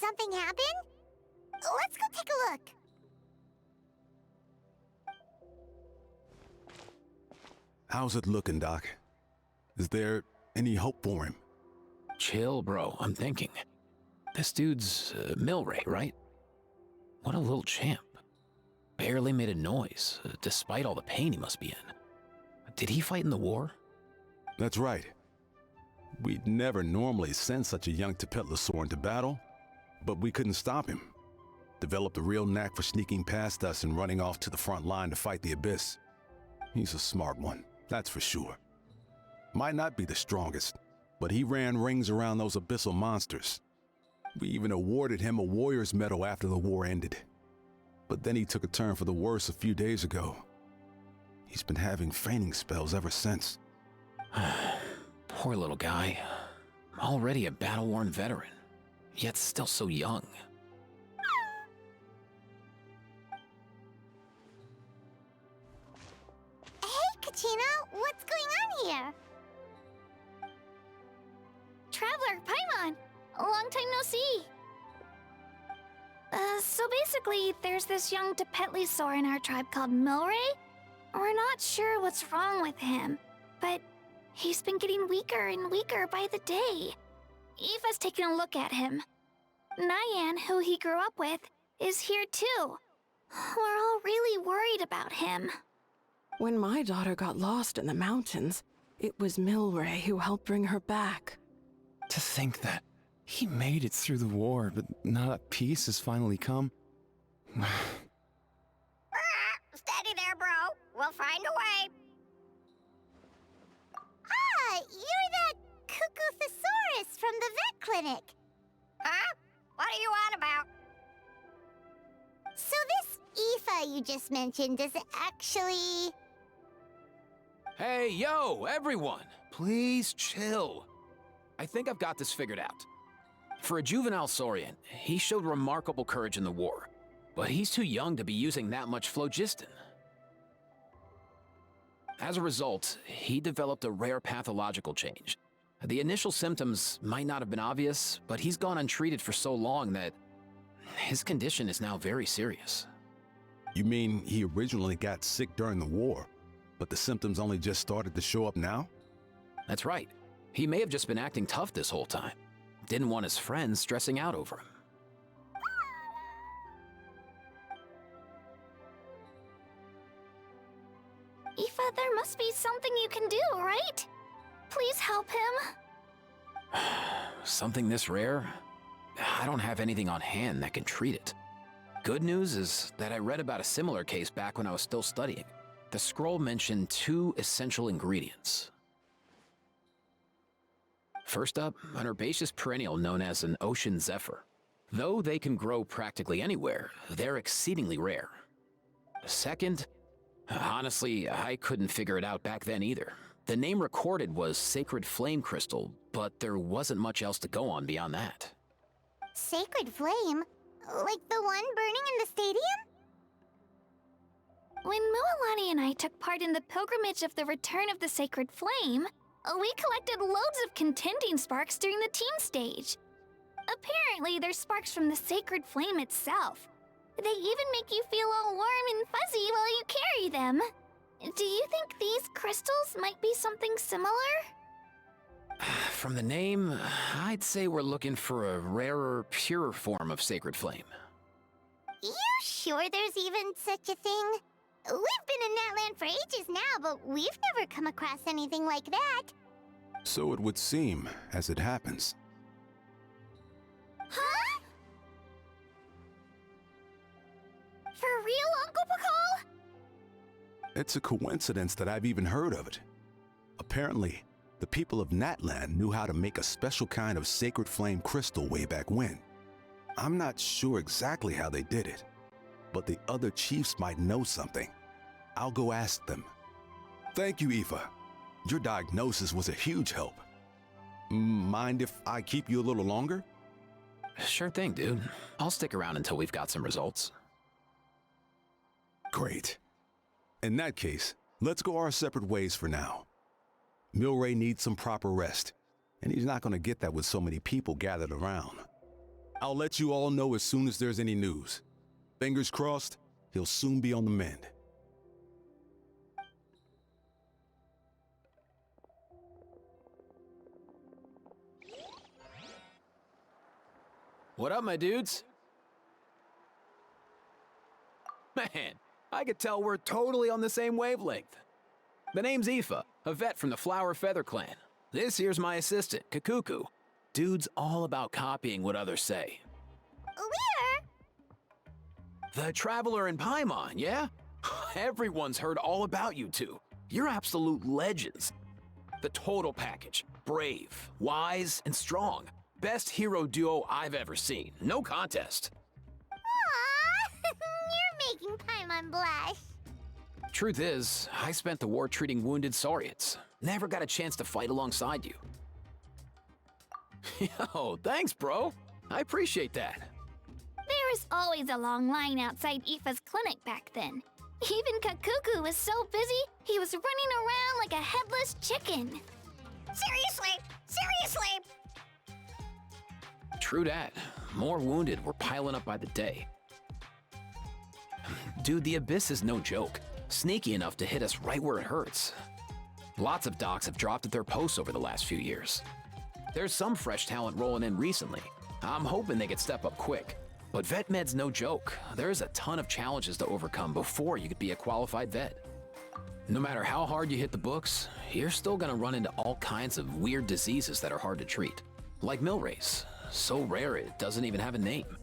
something happen? Let's go take a look. How's it looking, Doc? Is there any hope for him? Chill, bro. I'm thinking. This dude's Milray, right? What a little champ. Barely made a noise, despite all the pain he must be in. Did he fight in the war? That's right. We'd never normally send such a young Tepetlosaur into battle, but we couldn't stop him. Developed a real knack for sneaking past us and running off to the front line to fight the Abyss. He's a smart one, that's for sure. Might not be the strongest, but he ran rings around those abyssal monsters. We even awarded him a Warrior's Medal after the war ended. But then he took a turn for the worse a few days ago. He's been having fainting spells ever since. Poor little guy. Already a battle-worn veteran, yet still so young. Hey, Kachina, what's going on here? Traveler, Paimon, long time no see. So basically, there's this young Tepetlosaur in our tribe called Milray. We're not sure what's wrong with him, but he's been getting weaker and weaker by the day. Eva's taking a look at him. Nyan, who he grew up with, is here too. We're all really worried about him. When my daughter got lost in the mountains, it was Milray who helped bring her back. To think that he made it through the war, but now that peace has finally come. Steady there, bro. We'll find a way. Ah, you're that Cuckoo-thesaurus from the vet clinic. Huh? What are you on about? So this Aoife you just mentioned, does it actually... Hey, yo, everyone! Please chill. I think I've got this figured out. For a juvenile Saurian, he showed remarkable courage in the war, but he's too young to be using that much phlogiston. As a result, he developed a rare pathological change. The initial symptoms might not have been obvious, but he's gone untreated for so long that his condition is now very serious. You mean he originally got sick during the war, but the symptoms only just started to show up now? That's right. He may have just been acting tough this whole time. Didn't want his friends stressing out over him. Aoife, there must be something you can do, right? Please help him. Something this rare? I don't have anything on hand that can treat it. Good news is that I read about a similar case back when I was still studying. The scroll mentioned 2 essential ingredients. First up, an herbaceous perennial known as an ocean zephyr. Though they can grow practically anywhere, they're exceedingly rare. Second, honestly, I couldn't figure it out back then either. The name recorded was Sacred Flame Crystal, but there wasn't much else to go on beyond that. Sacred Flame? Like the one burning in the stadium? When Mualani and I took part in the pilgrimage of the Return of the Sacred Flame, we collected loads of contending sparks during the team stage. Apparently, they're sparks from the Sacred Flame itself. They even make you feel all warm and fuzzy while you carry them. Do you think these crystals might be something similar? From the name, I'd say we're looking for a rarer, purer form of Sacred Flame. You sure there's even such a thing? We've been in that land for ages now, but we've never come across anything like that. So it would seem, as it happens. Huh? For real, Uncle Pakal? It's a coincidence that I've even heard of it. Apparently, the people of Natlan knew how to make a special kind of sacred flame crystal way back when. I'm not sure exactly how they did it, but the other chiefs might know something. I'll go ask them. Thank you, Aoife. Your diagnosis was a huge help. Mind if I keep you a little longer? Sure thing, dude. I'll stick around until we've got some results. Great. In that case, let's go our separate ways for now. Milray needs some proper rest, and he's not going to get that with so many people gathered around. I'll let you all know as soon as there's any news. Fingers crossed, he'll soon be on the mend. What up, my dudes? Man, I could tell we're totally on the same wavelength. The name's Aoife, a vet from the Flower Feather clan. This here's my assistant, Kakuku. Dude's all about copying what others say. We're... The Traveler in Paimon, yeah? Everyone's heard all about you two. You're absolute legends. The total package. Brave, wise, and strong. Best hero duo I've ever seen. No contest. Aww, you're making Paimon blush. Truth is, I spent the war treating wounded Saurians. Never got a chance to fight alongside you. Yo, thanks, bro. I appreciate that. There was always a long line outside Aoife's clinic back then. Even Kakuku was so busy, he was running around like a headless chicken. Seriously! Seriously! True that. More wounded were piling up by the day. Dude, the Abyss is no joke. Sneaky enough to hit us right where it hurts. Lots of docs have dropped at their posts over the last few years. There's some fresh talent rolling in recently. I'm hoping they could step up quick. But vet med's no joke. There's a ton of challenges to overcome before you could be a qualified vet. No matter how hard you hit the books, you're still gonna run into all kinds of weird diseases that are hard to treat. Like Milray's. So rare it doesn't even have a name.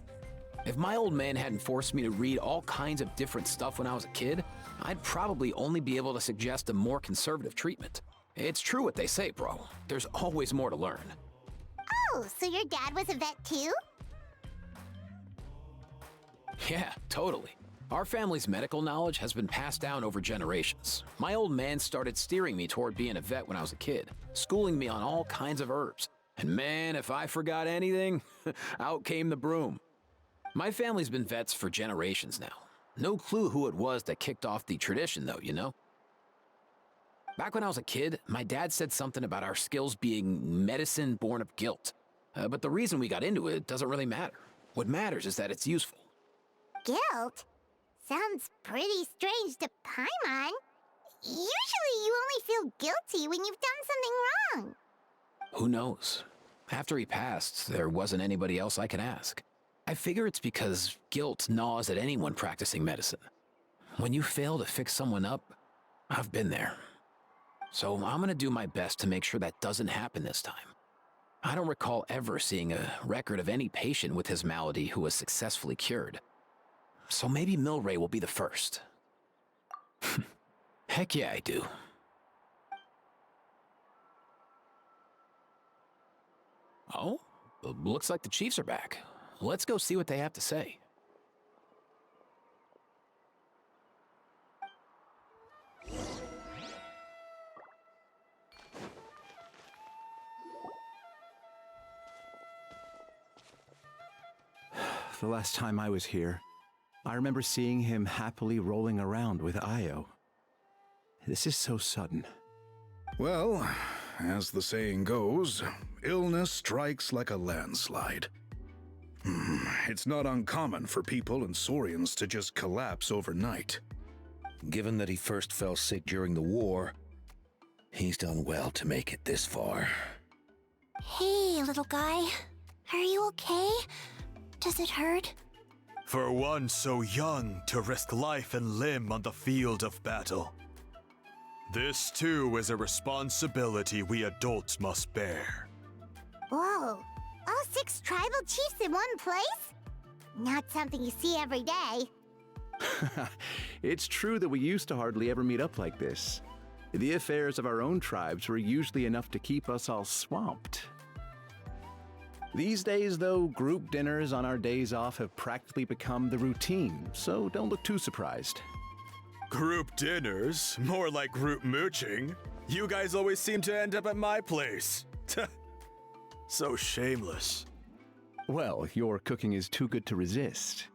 If my old man hadn't forced me to read all kinds of different stuff when I was a kid, I'd probably only be able to suggest a more conservative treatment. It's true what they say, bro. There's always more to learn. Oh, so your dad was a vet too? Yeah, totally. Our family's medical knowledge has been passed down over generations. My old man started steering me toward being a vet when I was a kid, schooling me on all kinds of herbs. And man, if I forgot anything, out came the broom. My family's been vets for generations now. No clue who it was that kicked off the tradition though, you know? Back when I was a kid, my dad said something about our skills being medicine born of guilt. But the reason we got into it doesn't really matter. What matters is that it's useful. Guilt? Sounds pretty strange to Paimon. Usually you only feel guilty when you've done something wrong. Who knows? After he passed, there wasn't anybody else I could ask. I figure it's because guilt gnaws at anyone practicing medicine. When you fail to fix someone up, I've been there. So I'm gonna do my best to make sure that doesn't happen this time. I don't recall ever seeing a record of any patient with his malady who was successfully cured. So maybe Milray will be the first. Heck yeah, I do. Oh, looks like the Chiefs are back. Let's go see what they have to say. The last time I was here, I remember seeing him happily rolling around with Io. This is so sudden. Well, as the saying goes, illness strikes like a landslide. It's not uncommon for people and Saurians to just collapse overnight. Given that he first fell sick during the war, he's done well to make it this far. Hey, little guy. Are you okay? Does it hurt? For one so young to risk life and limb on the field of battle. This too is a responsibility we adults must bear. Whoa, all 6 tribal chiefs in one place? Not something you see every day. It's true that we used to hardly ever meet up like this. The affairs of our own tribes were usually enough to keep us all swamped. These days, though, group dinners on our days off have practically become the routine, so don't look too surprised. Group dinners? More like group mooching. You guys always seem to end up at my place. So shameless. Well, your cooking is too good to resist.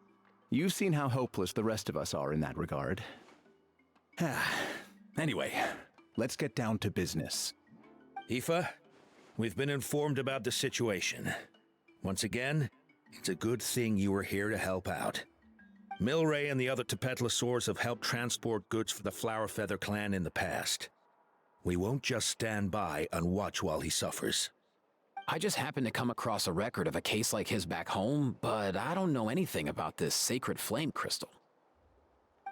You've seen how hopeless the rest of us are in that regard. Anyway, let's get down to business. Aoife, we've been informed about the situation. Once again, It's a good thing you were here to help out. Milray and the other Tepetlosaurs have helped transport goods for the Flowerfeather clan in the past. We won't just stand by and watch while he suffers. I just happened to come across a record of a case like his back home, but I don't know anything about this sacred flame crystal.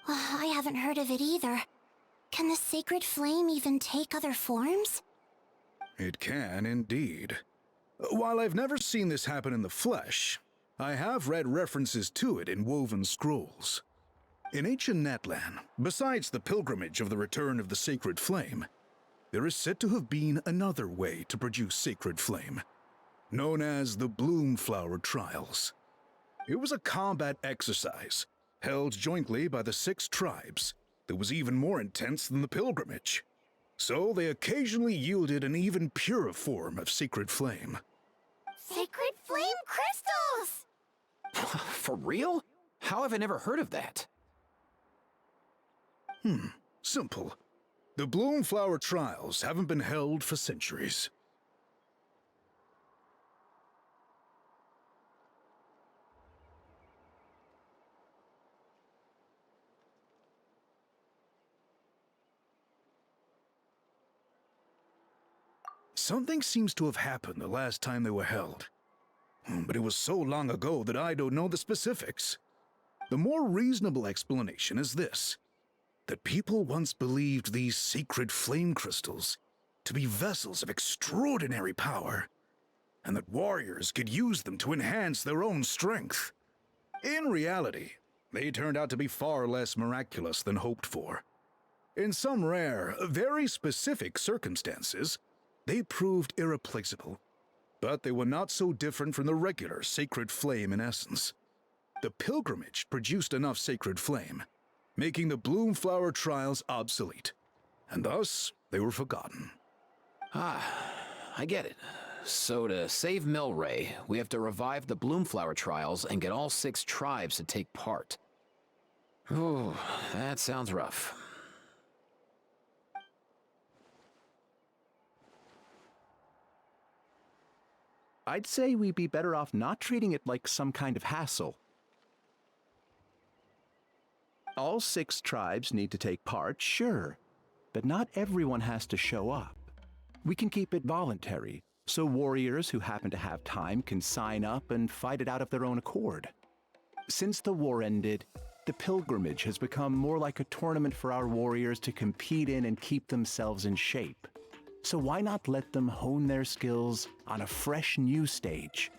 I haven't heard of it either. Can the sacred flame even take other forms? It can indeed. While I've never seen this happen in the flesh, I have read references to it in woven scrolls. In ancient Netland, besides the pilgrimage of the return of the sacred flame, there is said to have been another way to produce sacred flame, known as the Bloomflower Trials. It was a combat exercise, held jointly by the 6 tribes, that was even more intense than the pilgrimage. So they occasionally yielded an even purer form of sacred flame. Sacred flame crystals! For real? How have I never heard of that? Simple. The Bloomflower Trials haven't been held for centuries. Something seems to have happened the last time they were held. But it was so long ago that I don't know the specifics. The more reasonable explanation is this: that people once believed these sacred flame crystals to be vessels of extraordinary power, and that warriors could use them to enhance their own strength. In reality, they turned out to be far less miraculous than hoped for. In some rare, very specific circumstances, they proved irreplaceable, but they were not so different from the regular sacred flame in essence. The pilgrimage produced enough sacred flame, making the Bloomflower Trials obsolete, and thus they were forgotten. I get it. So to save Milray, we have to revive the Bloomflower Trials and get all 6 tribes to take part. Ooh, that sounds rough. I'd say we'd be better off not treating it like some kind of hassle. All 6 tribes need to take part, sure, but not everyone has to show up. We can keep it voluntary, so warriors who happen to have time can sign up and fight it out of their own accord. Since the war ended, the pilgrimage has become more like a tournament for our warriors to compete in and keep themselves in shape. So why not let them hone their skills on a fresh new stage?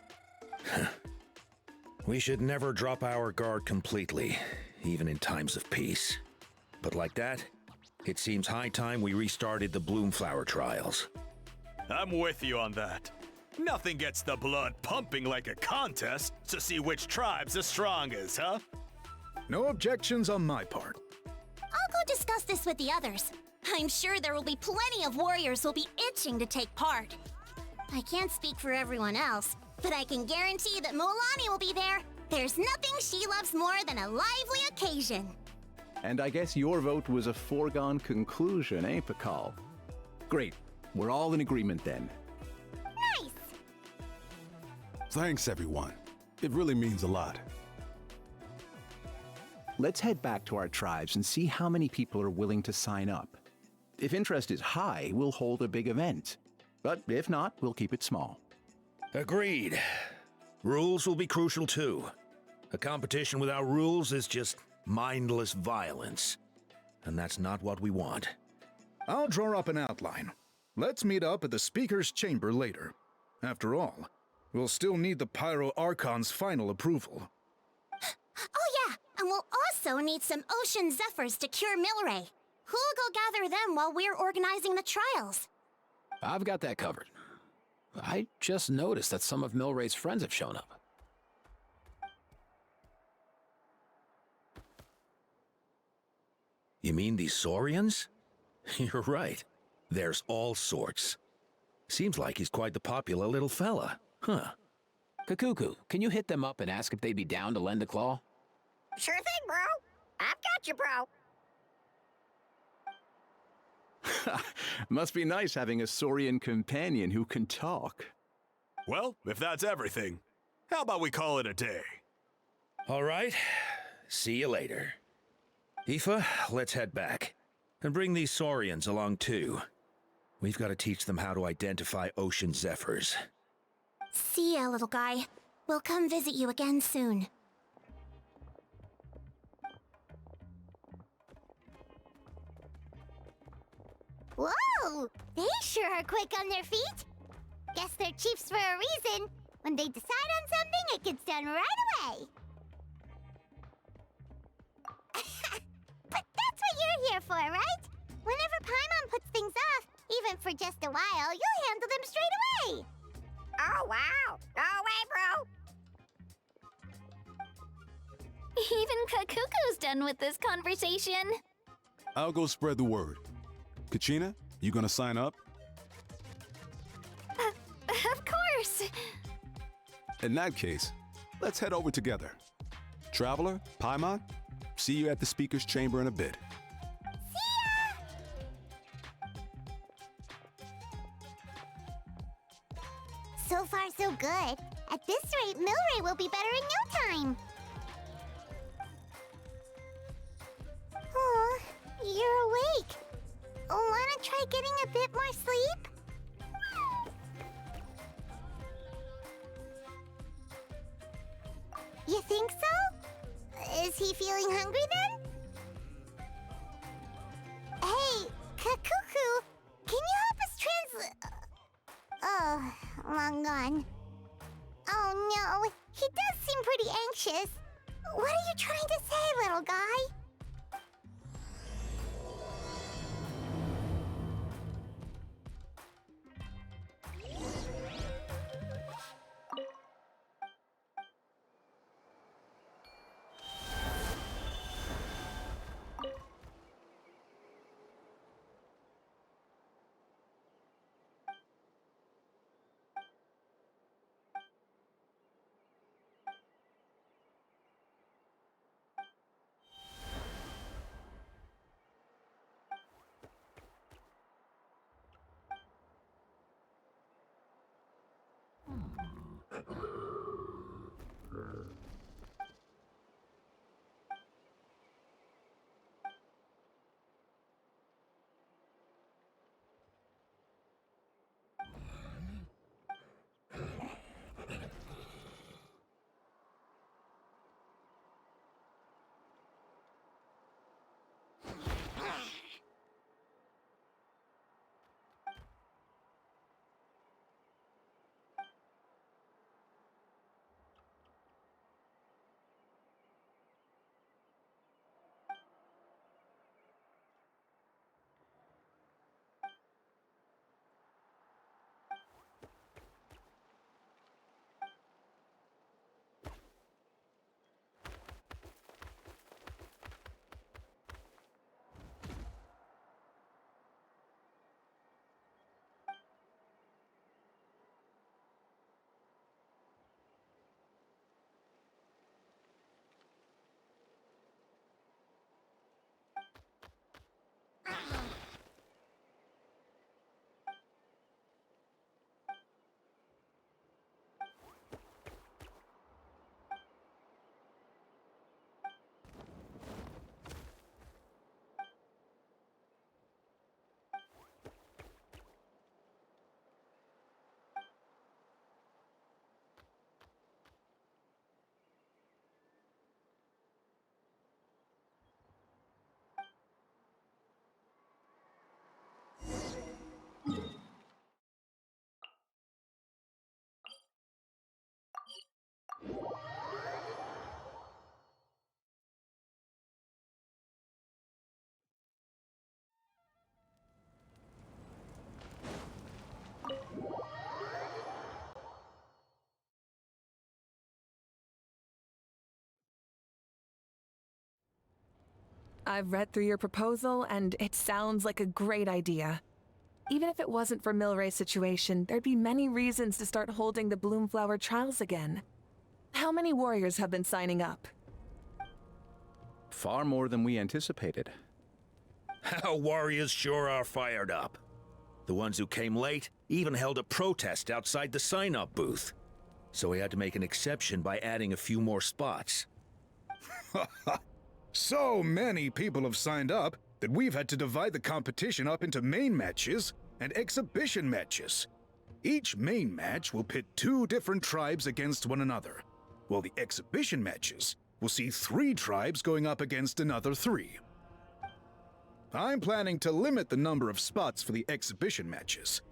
We should never drop our guard completely, even in times of peace. But like that, it seems high time we restarted the Bloomflower Trials. I'm with you on that. Nothing gets the blood pumping like a contest to see which tribe's the strongest, huh? No objections on my part. I'll go discuss this with the others. I'm sure there will be plenty of warriors who'll be itching to take part. I can't speak for everyone else, but I can guarantee that Molani will be there. There's nothing she loves more than a lively occasion. And I guess your vote was a foregone conclusion, eh, Pakal? Great. We're all in agreement then. Nice! Thanks, everyone. It really means a lot. Let's head back to our tribes and see how many people are willing to sign up. If interest is high, we'll hold a big event. But if not, we'll keep it small. Agreed. Rules will be crucial too. A competition without rules is just mindless violence. And that's not what we want. I'll draw up an outline. Let's meet up at the Speaker's Chamber later. After all, we'll still need the Pyro Archon's final approval. Oh yeah, and we'll also need some Ocean Zephyrs to cure Milray. Who'll go gather them while we're organizing the trials? I've got that covered. I just noticed that some of Milray's friends have shown up. You mean these Saurians? You're right. There's all sorts. Seems like he's quite the popular little fella, huh? Kakuku, can you hit them up and ask if they'd be down to lend a claw? Sure thing, bro. I've got you, bro. Must be nice having a Saurian companion who can talk. Well, if that's everything, How about we call it a day? All right. See you later. Aoife, let's head back. And bring these Saurians along too. We've got to teach them how to identify ocean zephyrs. See ya, little guy. We'll come visit you again soon. Whoa! They sure are quick on their feet. Guess they're chiefs for a reason. When they decide on something, it gets done right away. But that's what you're here for, right? Whenever Paimon puts things off, even for just a while, you'll handle them straight away. Oh, wow. No way, bro. Even Kakuku's done with this conversation. I'll go spread the word. Kachina, you gonna sign up? Of course. In that case, let's head over together. Traveler, Paimon, see you at the speaker's chamber in a bit. So far, so good. At this rate, Milray will be better in no time. Oh, you're awake. Wanna try getting a bit more sleep? You think so? Is he feeling hungry then? Hey, Kakuku, can you help us translate? Oh, long gone. Oh no, he does seem pretty anxious. What are you trying to say, little guy? I've read through your proposal, and it sounds like a great idea. Even if it wasn't for Milray's situation, there'd be many reasons to start holding the Bloomflower trials again. How many warriors have been signing up? Far more than we anticipated. Our warriors sure are fired up. The ones who came late even held a protest outside the sign-up booth. so we had to make an exception by adding a few more spots. So many people have signed up that we've had to divide the competition up into main matches and exhibition matches. Each main match will pit 2 different tribes against one another, while the exhibition matches will see 3 tribes going up against another 3. I'm planning to limit the number of spots for the exhibition matches.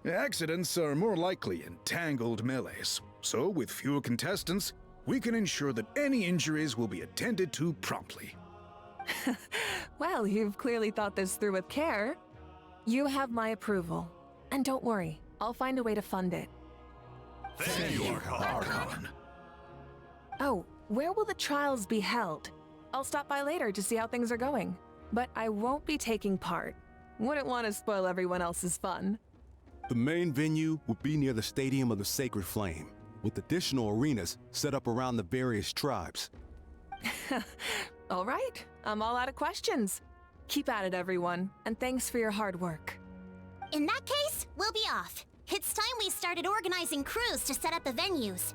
Accidents are more likely in tangled melees, so with fewer contestants, we can ensure that any injuries will be attended to promptly. Well, you've clearly thought this through with care. You have my approval. And don't worry, I'll find a way to fund it. Thank you, Archon. Oh, where will the trials be held? I'll stop by later to see how things are going. But I won't be taking part. Wouldn't want to spoil everyone else's fun. The main venue will be near the Stadium of the Sacred Flame, with additional arenas set up around the various tribes. All right, I'm all out of questions. Keep at it, everyone, and thanks for your hard work. In that case, we'll be off. It's time we started organizing crews to set up the venues.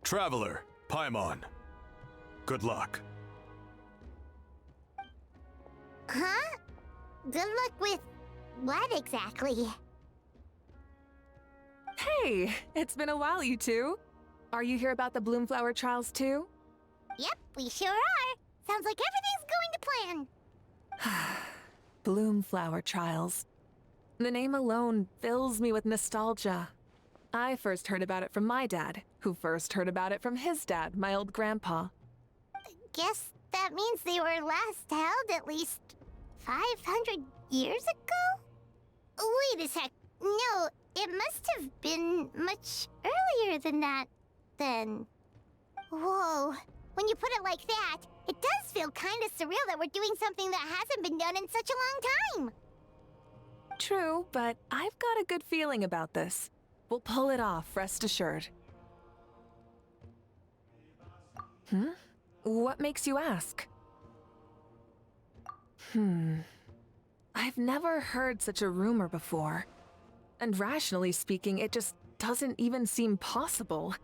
Traveler, Paimon. Good luck. Huh? Good luck with what exactly? Hey, it's been a while, you two. Are you here about the Bloomflower trials too? Yep, we sure are. Sounds like everything's going to plan. Bloomflower trials. The name alone fills me with nostalgia. I first heard about it from my dad, who first heard about it from his dad, my old grandpa. Guess that means they were last held at least 500 years ago? Wait a sec. No, it must have been much earlier than that, then. Whoa. When you put it like that, it does feel kind of surreal that we're doing something that hasn't been done in such a long time. True, but I've got a good feeling about this. We'll pull it off, rest assured. What makes you ask? I've never heard such a rumor before. And rationally speaking, it just doesn't even seem possible.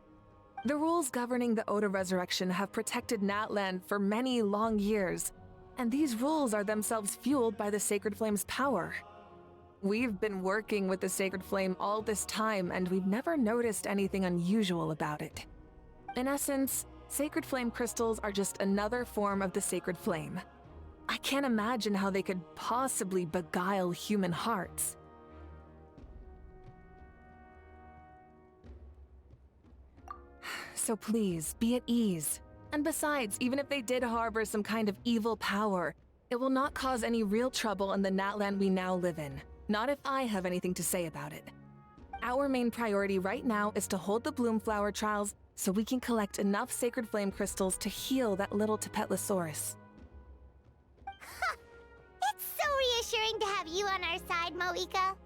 The rules governing the Oda Resurrection have protected Natland for many long years, and these rules are themselves fueled by the Sacred Flame's power. We've been working with the Sacred Flame all this time, and we've never noticed anything unusual about it. In essence, Sacred Flame crystals are just another form of the Sacred Flame. I can't imagine how they could possibly beguile human hearts. So please, be at ease. And besides, even if they did harbor some kind of evil power, it will not cause any real trouble in the Natland we now live in. Not if I have anything to say about it. Our main priority right now is to hold the Bloomflower trials so we can collect enough Sacred Flame crystals to heal that little Tepetlosaurus. It's so reassuring to have you on our side, Moika.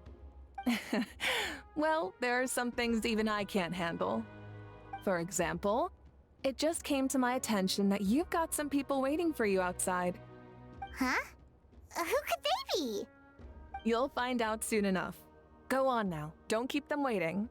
Well, there are some things even I can't handle. For example, it just came to my attention that you've got some people waiting for you outside. Huh? Who could they be? You'll find out soon enough. Go on now, don't keep them waiting.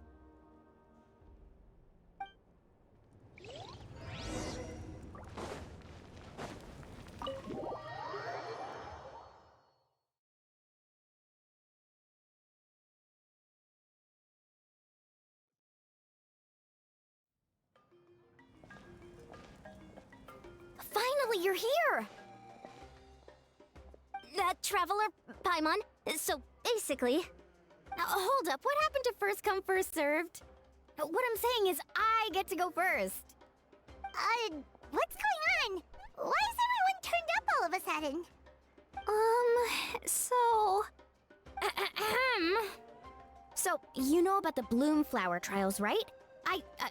Finally, you're here! Traveler, Paimon, so basically... hold up, what happened to first come, first served? What I'm saying is I get to go first. What's going on? Why is everyone turned up all of a sudden? So, you know about the Bloomflower trials, right?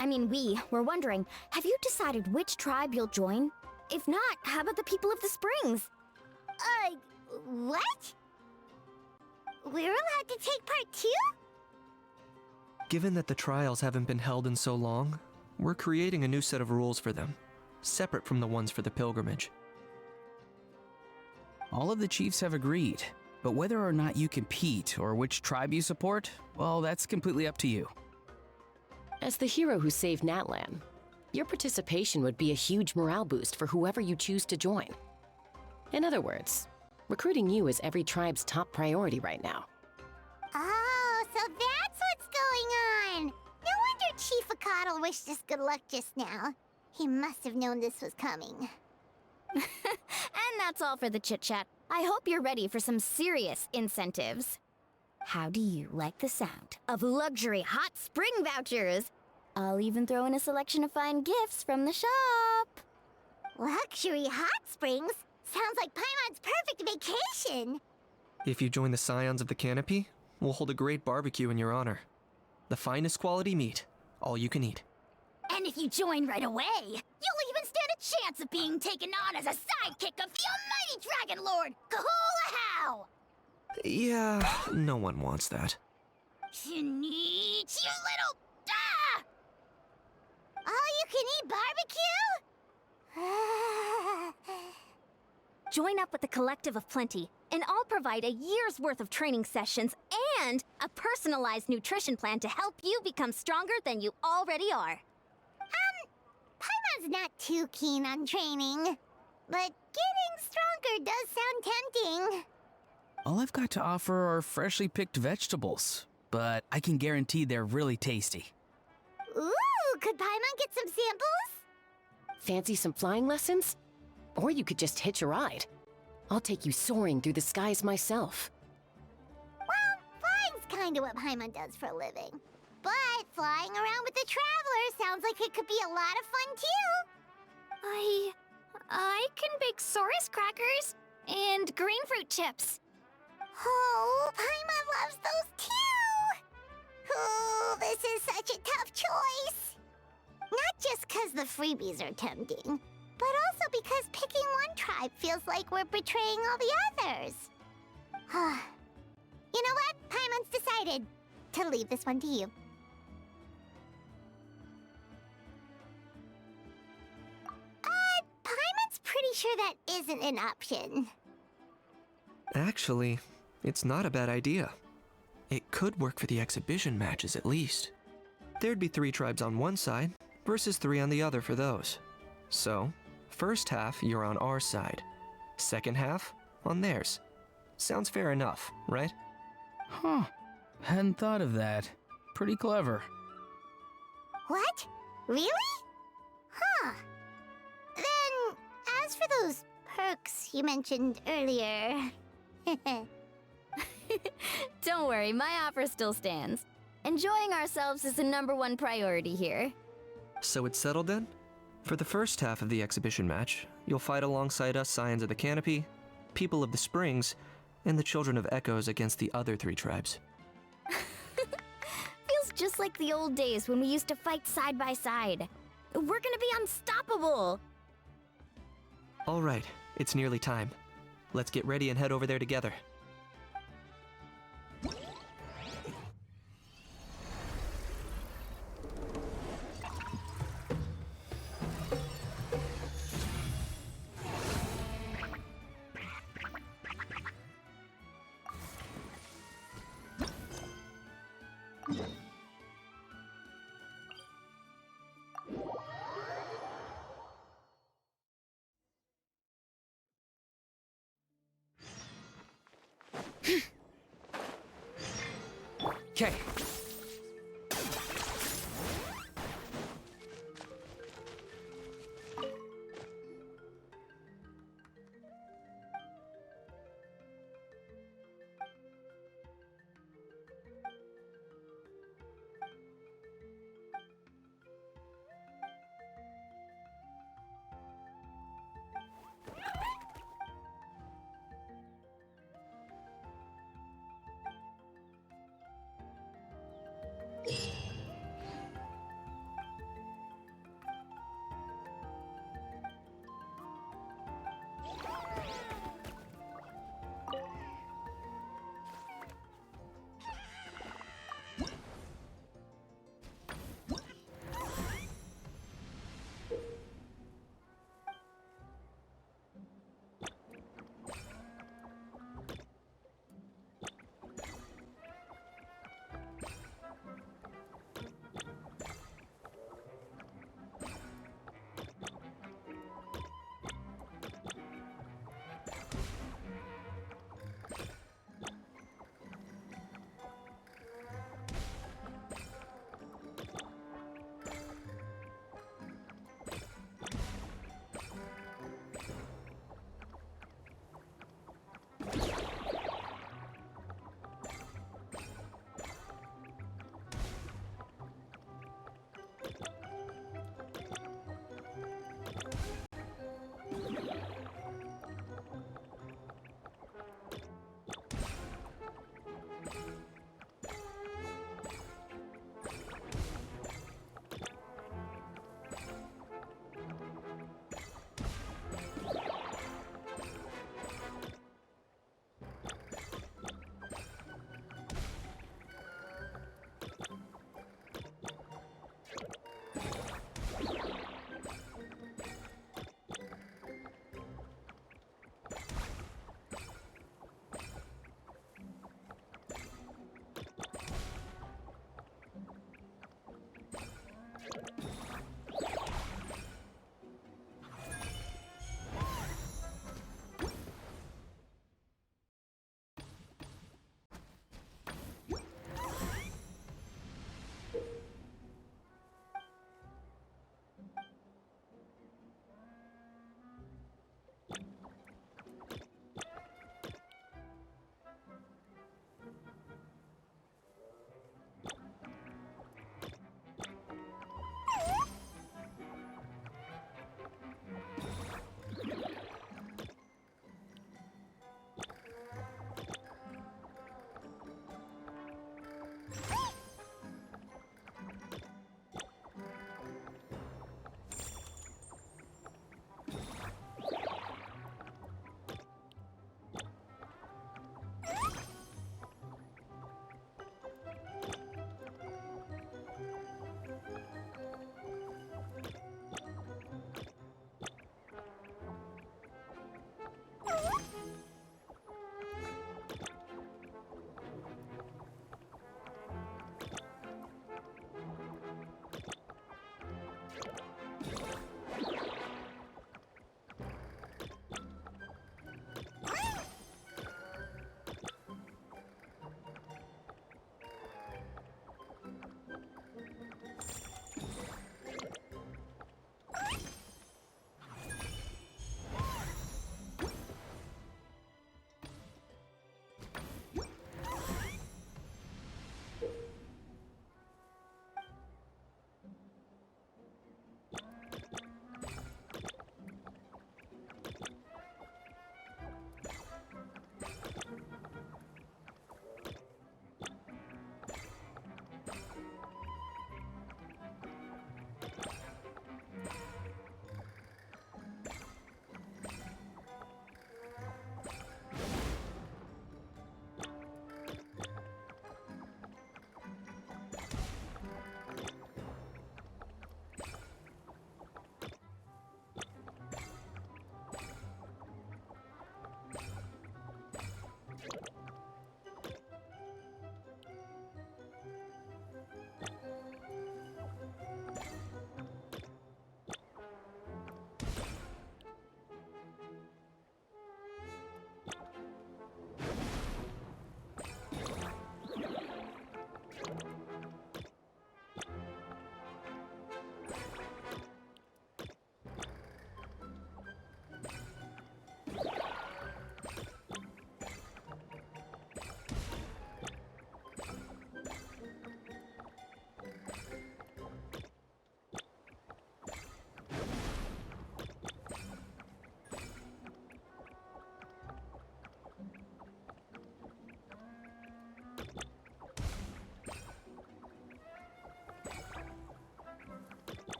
I mean, we were wondering, have you decided which tribe you'll join? If not, how about the people of the Springs? What? We're allowed to take part too? Given that the trials haven't been held in so long, we're creating a new set of rules for them, separate from the ones for the pilgrimage. All of the chiefs have agreed, but whether or not you compete or which tribe you support, well, that's completely up to you. As the hero who saved Natlan, your participation would be a huge morale boost for whoever you choose to join. In other words, recruiting you is every tribe's top priority right now. Oh, so that's what's going on! No wonder Chief Akatl wished us good luck just now. He must have known this was coming. And that's all for the chit-chat. I hope you're ready for some serious incentives. How do you like the sound of luxury hot spring vouchers? I'll even throw in a selection of fine gifts from the shop. Luxury hot springs? Sounds like Paimon's perfect vacation! If you join the Scions of the Canopy, we'll hold a great barbecue in your honor. The finest quality meat, all you can eat. And if you join right away, you'll even stand a chance of being taken on as a sidekick of the almighty Dragon Lord, Kahula! Yeah, no one wants that. You little... Ah! All-you-can-eat barbecue? Join up with the Collective of Plenty, and I'll provide a year's worth of training sessions and a personalized nutrition plan to help you become stronger than you already are. Paimon's not too keen on training, but getting stronger does sound tempting. All I've got to offer are freshly picked vegetables, but I can guarantee they're really tasty. Ooh, could Paimon get some samples? Fancy some flying lessons? Or you could just hitch a ride. I'll take you soaring through the skies myself. Well, flying's kinda what Paimon does for a living. But flying around with the Traveler sounds like it could be a lot of fun too. I can bake Saurus crackers and green fruit chips. Oh, Paimon loves those too! Oh, this is such a tough choice. Not just 'cause the freebies are tempting, but also because picking one tribe feels like we're betraying all the others. You know what? Paimon's decided to leave this one to you. Paimon's pretty sure that isn't an option. Actually, it's not a bad idea. It could work for the exhibition matches at least. There'd be 3 tribes on one side versus 3 on the other for those. So, first half you're on our side, second half on theirs. Sounds fair enough, right? Huh. Hadn't thought of that. Pretty clever. What? Really? Huh. Then, as for those perks you mentioned earlier... Don't worry, my offer still stands. Enjoying ourselves is the #1 priority here. So it's settled then? For the first half of the exhibition match, you'll fight alongside us Scions of the Canopy, People of the Springs, and the Children of Echoes against the other 3 tribes. Feels just like the old days when we used to fight side by side. We're gonna be unstoppable! All right, it's nearly time. Let's get ready and head over there together. Okay.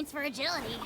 points for agility.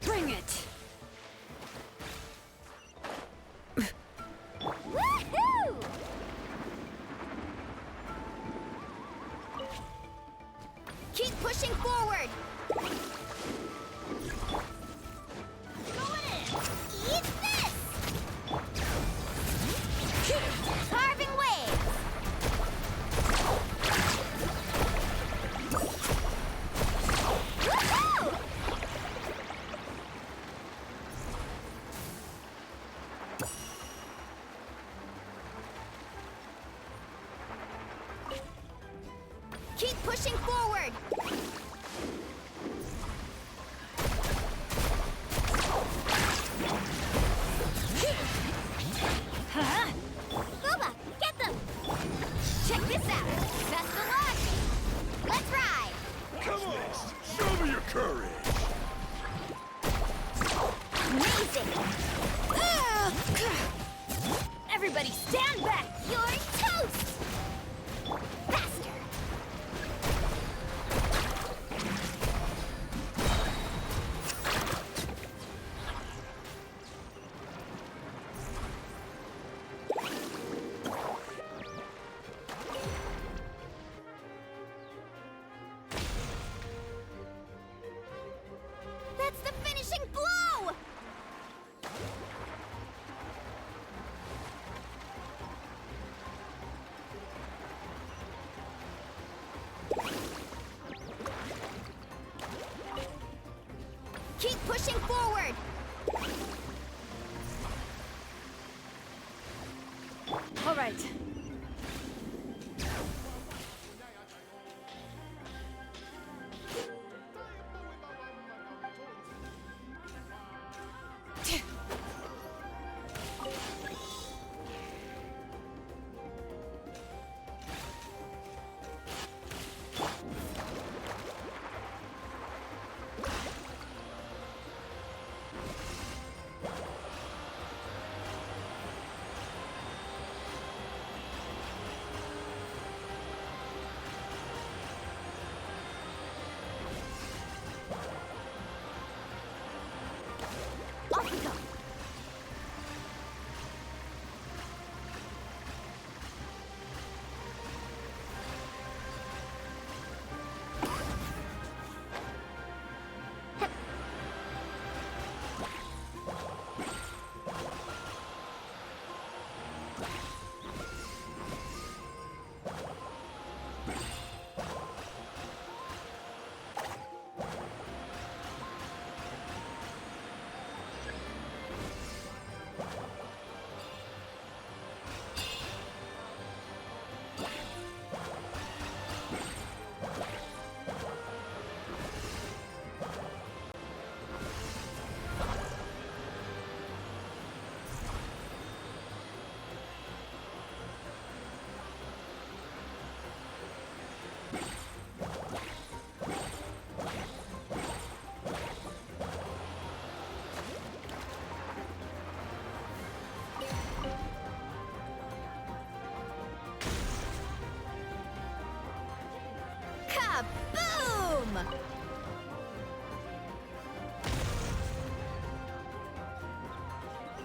Bring it! Woohoo! Keep pushing forward! Go in! Eat this! Carving waves! Woohoo! Keep pushing forward! Huh? Booba, get them! Check this out! Best of luck! Let's ride! Come on! Show me your courage! Amazing! Everybody stand back! You're toast! Faster! That's the finishing blow! Keep pushing forward! All right.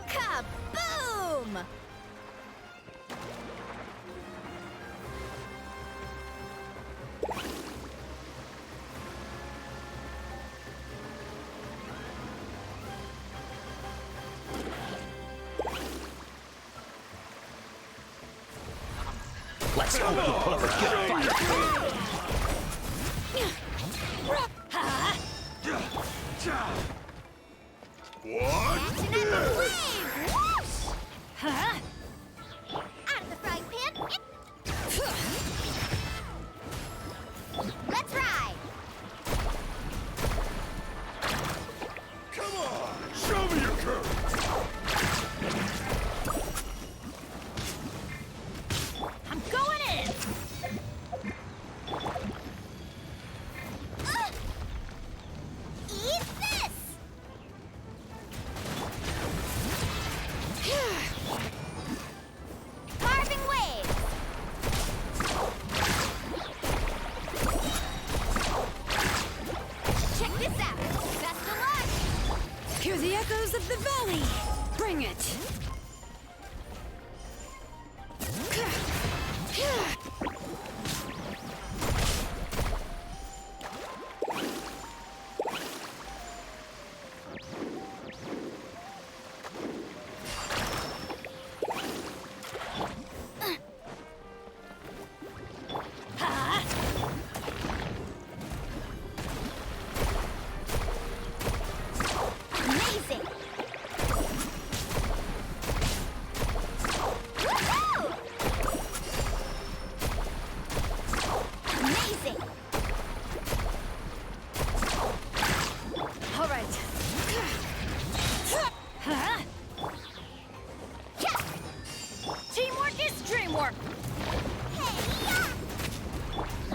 Kaboom! Let's hope you put up a good fight. Out of the frying pan. Let's ride. Come on, show me your courage. I'm going in! Eat this. Carving waves! Check this out! Best of luck! Hear the echoes of the valley! Bring it! Amazing! Woohoo! Amazing! All right. Teamwork is dreamwork! Hey-ya!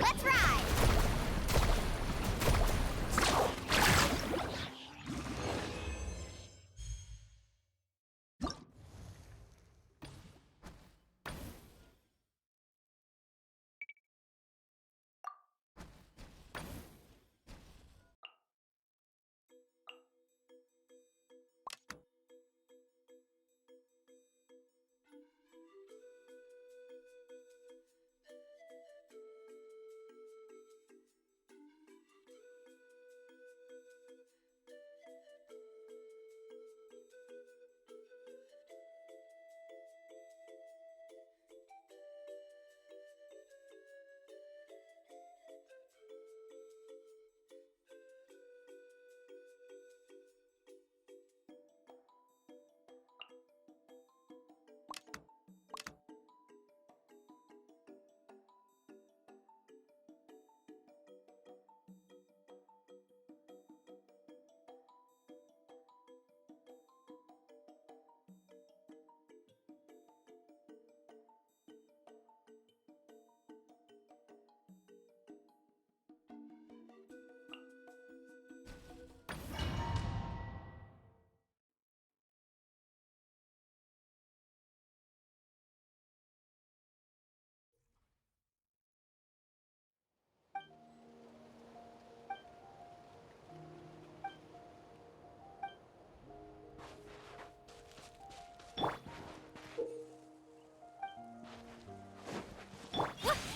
Let's ride.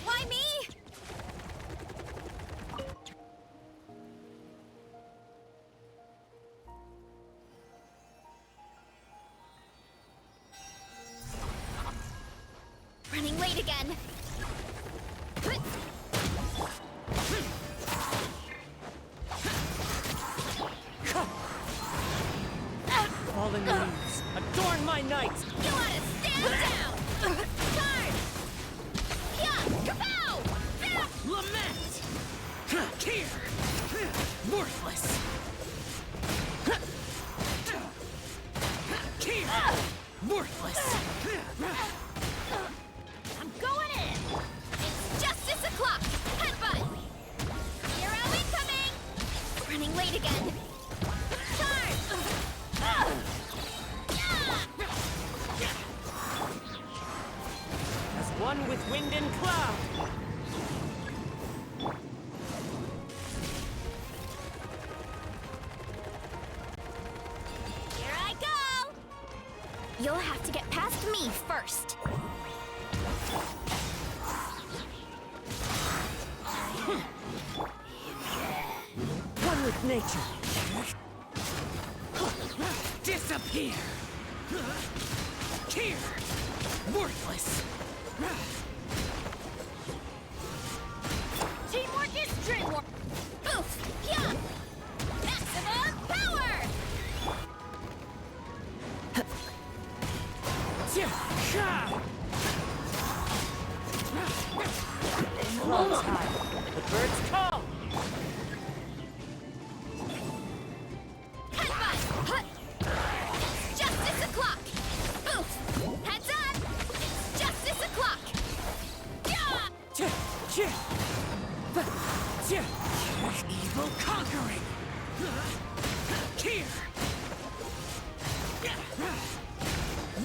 Why me? Running late again. Fallen leaves, adorn my night! You wanna stand down! Charge! Yeah! Kapow! Lament! Here! Worthless! Here! Worthless! I'm going in! It's justice o'clock! Headbutt! Hero incoming! Running late again! Charge! As one with wind and cloud! You'll have to get past me first. One with nature. Disappear. Here. Worthless. Teamwork is dreamwork. Oof! Yeah! Maximum power! Clouds high. The birds call. Headbutt! Hut! It's justice o'clock! Oof! Heads up! It's justice o'clock! Yeah! Evil conquering. Here.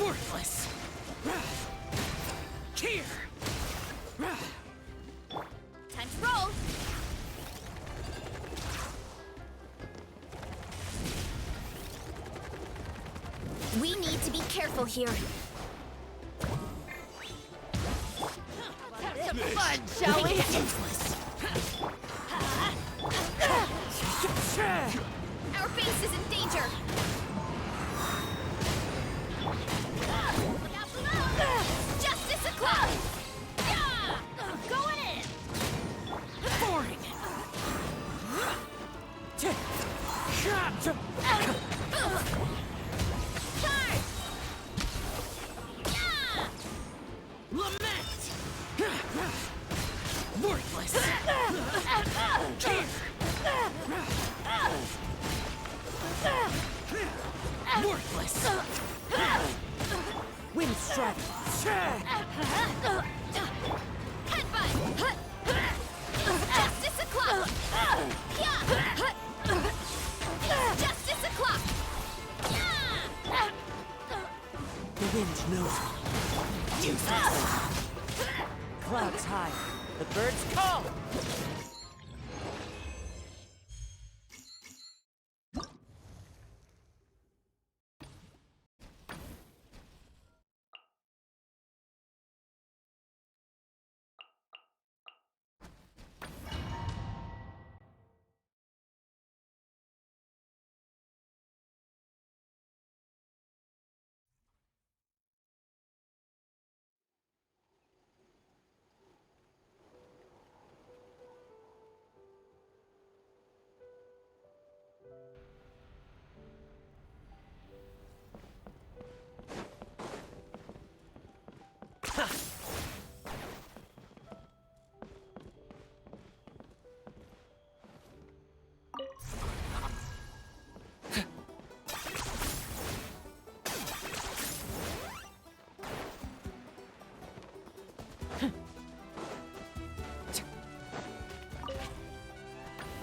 Worthless. Here. Time to roll! We need to be careful here. Have some fun, shall we? Our base is in danger. Look out below! Justice o'clock! Going in! Boring. Charge! Lament. Worthless. Here. Worthless. Wind strike. Headbutt! Justice o'clock! Justice o'clock! The wind knows me. Useless. Clouds high. The birds call.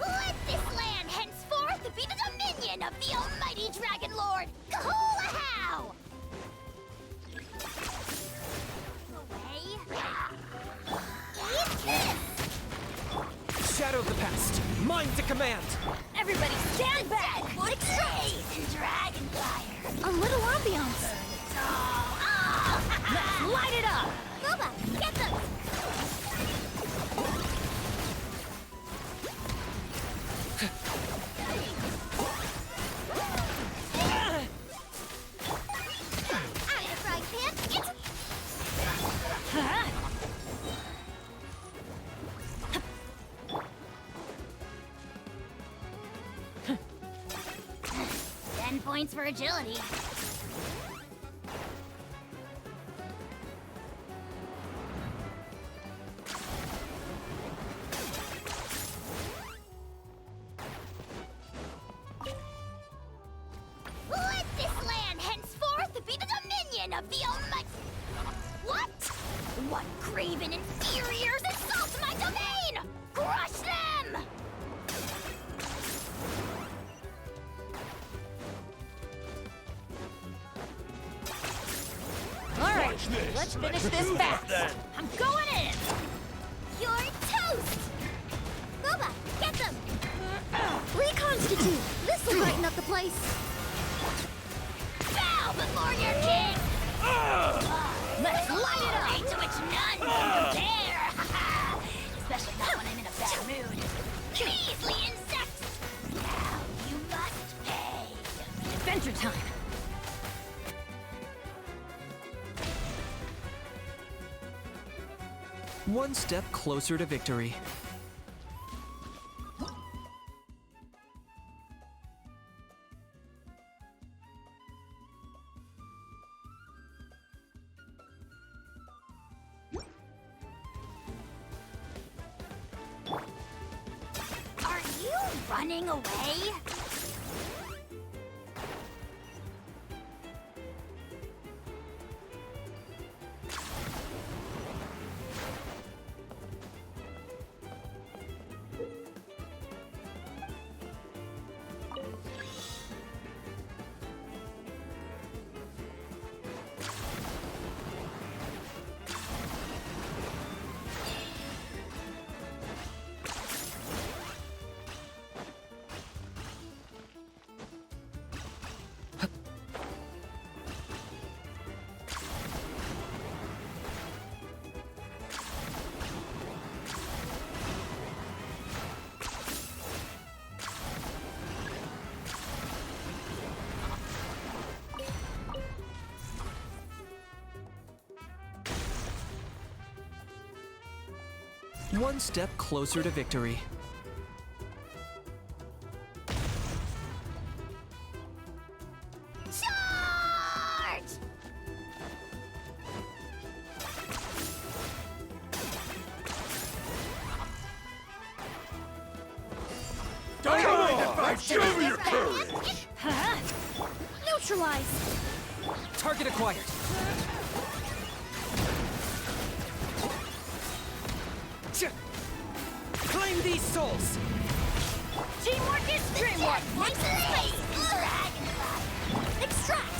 Let this land henceforth be the dominion of the almighty Dragon Lord, Kahula-How! Shadow of the past. Mine to command. Everybody stand back! Extract! Dragon fire! A little ambiance! Light it up! Boba, get them! Out of the frying pan, it's... Huh? 10 points for agility. Let this land henceforth be the dominion of the almighty... What? What craven inferiors assault my domain? Crush them! Alright, let's finish this fast. I'm going in! You're toast! Boba, get them! Reconstitute! This'll brighten up the place! Bow before your king! Let's light it up! Way to which none can compare! Especially not when I'm in a bad mood. Measly insects! Now you must pay! Adventure time! One step closer to victory. Are you running away? One step closer to victory. Charge! Show me your courage! Huh? Neutralize! Target acquired. Claim these souls! Teamwork is dreamwork! Next space! Dragonfly! Extract!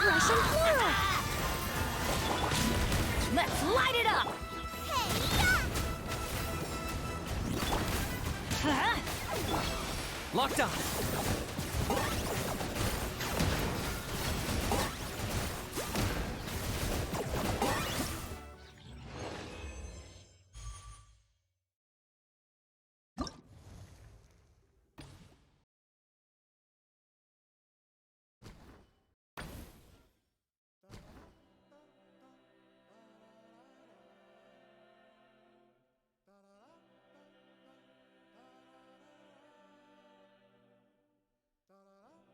Russian plural! Let's light it up! Huh? Locked on. Da-da-da.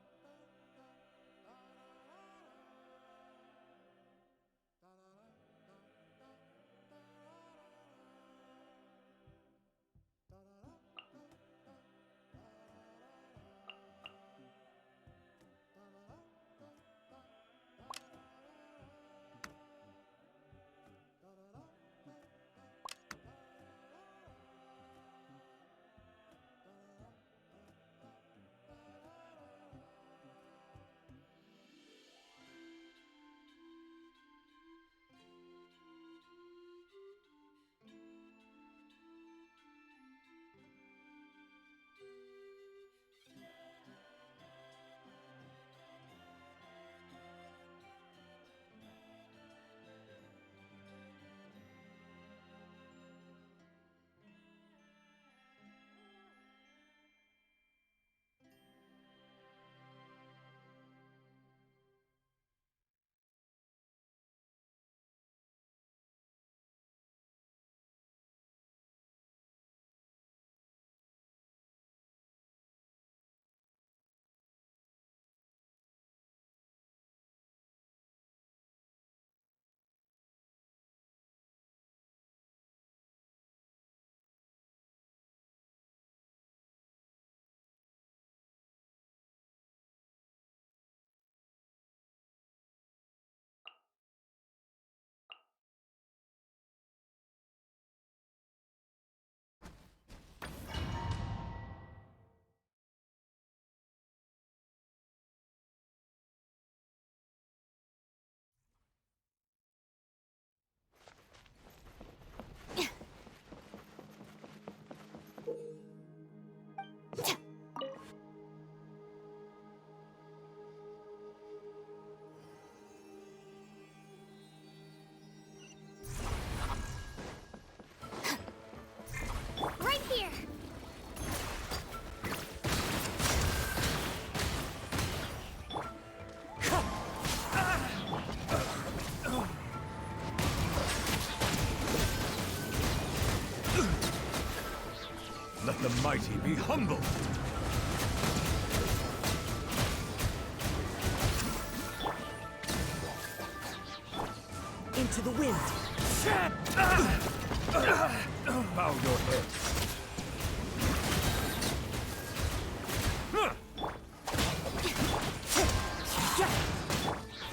mighty be humble. Into the wind. Bow your head.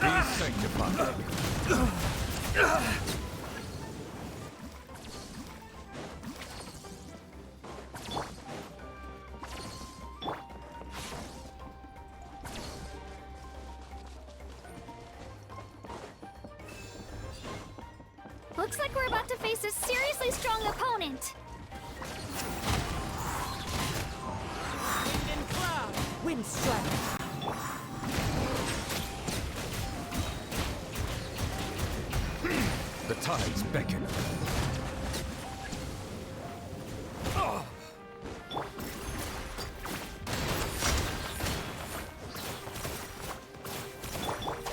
Be sanctified. Looks like we're about to face a seriously strong opponent. Wind and cloud. Wind strike. The tides beckon.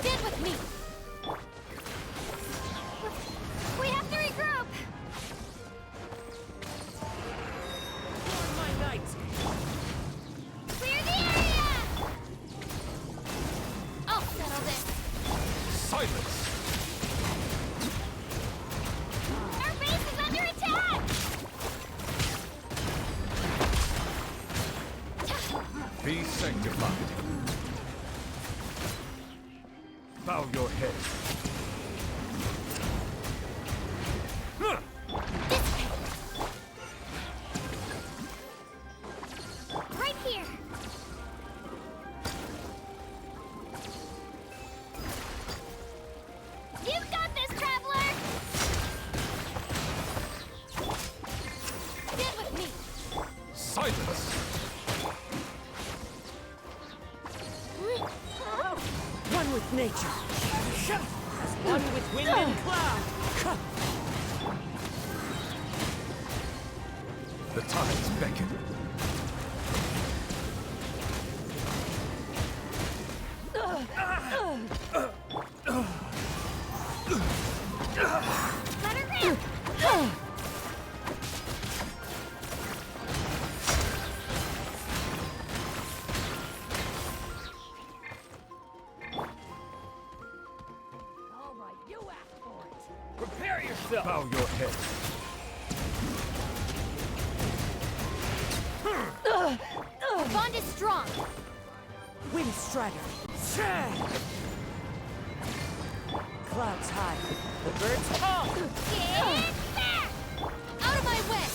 Get with me. We have to regroup. Join my knight. Clear the area. I'll settle this. Silence! Our base is under attack. Be sanctified. Bow your head. Right here. You've got this, traveler. Get with me. Silence! One with nature. One with wind and cloud. The tides beckon. Let her ramp. All right, you asked for it. Prepare yourself. Bow your head. Our bond is strong. Wind strider. Clouds high. The birds call. Get back! Out of my way!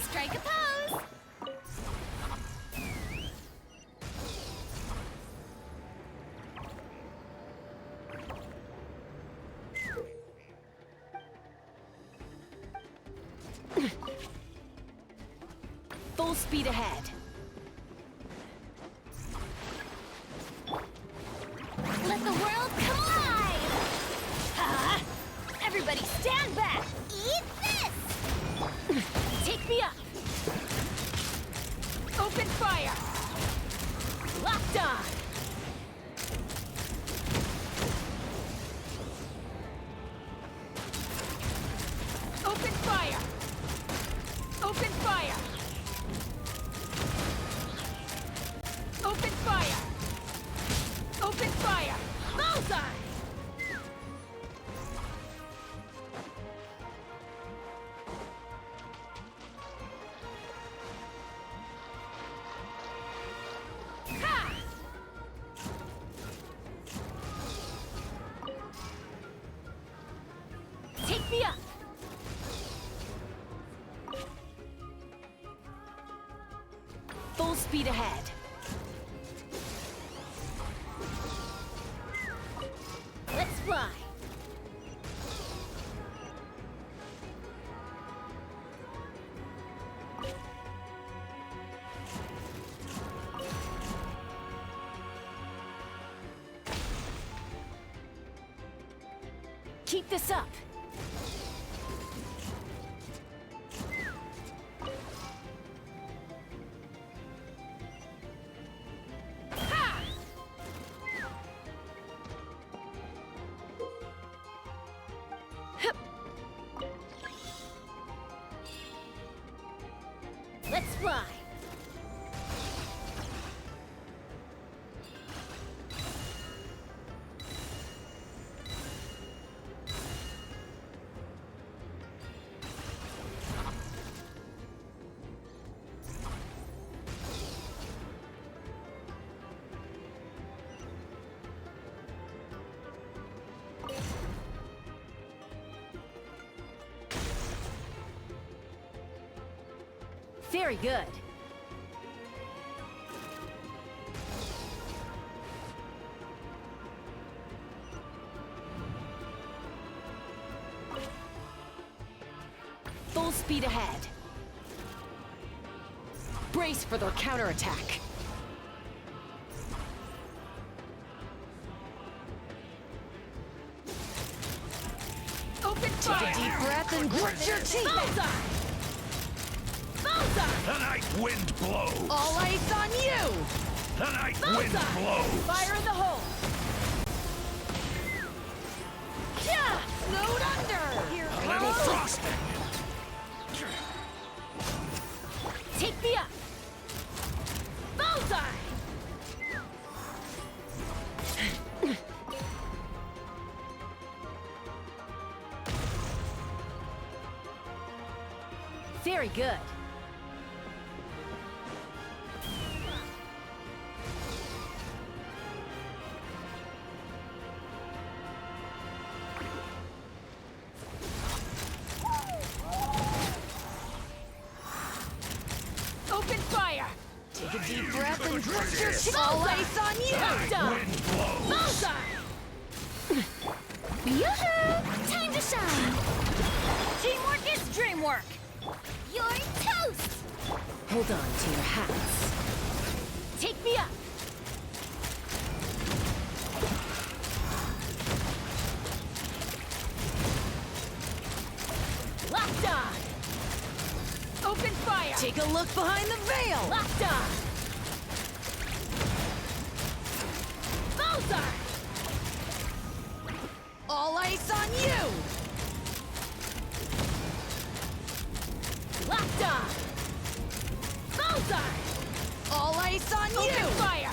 Strike a pose! Full speed ahead. Let the world come alive! Everybody stand back! Eat this! Take me up. Open fire. Locked on. Open fire. Open fire. Open fire. Open fire. Bullseye. Full speed ahead. Let's fly. Keep this up. Ha! Hup. Let's fly. Very good. Full speed ahead. Brace for their counterattack. Open fire! Take a deep breath and grit your teeth! Bullseye! The night wind blows! All ice on you! The night wind blows! Fire in the hole! Yeah! Snowed under! Here A little frosting! Take me up! Bullseye! Very good. Open fire! Take a deep breath and grit your teeth! All ice on you! Done! Bullseye! Yoo-hoo! Time to shine! Teamwork is dreamwork! You're toast! Hold on to your hats. Take me up! Locked on! Open fire! Take a look behind the veil! Locked on! Bullseye! All ice on you! Locked on! Bullseye! All ice on you! Open fire!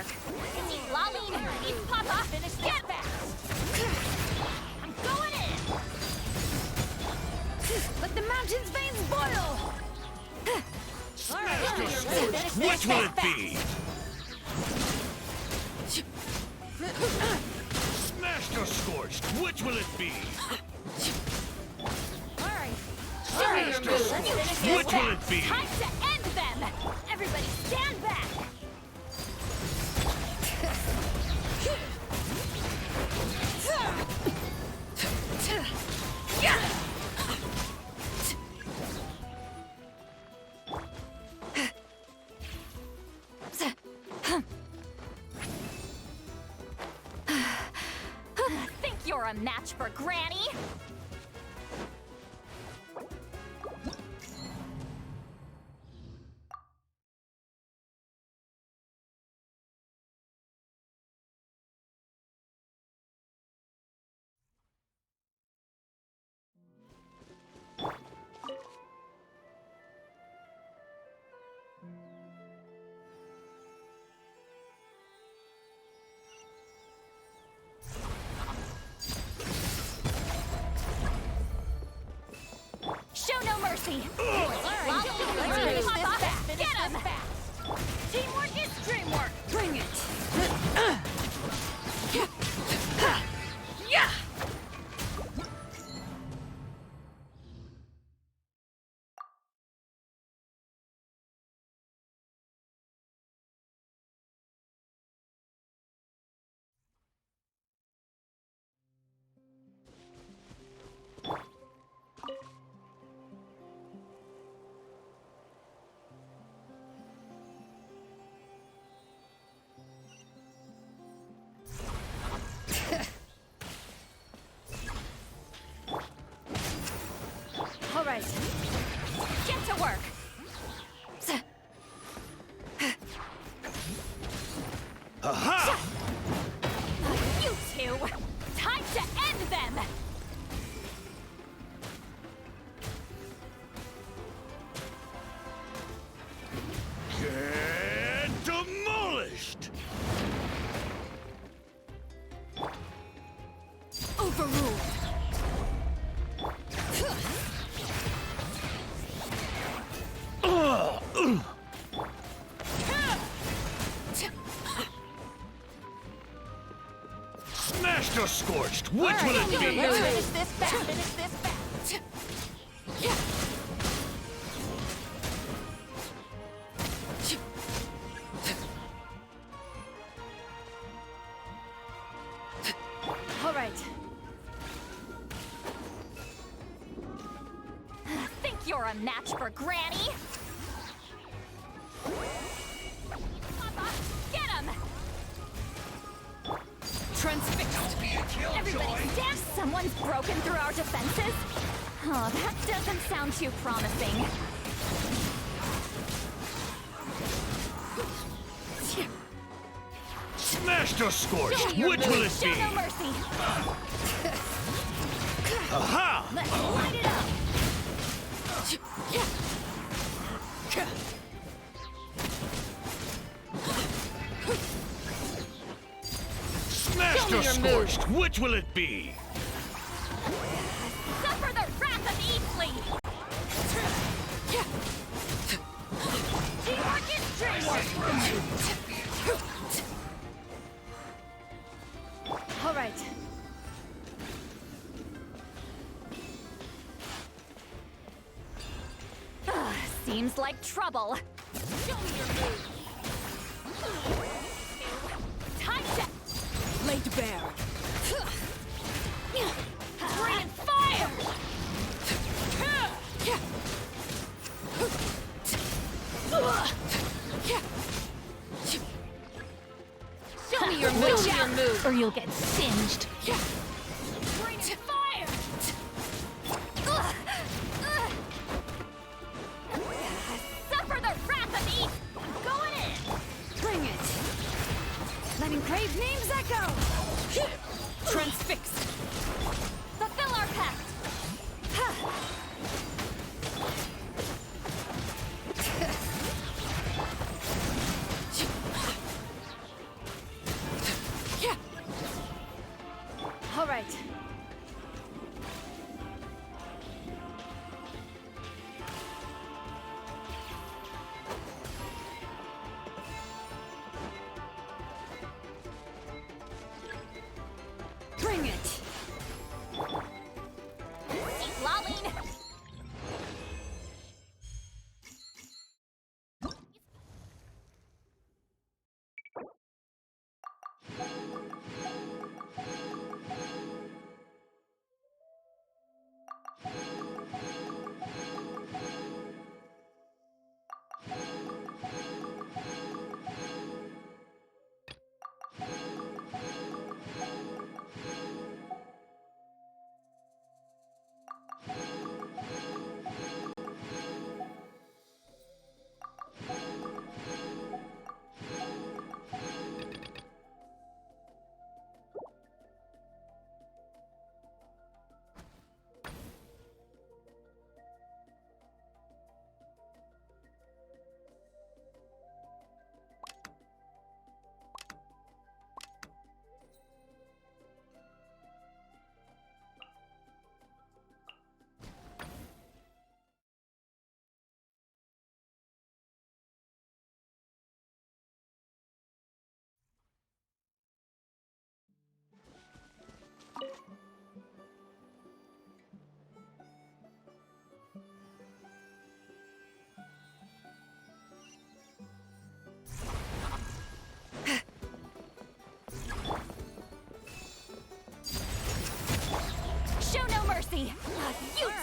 work. Lolly, v5.5, finish get back. I'm going in. Let the mountain's veins boil. Which will it be? Smashed or scorched? Which will it be? Alright. Smashed or scorched? Which will it be? Time to end them! Everybody stand back! Think you're a match for Granny? Show no mercy! Let's finish this fast! Get him! Teamwork is dreamwork! Bring it! Yeah! All right, get to work. Aha! You two, time to end them. Get demolished! Overruled. Smashed or scorched? Which will it be? Let's finish this fast. Finish this fast. All right. Think you're a match for Granny? Get him! Transfixed. Everybody stand! Someone's broken through our defenses? Oh, that doesn't sound too promising. Smashed or scorched? Which will it Show be? no mercy. Aha! Let's light it up. Smashed or scorched? Which will it be? Suffer the wrath of Eastly! Teamwork is dreamwork! All right. Seems like trouble. Show me your move. Time to laid bare. Bring fire! Show me your move, or you'll get singed. Bring fire! Suffer the wrath of East! Going in! Bring it! Letting brave names echo! Transfixed! Fulfill our pact!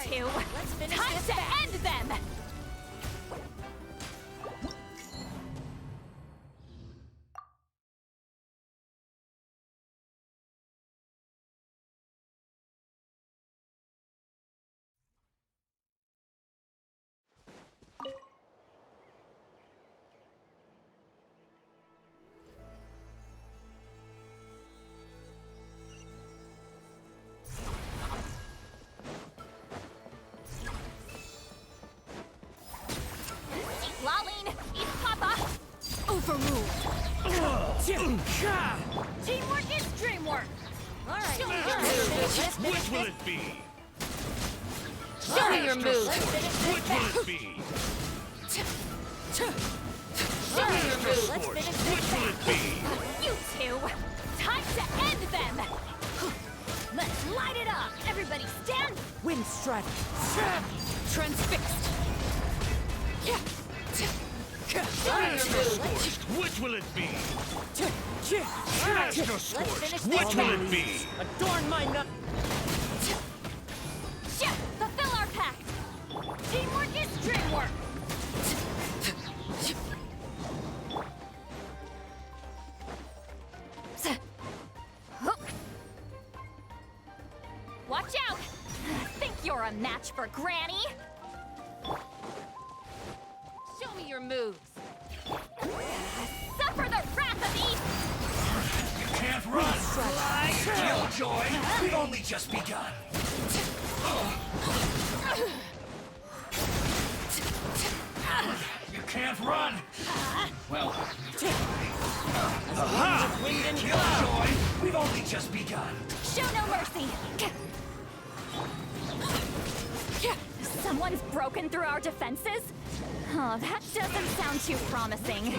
two! Let's finish Time to end them! Laline, eat Papa! Overruled! Teamwork is dreamwork! Alright, Which will it be? Show me your moves! Which will it be? Show me your moves! Let's finish this Which will it be? You two! Time to end them! Let's light it up! Everybody stand! Wind strike. Transfixed! Scorched. Which will it be? Astro Let's Scorched. finish Which this will back. it be? Adorn my nut. Fulfill our pact! Teamwork is dreamwork! Watch out! Think you're a match for Granny? Show me your moves! Suffer the wrath of East! You can't run! Killjoy! We've only just begun! You can't run! Well... Aha! Killjoy! We've only just begun! Show no mercy! Someone's broken through our defenses? Oh, that doesn't sound too promising.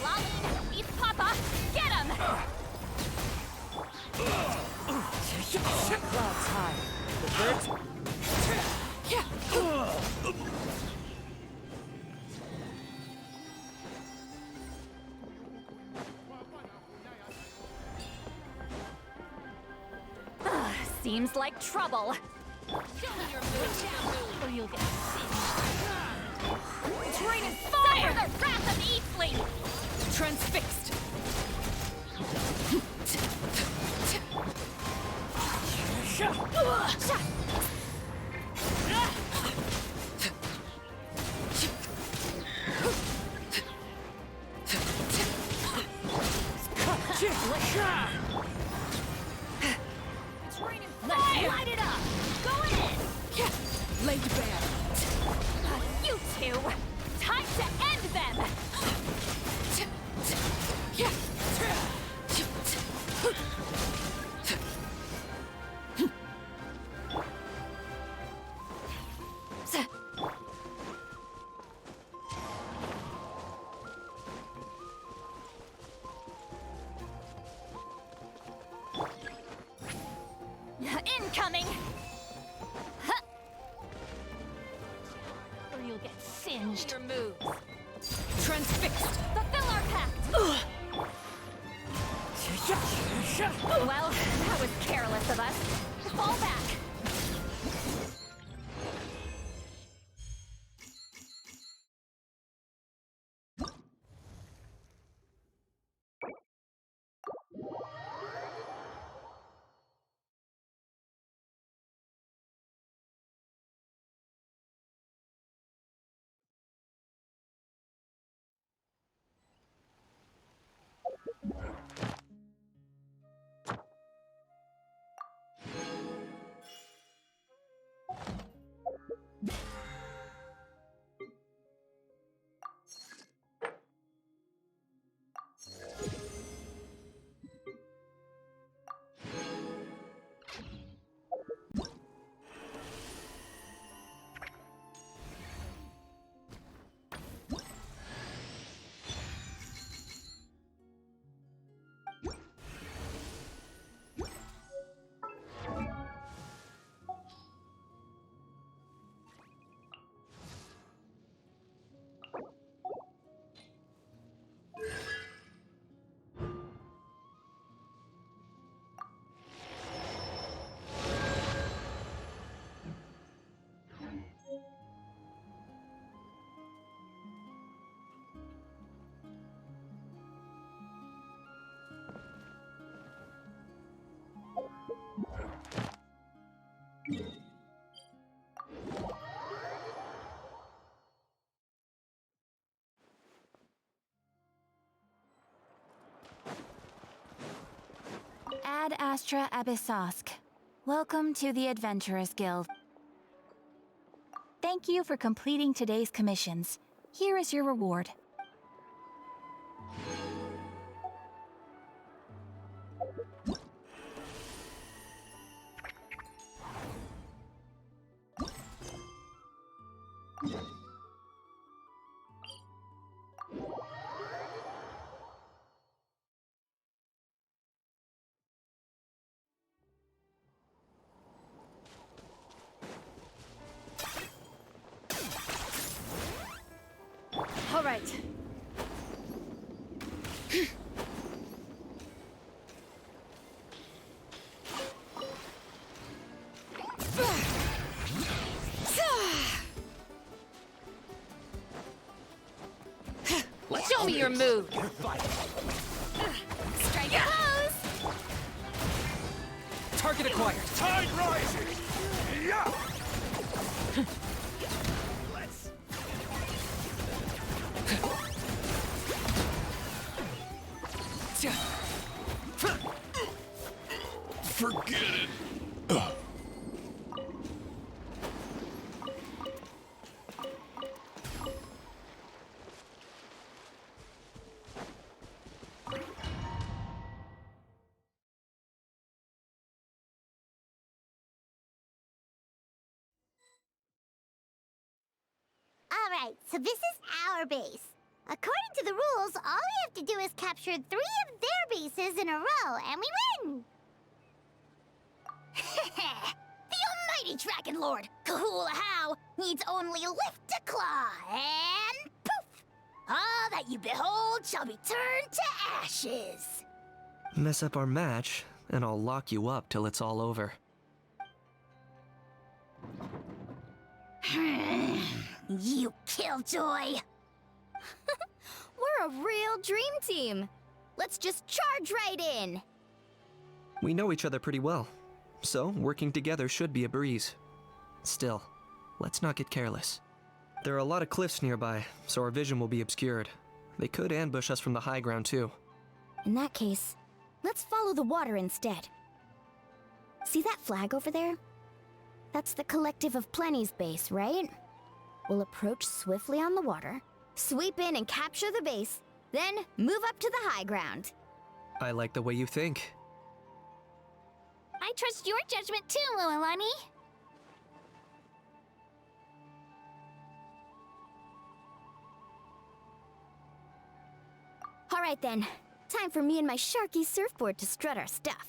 Laline, eat Papa! Get him! Clouds high. The birds... Seems like trouble. Show me your moves now, or you'll get singed. Drain is fire! Suffer the wrath of Eastling! Transfixed! Let's light it up! Go in! Laid bare. You two! Time to end them! Incoming! Huh. Or you'll get singed. Your moves. Transfixed. Fulfill our pact. Well, that was careless of us. Fall back. Ad Astra Abyssosk. Welcome to the Adventurers Guild. Thank you for completing today's commissions. Here is your reward. All right. Show me your move. Strike pose. Target acquired. Tide rising! Yeah! Forget it. Alright, so this is our base. According to the rules, all we have to do is capture 3 of their bases in a row, and we win! The almighty Dragon Lord, Kahula-How, needs only lift a claw, and poof! All that you behold shall be turned to ashes. Mess up our match, and I'll lock you up till it's all over. You killjoy! We're a real dream team. Let's just charge right in. We know each other pretty well, so working together should be a breeze. Still, let's not get careless. There are a lot of cliffs nearby, so our vision will be obscured. They could ambush us from the high ground too. In that case, let's follow the water instead. See that flag over there? That's the Collective of Plenty's base, right? We'll approach swiftly on the water, sweep in and capture the base, then move up to the high ground. I like the way you think. I trust your judgment too, Mualani. All right then, time for me and my Sharky surfboard to strut our stuff.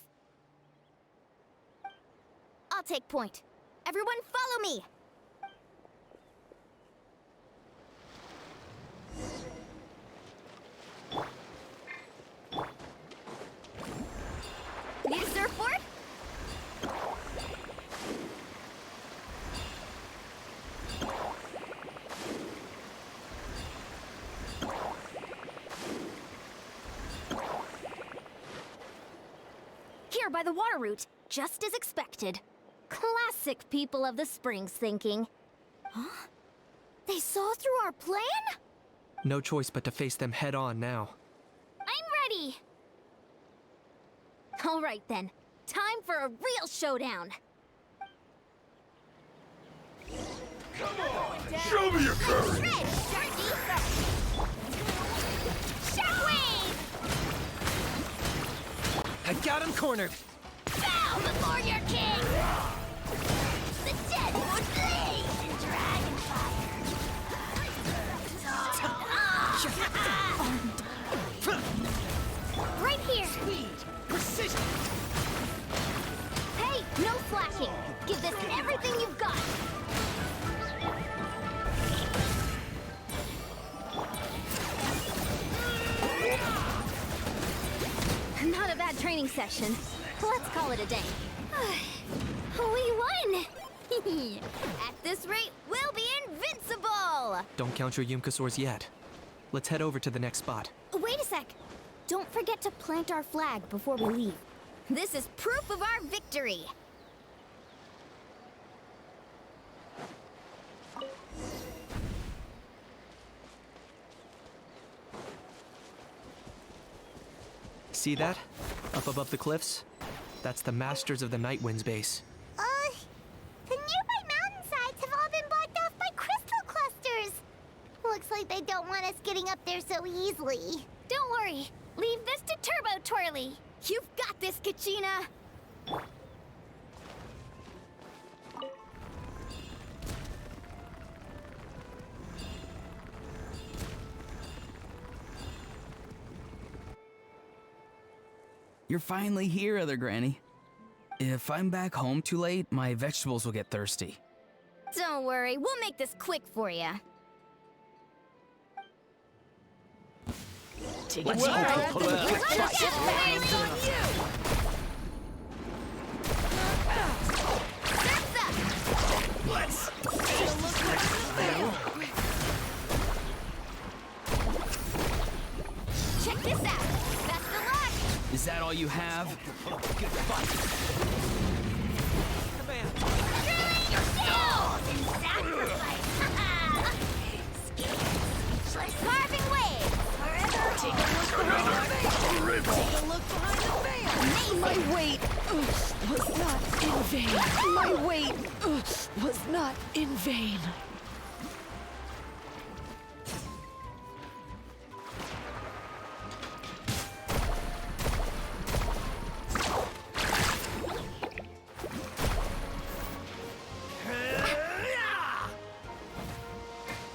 I'll take point. Everyone follow me! Need a surfboard? Here by the water route, just as expected. Classic people of the Springs thinking. Huh? They saw through our plan? No choice but to face them head on now. I'm ready! All right then, time for a real showdown. Come on! Show me your courage! Shred, Sharky! Shockwave! I got him cornered. Bow before your king! The dead would blaze in dragon fire! Right here! Speed! Precision! Hey, no slacking! Give this everything you've got! Not a bad training session. Let's call it a day. We won! At this rate, we'll be invincible! Don't count your Yumkasaurs yet. Let's head over to the next spot. Wait a sec! Don't forget to plant our flag before we leave. This is proof of our victory! See that? Up above the cliffs? That's the Masters of the Night Winds base. The nearby mountainsides have all been blocked off by crystal clusters. Looks like they don't want us getting up there so easily. Don't worry. Leave this to Turbo Twirly. You've got this, Kachina! You're finally here, Other Granny. If I'm back home too late, my vegetables will get thirsty. Don't worry, we'll make this quick for you. Let's Check this out. Best of luck. Is that all you have? Good fight. Carving waves. Forever. Take a look behind the veil. Take a look behind the veil. My weight was not in vain. My weight was not in vain.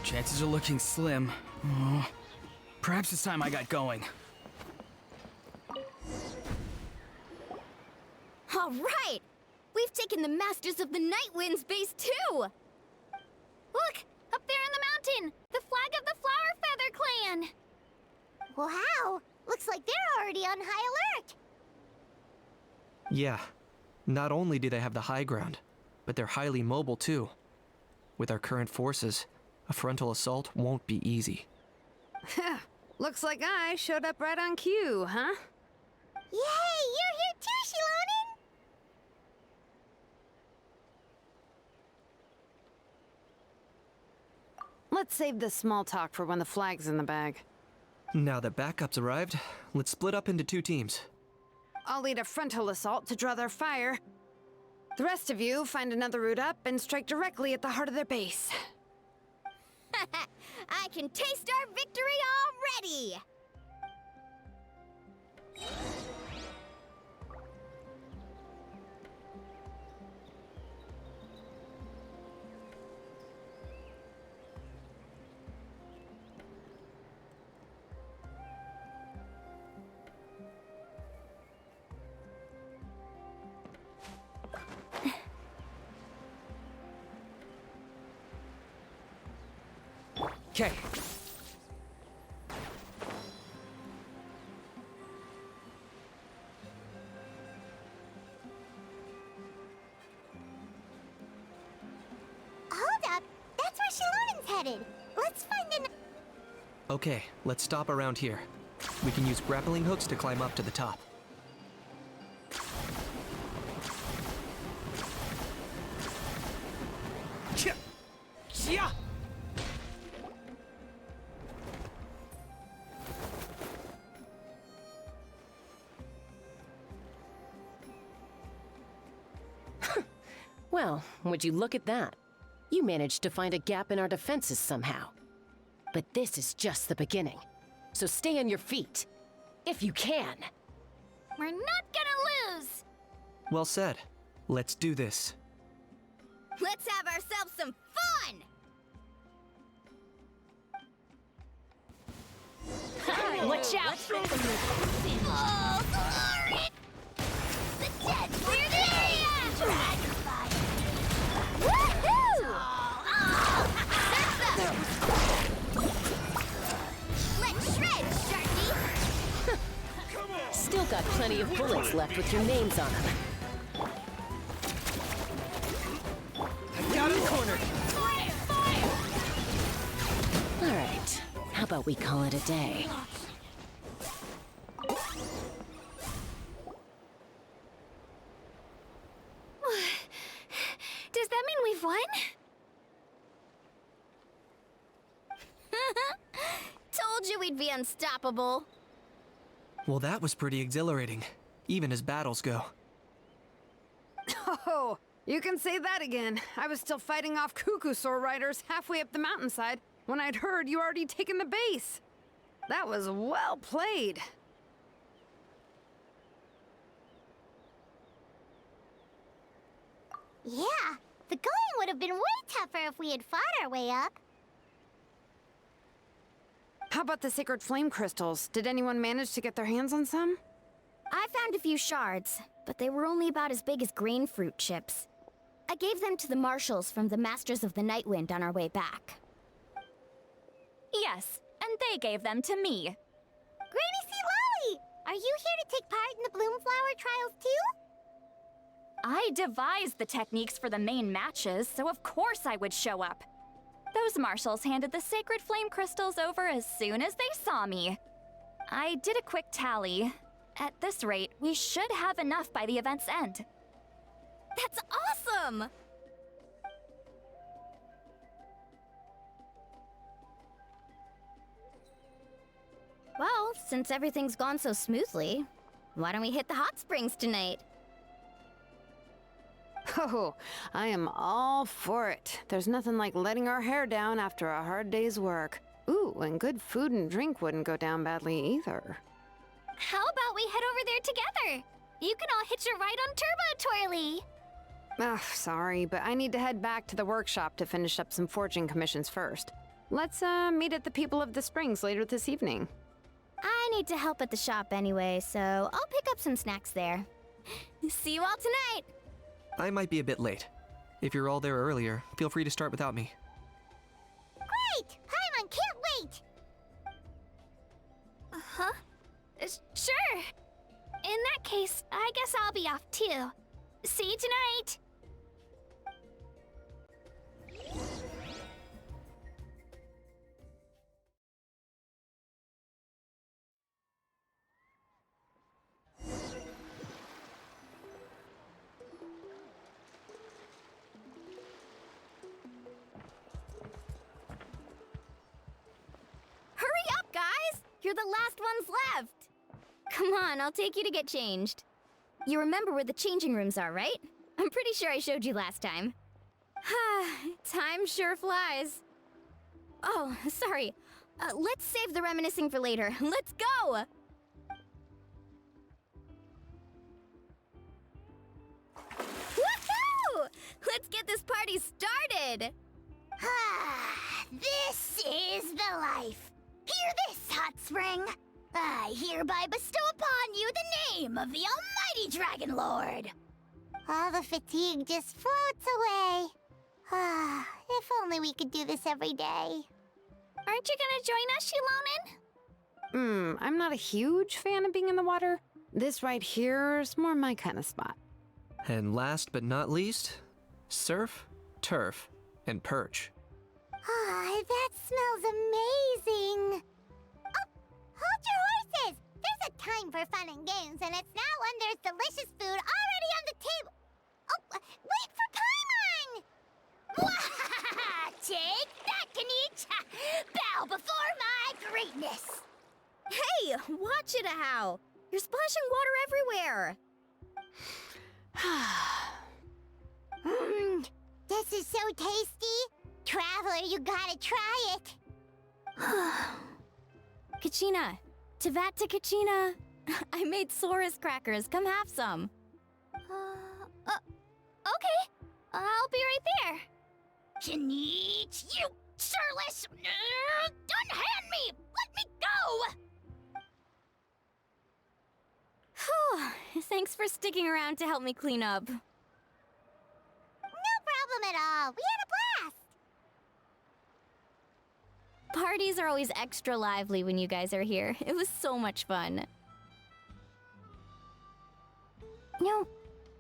Chances are looking slim. Oh, perhaps it's time I got going. All right. We've taken the Masters of the Night Winds base too. Look! Up there in the mountain! The flag of the Flower Feather Clan! Wow! Looks like they're already on high alert. Yeah. Not only do they have the high ground, but they're highly mobile too. With our current forces, a frontal assault won't be easy. Looks like I showed up right on cue, huh? Yay! You're here too, Shilonen! Let's save this small talk for when the flag's in the bag. Now that backup's arrived, let's split up into 2 teams. I'll lead a frontal assault to draw their fire. The rest of you find another route up and strike directly at the heart of their base. I can taste our victory already! Okay. Hold up! That's where Shilonen's headed. Let's find an... Okay, let's stop around here. We can use grappling hooks to climb up to the top. Yeah. Well, would you look at that? You managed to find a gap in our defenses somehow. But this is just the beginning. So stay on your feet. If you can. We're not gonna lose! Well said. Let's do this. Let's have ourselves some fun! Watch out! Oh, glory! The dead clear the area! Woohoo! Let's shred, Sharky! Still got plenty of bullets left with your names on them. I got him cornered. All right. How about we call it a day? Does that mean we've won? Told you we'd be unstoppable. Well, that was pretty exhilarating, even as battles go. Whoa! You can say that again. I was still fighting off Cuckoosaur riders halfway up the mountainside when I'd heard you already taken the base. That was well played. Yeah, the going would have been way tougher if we had fought our way up. How about the sacred flame crystals? Did anyone manage to get their hands on some? I found a few shards, but they were only about as big as grain fruit chips. I gave them to the marshals from the Masters of the Nightwind on our way back. Yes, and they gave them to me. Granny C. Lolly! Are you here to take part in the Bloomflower trials too? I devised the techniques for the main matches, so of course I would show up. Those marshals handed the sacred flame crystals over as soon as they saw me. I did a quick tally. At this rate, we should have enough by the event's end. That's awesome! Well, since everything's gone so smoothly, why don't we hit the hot springs tonight? Oh, I am all for it. There's nothing like letting our hair down after a hard day's work. Ooh, and good food and drink wouldn't go down badly either. How about we head over there together? You can all hitch a ride on Turbo Twirly. Ugh, sorry, but I need to head back to the workshop to finish up some forging commissions first. Let's, meet at the People of the Springs later this evening. I need to help at the shop anyway, so I'll pick up some snacks there. See you all tonight! I might be a bit late. If you're all there earlier, feel free to start without me. Great! Paimon can't wait! Huh? Sure. In that case, I guess I'll be off too. See you tonight! Hurry up, guys! You're the last ones left! Come on, I'll take you to get changed. You remember where the changing rooms are, right? I'm pretty sure I showed you last time. Time sure flies. Oh, sorry. Let's save the reminiscing for later. Let's go! Woohoo! Let's get this party started! This is the life. Hear this, hot spring. I hereby bestow upon you the name of the Almighty Dragon Lord. All the fatigue just floats away. If only we could do this every day. Aren't you gonna join us, Shilonen? I'm not a huge fan of being in the water. This right here's more my kind of spot. And last but not least, surf, turf, and perch. That smells amazing. Oh, hold your horses. There's a time for fun and games, and it's now when there's delicious food already on the table. Oh, wait for Paimon! Take that, Kanich! Bow before my greatness! Hey, watch it, how! You're splashing water everywhere! This is so tasty! Traveler, you gotta try it! Kachina! Tevat to Kachina! I made Saurus crackers, come have some! Okay. I'll be right there. Kanich, you surless! Unhand me! Let me go! Whew, thanks for sticking around to help me clean up. No problem at all. We had a blast! Parties are always extra lively when you guys are here. It was so much fun. You know,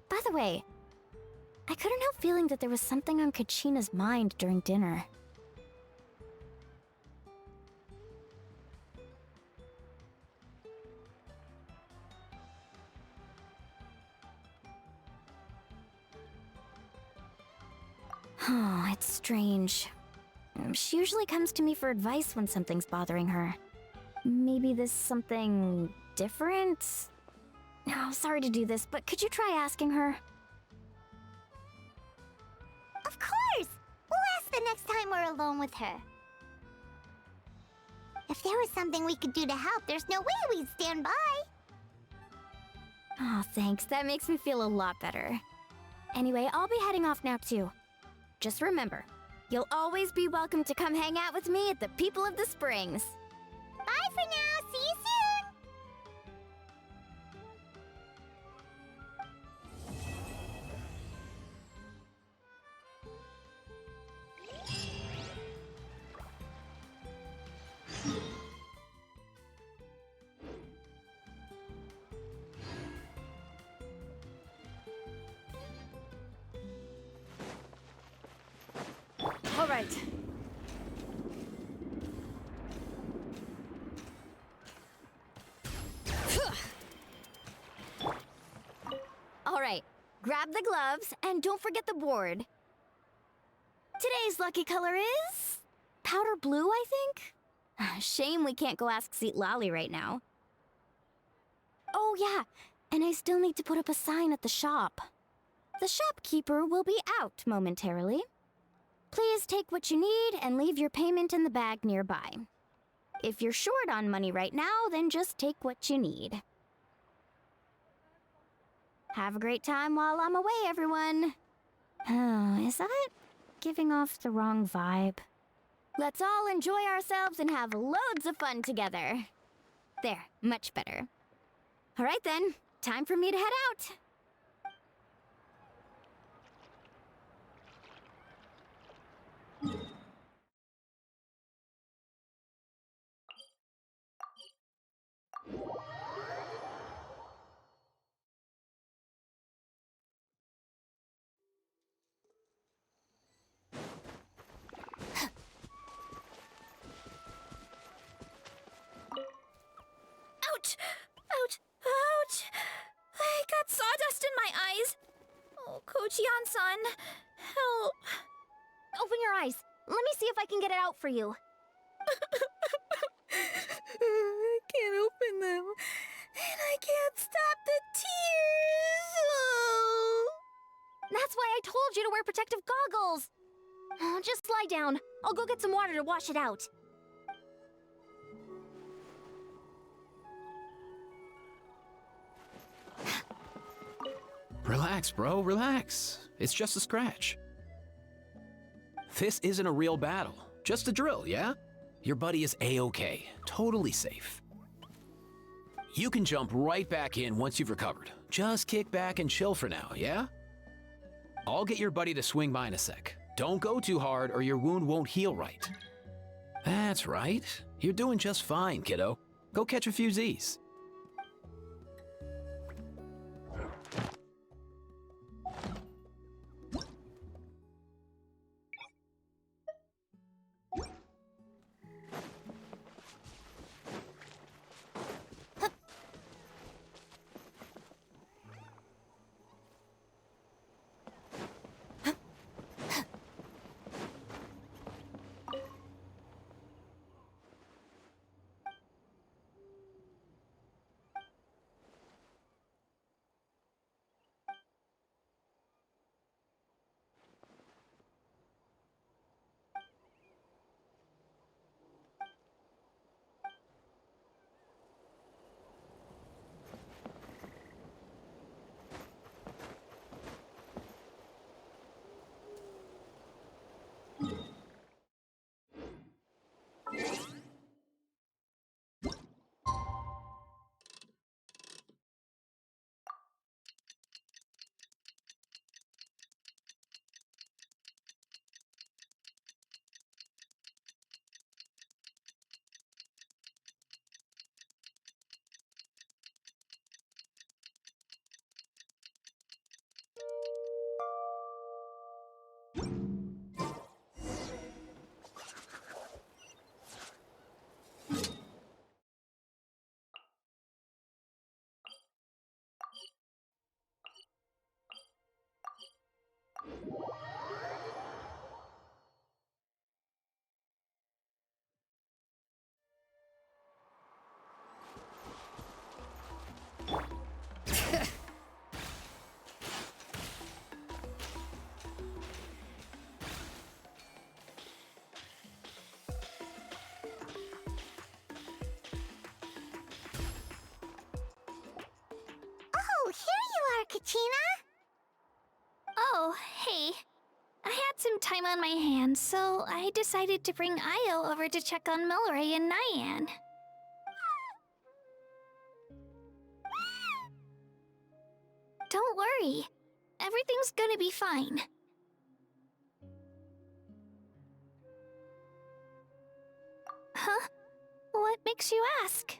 by the way, I couldn't help feeling that there was something on Kachina's mind during dinner. Oh, it's strange. She usually comes to me for advice when something's bothering her. Maybe this something different? Oh, sorry to do this, but could you try asking her? time we're alone with her. If there was something we could do to help, there's no way we'd stand by. Oh, thanks. That makes me feel a lot better. Anyway, I'll be heading off now too. Just remember, you'll always be welcome to come hang out with me at the People of the Springs. Bye for now. See you soon. All right. All right, grab the gloves and don't forget the board. Today's lucky color is powder blue, I think? Shame we can't go ask Seat Lolly right now. Oh yeah, and I still need to put up a sign at the shop. The shopkeeper will be out momentarily. Please take what you need and leave your payment in the bag nearby. If you're short on money right now, then just take what you need. Have a great time while I'm away, everyone. Oh, is that giving off the wrong vibe? Let's all enjoy ourselves and have loads of fun together. There, much better. All right then, time for me to head out. Ouch! Ouch! Ouch! I got sawdust in my eyes. Oh, Kochian-san, help. Open your eyes. Let me see if I can get it out for you. I can't open them. And I can't stop the tears. Oh. That's why I told you to wear protective goggles. Oh, just lie down. I'll go get some water to wash it out. Relax, bro, relax. It's just a scratch. This isn't a real battle, just a drill, yeah? Your buddy is A-okay, totally safe. You can jump right back in once you've recovered. Just kick back and chill for now, yeah? I'll get your buddy to swing by in a sec. Don't go too hard or your wound won't heal right. That's right. You're doing just fine, kiddo. Go catch a few Z's. time on my hands, so I decided to bring Io over to check on Milray and Nyan. Don't worry. Everything's gonna be fine. Huh? What makes you ask?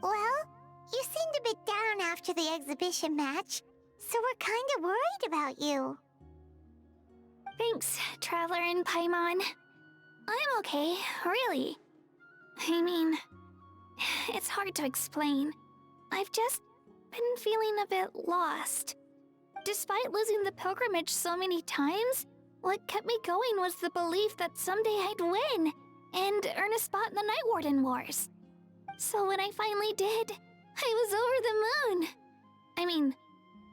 Well, you seemed a bit down after the exhibition match, so we're kinda worried about you. Thanks, Traveler and Paimon. I'm okay, really. I mean, it's hard to explain. I've just been feeling a bit lost. Despite losing the pilgrimage so many times, what kept me going was the belief that someday I'd win and earn a spot in the Night Warden Wars. So when I finally did, I was over the moon. I mean,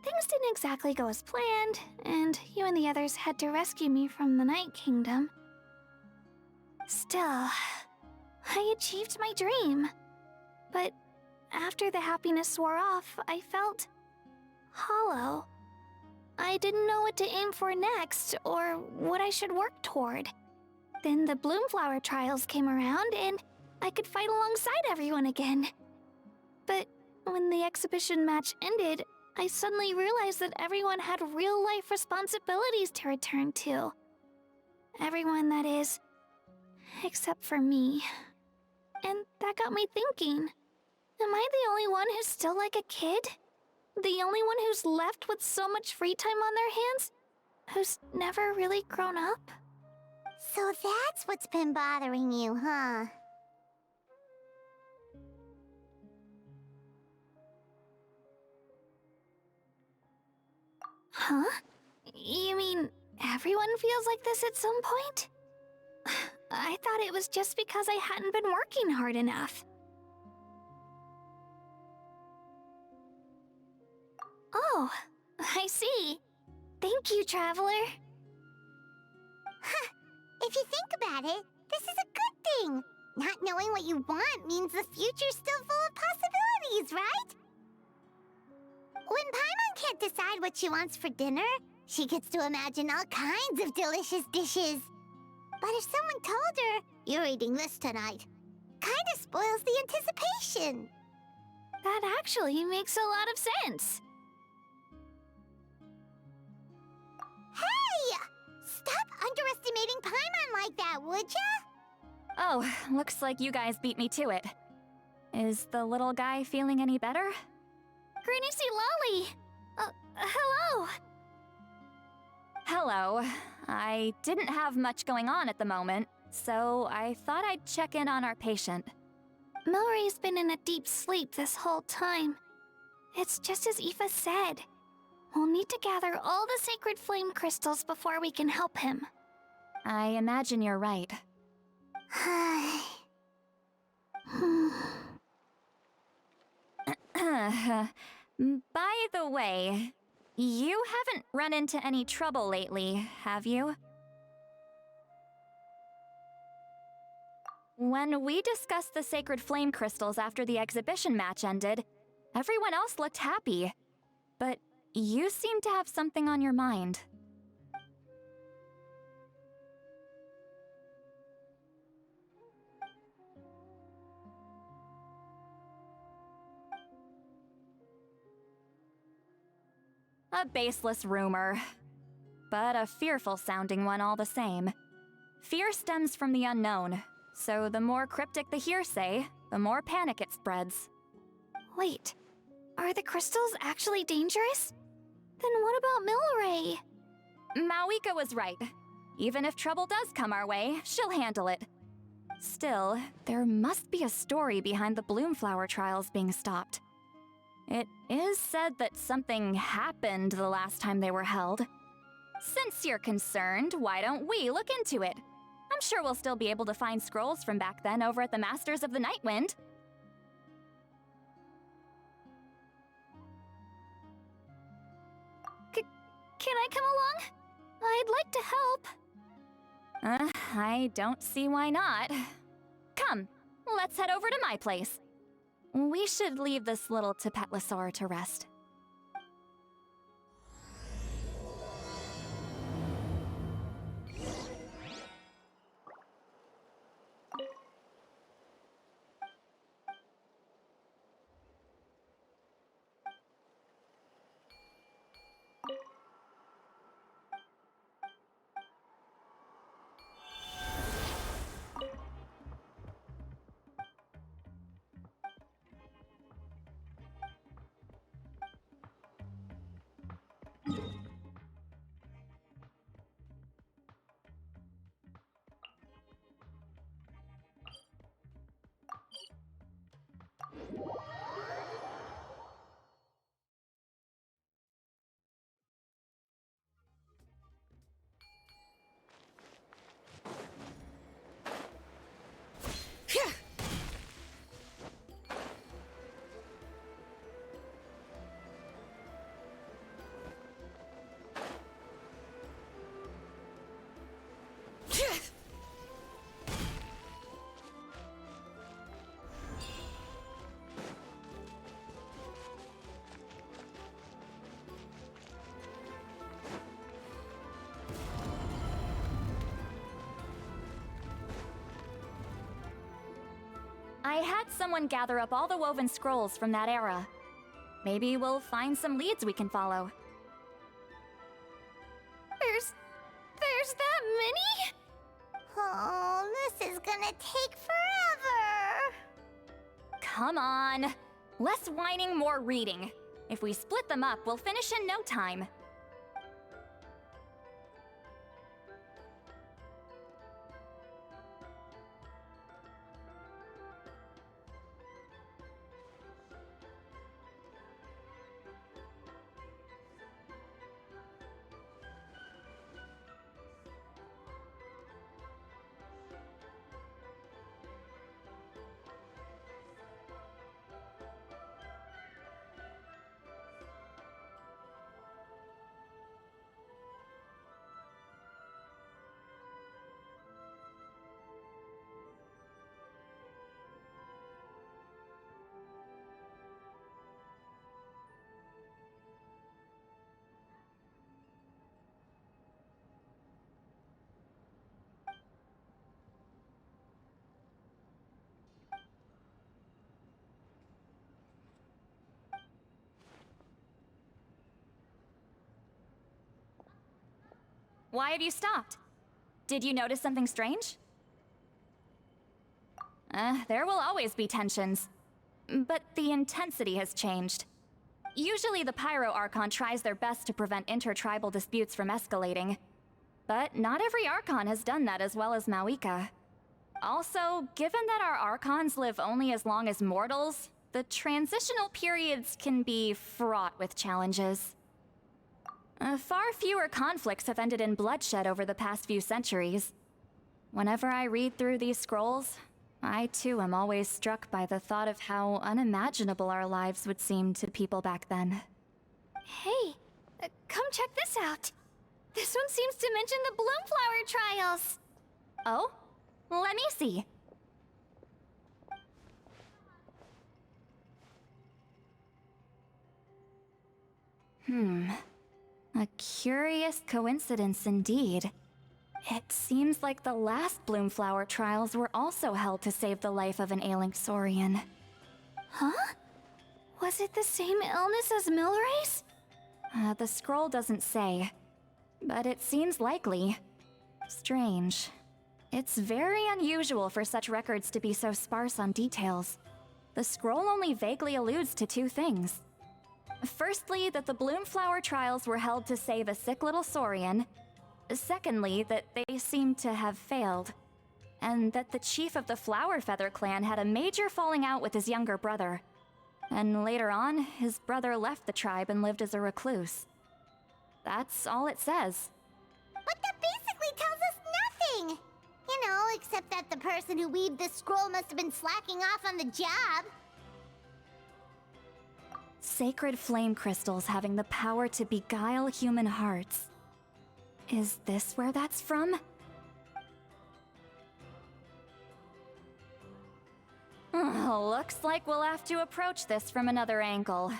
things didn't exactly go as planned, and you and the others had to rescue me from the Night Kingdom. Still, I achieved my dream. But after the happiness wore off, I felt hollow. I didn't know what to aim for next, or what I should work toward. Then the Bloomflower trials came around, and I could fight alongside everyone again. But when the exhibition match ended, I suddenly realized that everyone had real-life responsibilities to return to. Everyone, that is. Except for me. And that got me thinking. Am I the only one who's still like a kid? The only one who's left with so much free time on their hands? Who's never really grown up? So that's what's been bothering you, huh? Huh? You mean everyone feels like this at some point? I thought it was just because I hadn't been working hard enough. Oh, I see. Thank you, Traveler. Huh. If you think about it, this is a good thing. Not knowing what you want means the future's still full of possibilities, right? When Paimon can't decide what she wants for dinner, she gets to imagine all kinds of delicious dishes. But if someone told her, "You're eating this tonight," kinda spoils the anticipation. That actually makes a lot of sense. Hey! Stop underestimating Paimon like that, would ya? Oh, looks like you guys beat me to it. Is the little guy feeling any better? Granny Lolly! Hello! Hello. I didn't have much going on at the moment, so I thought I'd check in on our patient. Milray's been in a deep sleep this whole time. It's just as Aoife said. We'll need to gather all the sacred flame crystals before we can help him. I imagine you're right. By the way, you haven't run into any trouble lately, have you? When we discussed the sacred flame crystals after the exhibition match ended, everyone else looked happy. But you seem to have something on your mind. A baseless rumor, but a fearful-sounding one all the same. Fear stems from the unknown, so the more cryptic the hearsay, the more panic it spreads. Wait, are the crystals actually dangerous? Then what about Milray? Mawika was right. Even if trouble does come our way, she'll handle it. Still, there must be a story behind the Bloomflower trials being stopped. It is said that something happened the last time they were held. Since you're concerned, why don't we look into it? I'm sure we'll still be able to find scrolls from back then over at the Masters of the Nightwind. Can I come along? I'd like to help. I don't see why not. Come, let's head over to my place. We should leave this little Tapetlosaur to rest. I had someone gather up all the woven scrolls from that era. Maybe we'll find some leads we can follow. There's that many? Oh, this is gonna take forever. Come on. Less whining, more reading. If we split them up, we'll finish in no time. Why have you stopped? Did you notice something strange? There will always be tensions. But the intensity has changed. Usually the Pyro Archon tries their best to prevent intertribal disputes from escalating. But not every Archon has done that as well as Mawika. Also, given that our Archons live only as long as mortals, the transitional periods can be fraught with challenges. Far fewer conflicts have ended in bloodshed over the past few centuries. Whenever I read through these scrolls, I too am always struck by the thought of how unimaginable our lives would seem to people back then. Hey, come check this out. This one seems to mention the Bloomflower trials. Oh? Let me see. A curious coincidence indeed. It seems like the last Bloomflower trials were also held to save the life of an ailing Saurian. Huh? Was it the same illness as Milray's? The scroll doesn't say, but it seems likely. Strange. It's very unusual for such records to be so sparse on details. The scroll only vaguely alludes to two things. Firstly, that the Bloomflower trials were held to save a sick little Saurian. Secondly, that they seemed to have failed. And that the chief of the Flower Feather clan had a major falling out with his younger brother. And later on, his brother left the tribe and lived as a recluse. That's all it says. But that basically tells us nothing! You know, except that the person who weaved this scroll must have been slacking off on the job. Sacred flame crystals having the power to beguile human hearts. Is this where that's from? Looks like we'll have to approach this from another angle.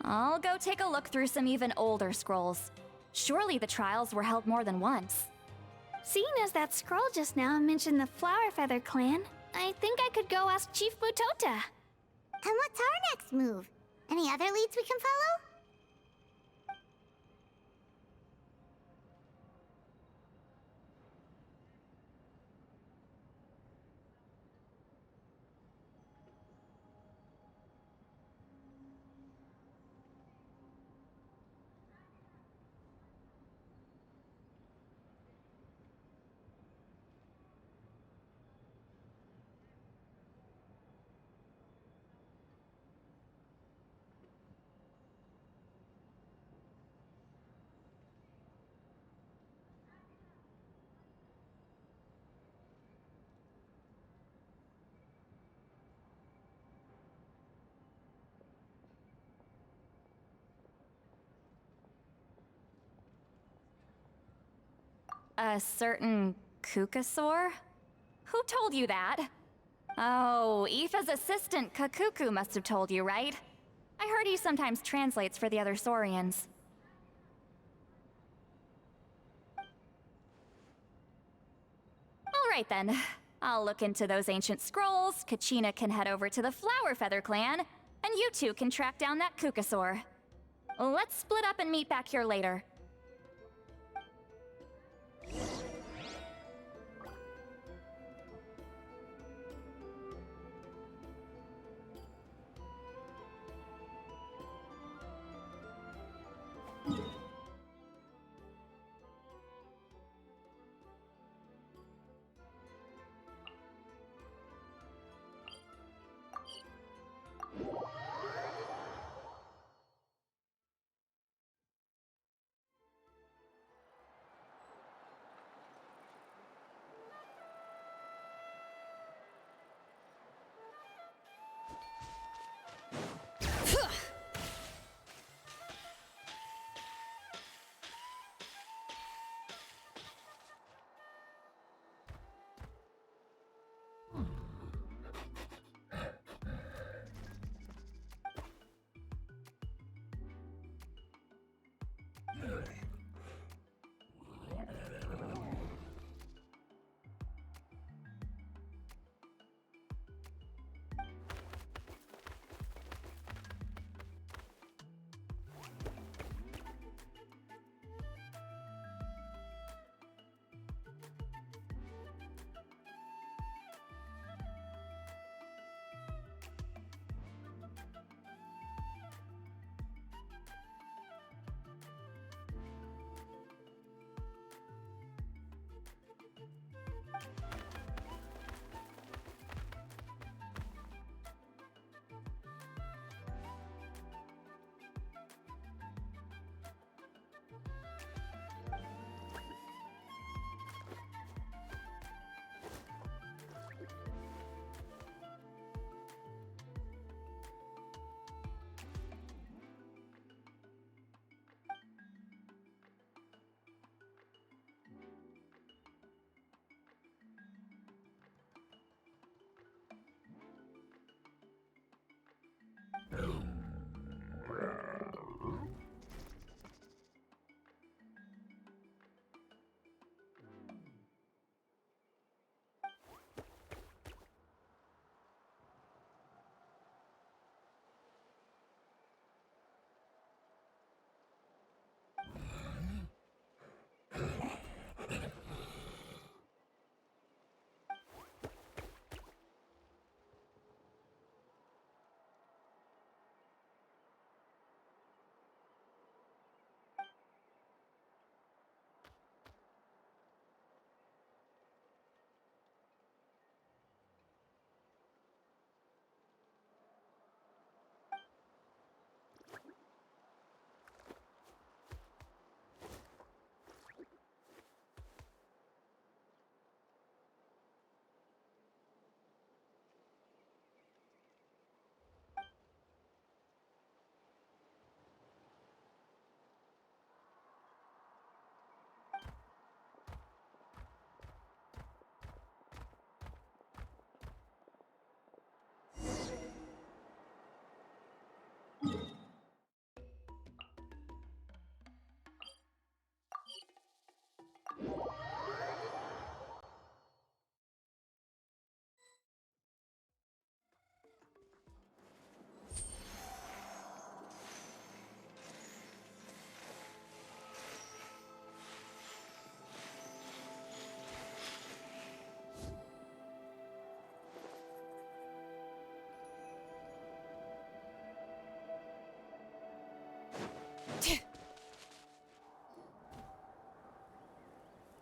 I'll go take a look through some even older scrolls. Surely the trials were held more than once. Seeing as that scroll just now mentioned the Flower Feather clan, I think I could go ask Chief Butota. And what's our next move? Any other leads we can follow? A certain Kukasaur? Who told you that? Oh, Aoife's assistant, Kakuku, must have told you, right? I heard he sometimes translates for the other Saurians. Alright then. I'll look into those ancient scrolls, Kachina can head over to the Flower Feather clan, and you two can track down that Kukasaur. Let's split up and meet back here later.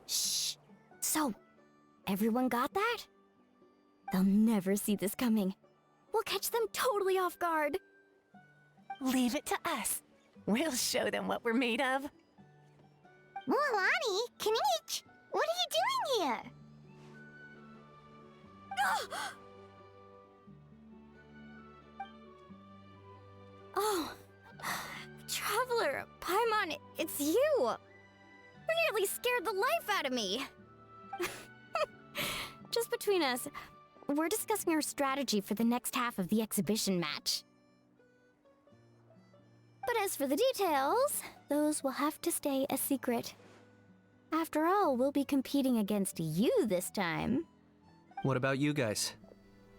Shh. So, everyone got that? They'll never see this coming. We'll catch them totally off guard. Leave it to us. We'll show them what we're made of. Mualani, Kinich, what are you doing here? Oh, Traveler, Paimon, it's you! You nearly scared the life out of me! Just between us, we're discussing our strategy for the next half of the exhibition match. But as for the details, those will have to stay a secret. After all, we'll be competing against you this time. What about you guys?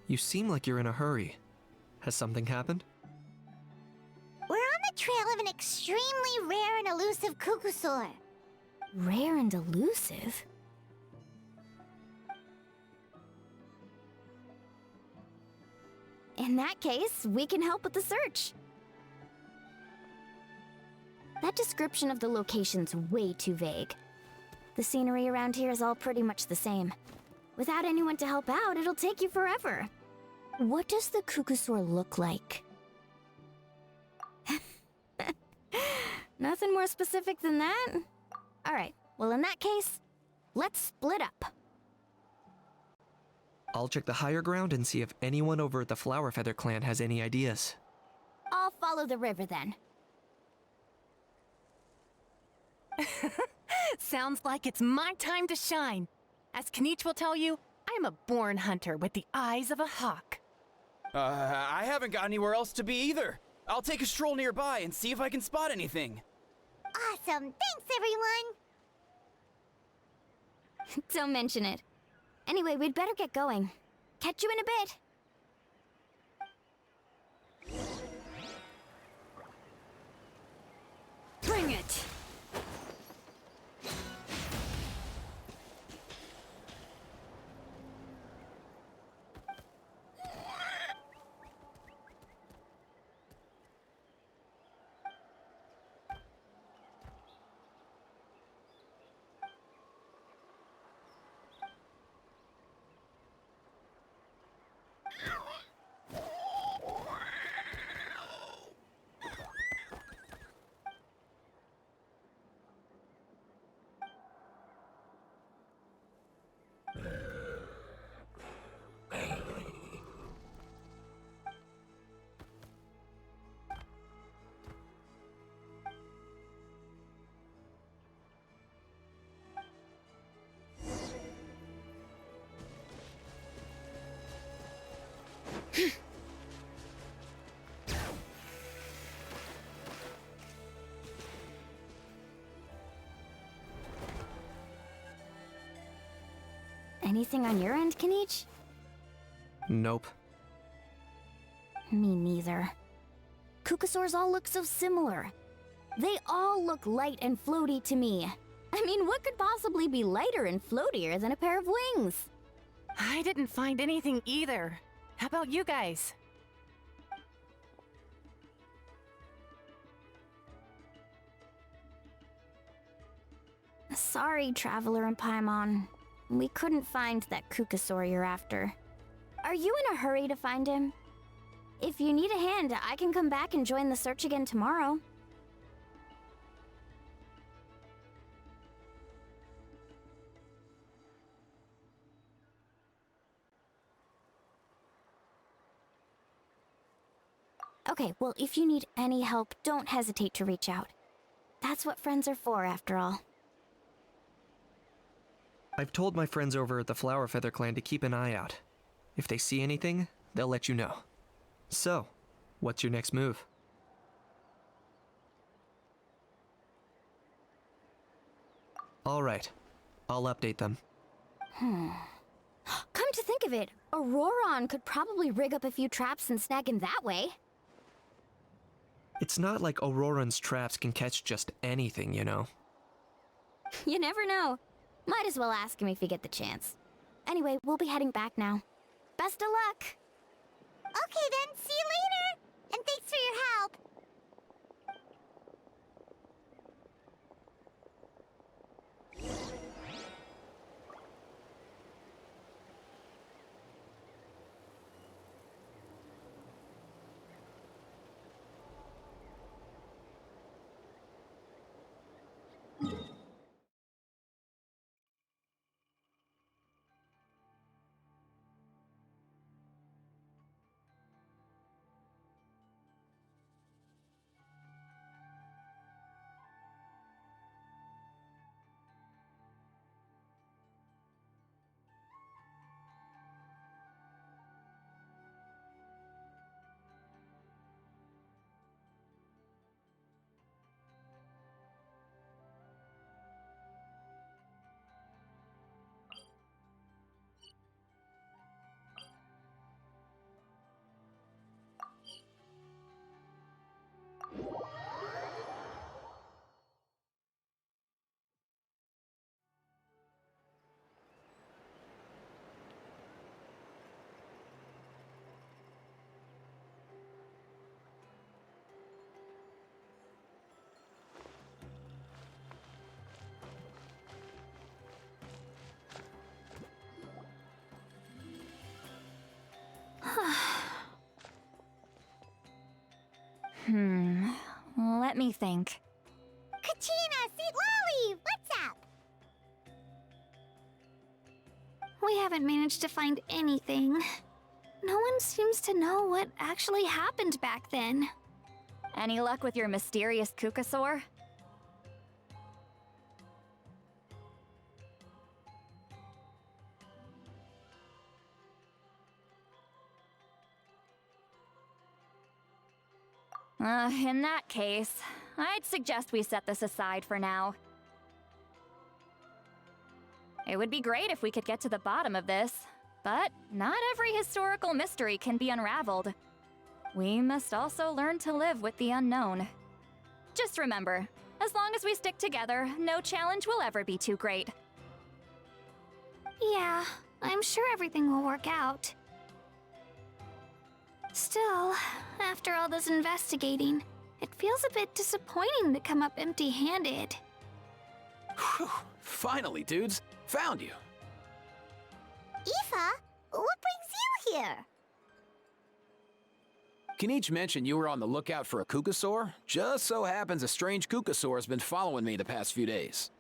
You seem like you're in a hurry. Has something happened? We're on the trail of an extremely rare and elusive Kukusaur. Rare and elusive? In that case, we can help with the search. That description of the location's way too vague. The scenery around here is all pretty much the same. Without anyone to help out, it'll take you forever. What does the Kukusaur look like? Nothing more specific than that? Alright, well in that case, let's split up. I'll check the higher ground and see if anyone over at the Flower Feather clan has any ideas. I'll follow the river then. Sounds like it's my time to shine. As Kniech will tell you, I'm a born hunter with the eyes of a hawk. I haven't got anywhere else to be either. I'll take a stroll nearby and see if I can spot anything. Awesome. Thanks, everyone. Don't mention it. Anyway, we'd better get going. Catch you in a bit. Bring it! Anything on your end, Kniech? Nope. Me neither. Kukusaurs all look so similar. They all look light and floaty to me. I mean, what could possibly be lighter and floatier than a pair of wings? I didn't find anything either. How about you guys? Sorry, Traveler and Paimon. We couldn't find that Kukusaur you're after. Are you in a hurry to find him? If you need a hand, I can come back and join the search again tomorrow. Okay, well, if you need any help, don't hesitate to reach out. That's what friends are for, after all. I've told my friends over at the Flower Feather clan to keep an eye out. If they see anything, they'll let you know. So, what's your next move? Alright, I'll update them. Come to think of it, Auroron could probably rig up a few traps and snag him that way. It's not like Auroran's traps can catch just anything, you know. You never know. Might as well ask him if you get the chance. Anyway, we'll be heading back now. Best of luck! Okay then, see you later! And thanks for your help! Let me think. Kachina, Seat Lolly, what's up? We haven't managed to find anything. No one seems to know what actually happened back then. Any luck with your mysterious Kukasaur? In that case, I'd suggest we set this aside for now. It would be great if we could get to the bottom of this, but not every historical mystery can be unraveled. We must also learn to live with the unknown. Just remember, as long as we stick together, no challenge will ever be too great. Yeah, I'm sure everything will work out. Still, after all this investigating, it feels a bit disappointing to come up empty-handed. Whew. Finally, dudes. Found you. Aoife, what brings you here? Kinich mentioned you were on the lookout for a Kukasaur? Just so happens a strange Kukasaur has been following me the past few days.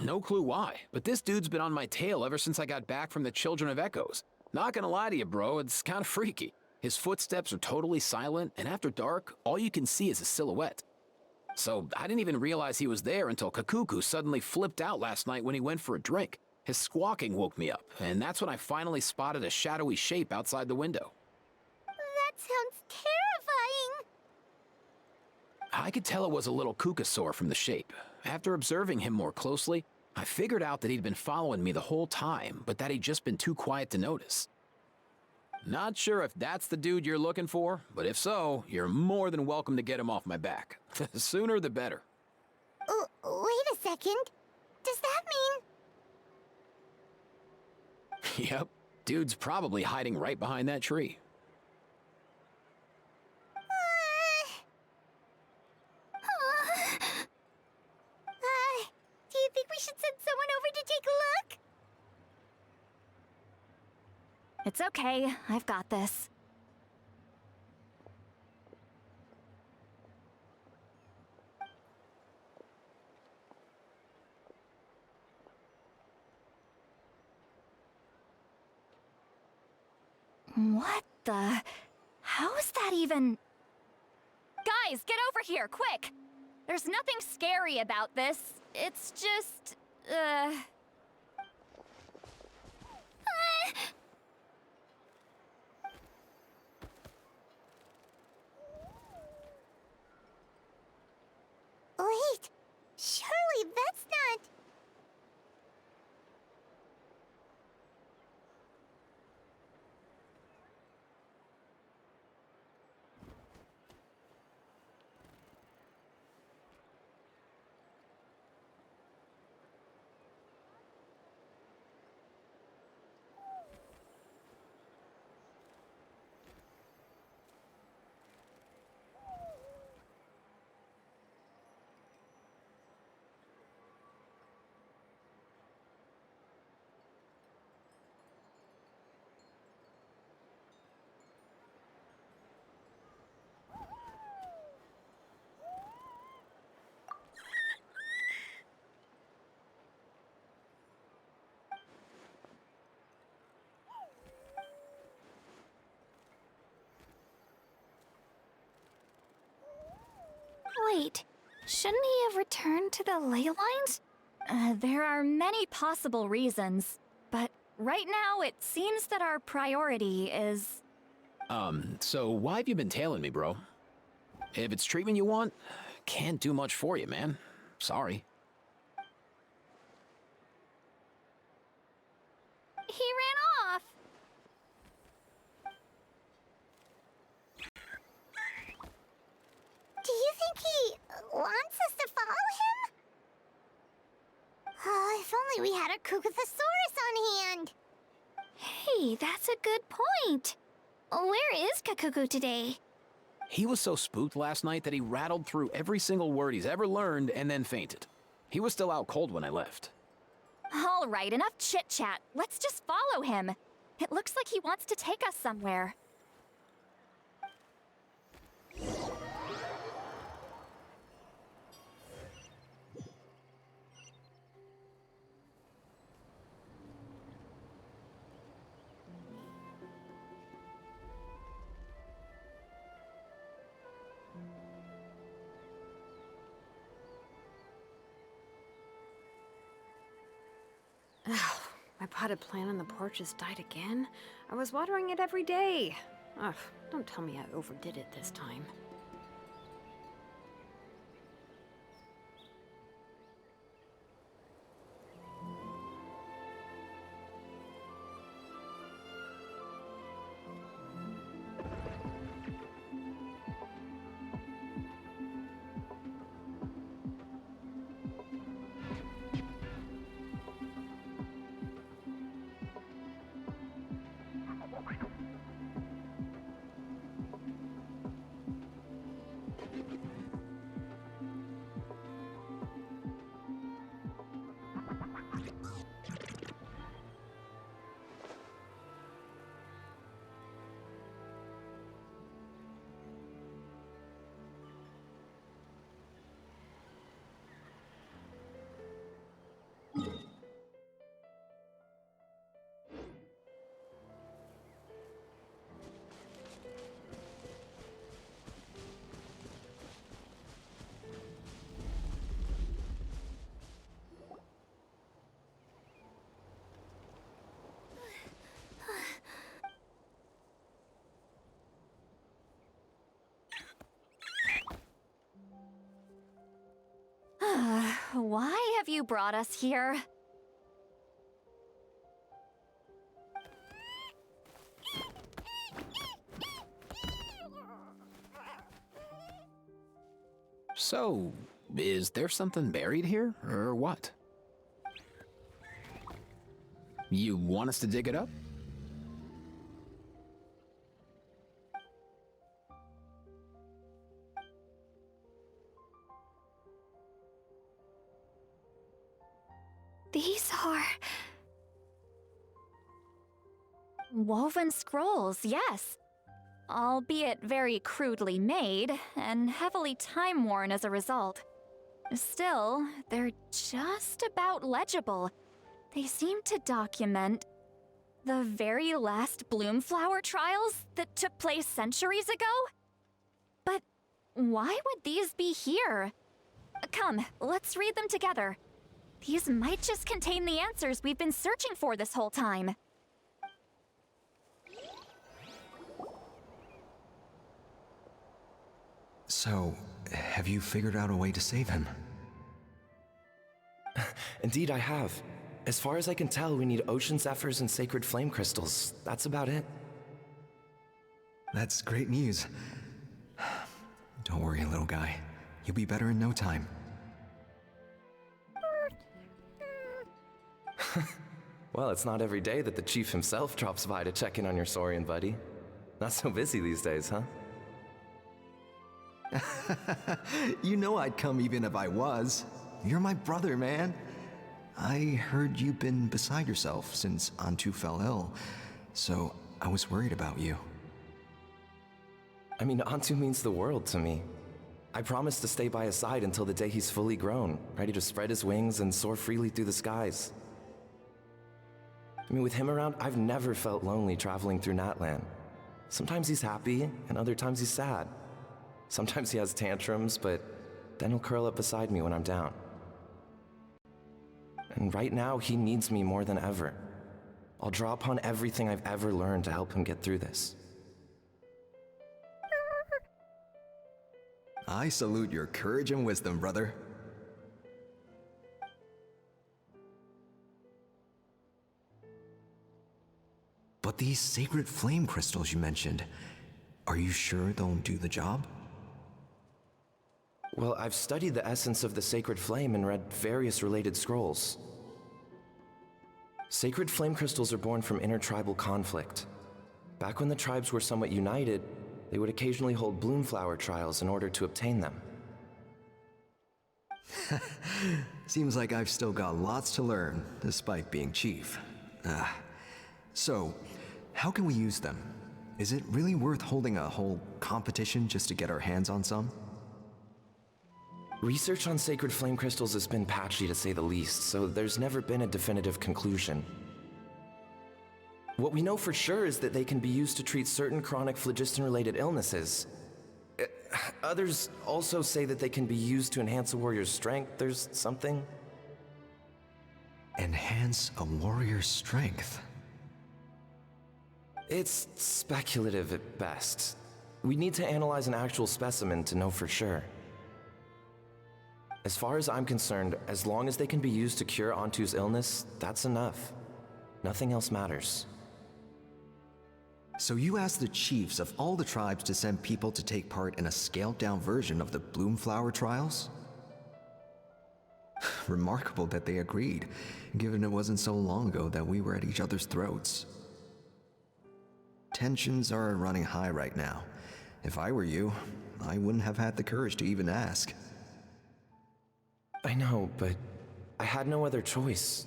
No clue why, but this dude's been on my tail ever since I got back from the Children of Echoes. Not gonna lie to you, bro, it's kind of freaky. His footsteps are totally silent, and after dark, all you can see is a silhouette. So I didn't even realize he was there until Kakuku suddenly flipped out last night when he went for a drink. His squawking woke me up, and that's when I finally spotted a shadowy shape outside the window. That sounds terrifying. I could tell it was a little Kukasaur from the shape. After observing him more closely, I figured out that he'd been following me the whole time, but that he'd just been too quiet to notice. Not sure if that's the dude you're looking for, but if so, you're more than welcome to get him off my back. The sooner the better. Wait a second. Does that mean... Yep, dude's probably hiding right behind that tree. Do you think we should send someone over to take a look? It's okay, I've got this. What the... How is that even... Guys, get over here, quick! There's nothing scary about this. It's just... Wait, surely that's not... Wait, shouldn't he have returned to the ley lines? There are many possible reasons, but right now it seems that our priority is... So why have you been tailing me, bro? If it's treatment you want, can't do much for you, man. Sorry. He ran off! Do you think he wants us to follow him? Oh, if only we had a Kukathosaurus on hand. Hey, that's a good point. Where is Kakuku today? He was so spooked last night that he rattled through every single word he's ever learned and then fainted. He was still out cold when I left. All right, enough chit-chat. Let's just follow him. It looks like he wants to take us somewhere. My potted plant on the porch has died again. I was watering it every day. Ugh, don't tell me I overdid it this time. why have you brought us here? So, is there something buried here, or what? You want us to dig it up? These are... woven scrolls, yes. Albeit very crudely made, and heavily time-worn as a result. Still, they're just about legible. They seem to document the very last Bloomflower trials that took place centuries ago? But why would these be here? Come, let's read them together. These might just contain the answers we've been searching for this whole time. So, have you figured out a way to save him? Indeed, I have. As far as I can tell, we need ocean zephyrs and sacred flame crystals. That's about it. That's great news. Don't worry, little guy. You'll be better in no time. Well, it's not every day that the chief himself drops by to check in on your Saurian buddy. Not so busy these days, huh? You know I'd come even if I was. You're my brother, man. I heard you've been beside yourself since Antu fell ill, so I was worried about you. I mean, Antu means the world to me. I promised to stay by his side until the day he's fully grown, ready to spread his wings and soar freely through the skies. I mean, with him around, I've never felt lonely traveling through Natlan. Sometimes he's happy, and other times he's sad. Sometimes he has tantrums, but then he'll curl up beside me when I'm down. And right now, he needs me more than ever. I'll draw upon everything I've ever learned to help him get through this. I salute your courage and wisdom, brother. But these sacred flame crystals you mentioned, are you sure they'll do the job? Well, I've studied the essence of the sacred flame and read various related scrolls. Sacred flame crystals are born from intertribal conflict. Back when the tribes were somewhat united, they would occasionally hold Bloomflower trials in order to obtain them. Seems like I've still got lots to learn, despite being chief. So, how can we use them? Is it really worth holding a whole competition just to get our hands on some? Research on sacred flame crystals has been patchy to say the least, so there's never been a definitive conclusion. What we know for sure is that they can be used to treat certain chronic phlogiston-related illnesses. Others also say that they can be used to enhance a warrior's strength. There's something. Enhance a warrior's strength? It's speculative at best. We need to analyze an actual specimen to know for sure. As far as I'm concerned, as long as they can be used to cure Antu's illness, that's enough. Nothing else matters. So you asked the chiefs of all the tribes to send people to take part in a scaled-down version of the Bloomflower trials? Remarkable that they agreed, given it wasn't so long ago that we were at each other's throats. Tensions are running high right now. If I were you, I wouldn't have had the courage to even ask. I know, but I had no other choice.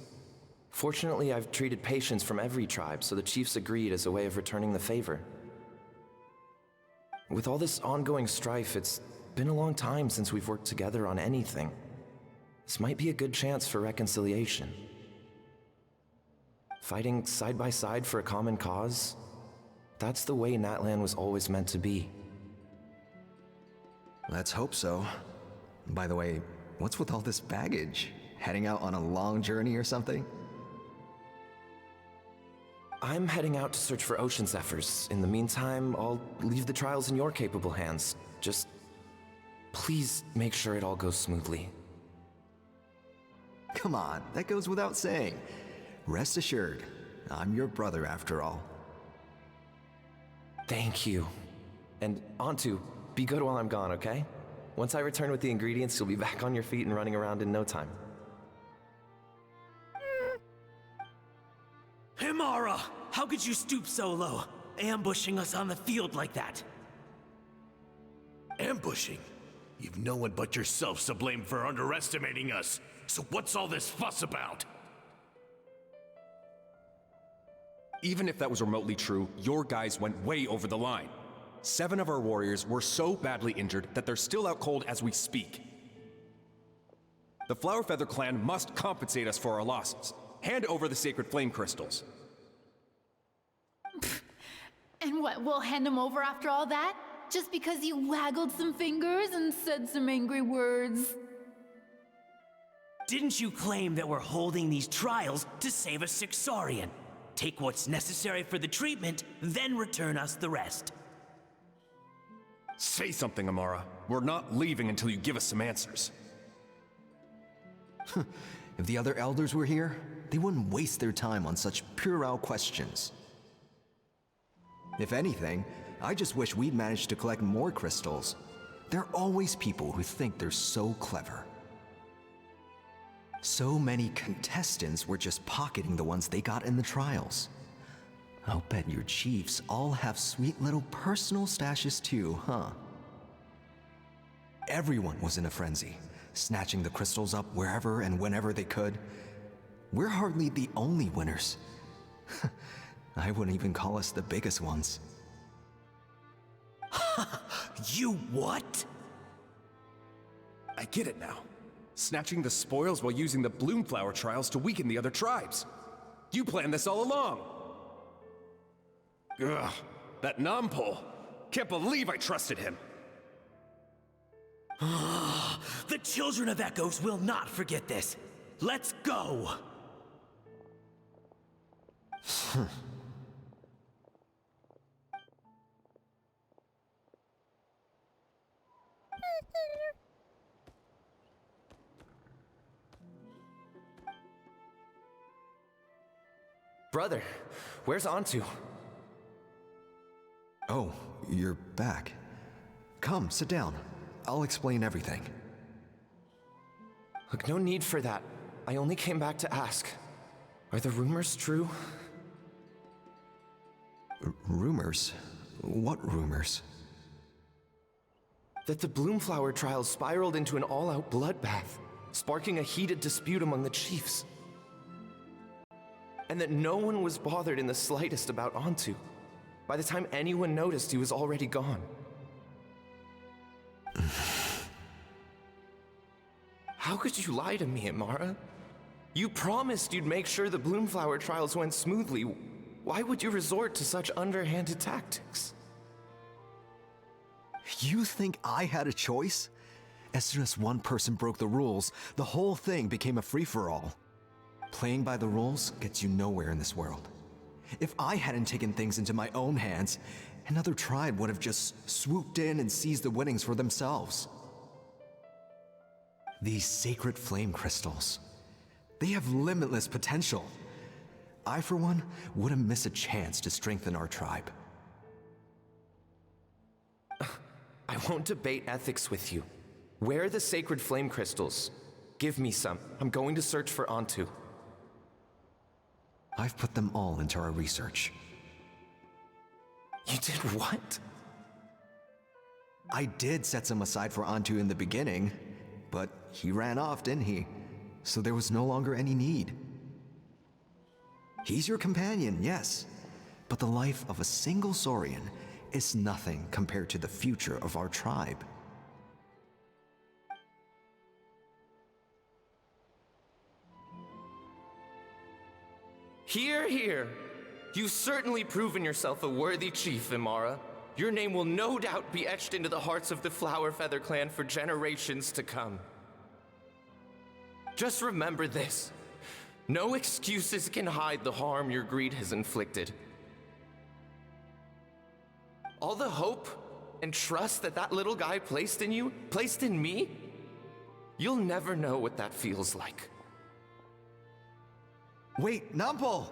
Fortunately, I've treated patients from every tribe, so the chiefs agreed as a way of returning the favor. With all this ongoing strife, it's been a long time since we've worked together on anything. This might be a good chance for reconciliation. Fighting side by side for a common cause, that's the way Natlan was always meant to be. Let's hope so. By the way, what's with all this baggage? Heading out on a long journey or something? I'm heading out to search for ocean zephyrs. In the meantime, I'll leave the trials in your capable hands. Just please make sure it all goes smoothly. Come on, that goes without saying. Rest assured, I'm your brother after all. Thank you. And Antu, be good while I'm gone, okay? Once I return with the ingredients, you'll be back on your feet and running around in no time. Himara! How could you stoop so low, ambushing us on the field like that? Ambushing? You've no one but yourself to blame for underestimating us. So what's all this fuss about? Even if that was remotely true, your guys went way over the line. 7 of our warriors were so badly injured that they're still out cold as we speak. The Flower Feather clan must compensate us for our losses. Hand over the sacred flame crystals. And what, we'll hand them over after all that? Just because you waggled some fingers and said some angry words? Didn't you claim that we're holding these trials to save a sick Saurian? Take what's necessary for the treatment, then return us the rest. Say something, Amara. We're not leaving until you give us some answers. If the other elders were here, they wouldn't waste their time on such puerile questions. If anything, I just wish we'd managed to collect more crystals. There are always people who think they're so clever. So many contestants were just pocketing the ones they got in the trials. I'll bet your chiefs all have sweet little personal stashes too, huh? Everyone was in a frenzy, snatching the crystals up wherever and whenever they could. We're hardly the only winners. I wouldn't even call us the biggest ones. You what? I get it now. Snatching the spoils while using the Bloomflower trials to weaken the other tribes. You planned this all along. Ugh, that Nampol. Can't believe I trusted him. The children of Echoes will not forget this. Let's go! Brother, where's Antu? Oh, you're back. Come, sit down. I'll explain everything. Look, no need for that. I only came back to ask. Are the rumors true? Rumors? What rumors? That the Bloomflower trials spiraled into an all-out bloodbath, sparking a heated dispute among the chiefs. And that no one was bothered in the slightest about Antu. By the time anyone noticed, he was already gone. How could you lie to me, Amara? You promised you'd make sure the Bloomflower trials went smoothly. Why would you resort to such underhanded tactics? You think I had a choice? As soon as one person broke the rules, the whole thing became a free-for-all. Playing by the rules gets you nowhere in this world. If I hadn't taken things into my own hands, another tribe would have just swooped in and seized the winnings for themselves. These sacred flame crystals, they have limitless potential. I, for one, wouldn't miss a chance to strengthen our tribe. I won't debate ethics with you. Where are the sacred flame crystals? Give me some. I'm going to search for Antu. I've put them all into our research. You did what? I did set some aside for Antu in the beginning, but he ran off, didn't he? So there was no longer any need. He's your companion, yes, but the life of a single Saurian is nothing compared to the future of our tribe. Hear, hear. You've certainly proven yourself a worthy chief, Imara. Your name will no doubt be etched into the hearts of the Flower Feather clan for generations to come. Just remember this. No excuses can hide the harm your greed has inflicted. All the hope and trust that that little guy placed in you, placed in me, you'll never know what that feels like. Wait, Numpel!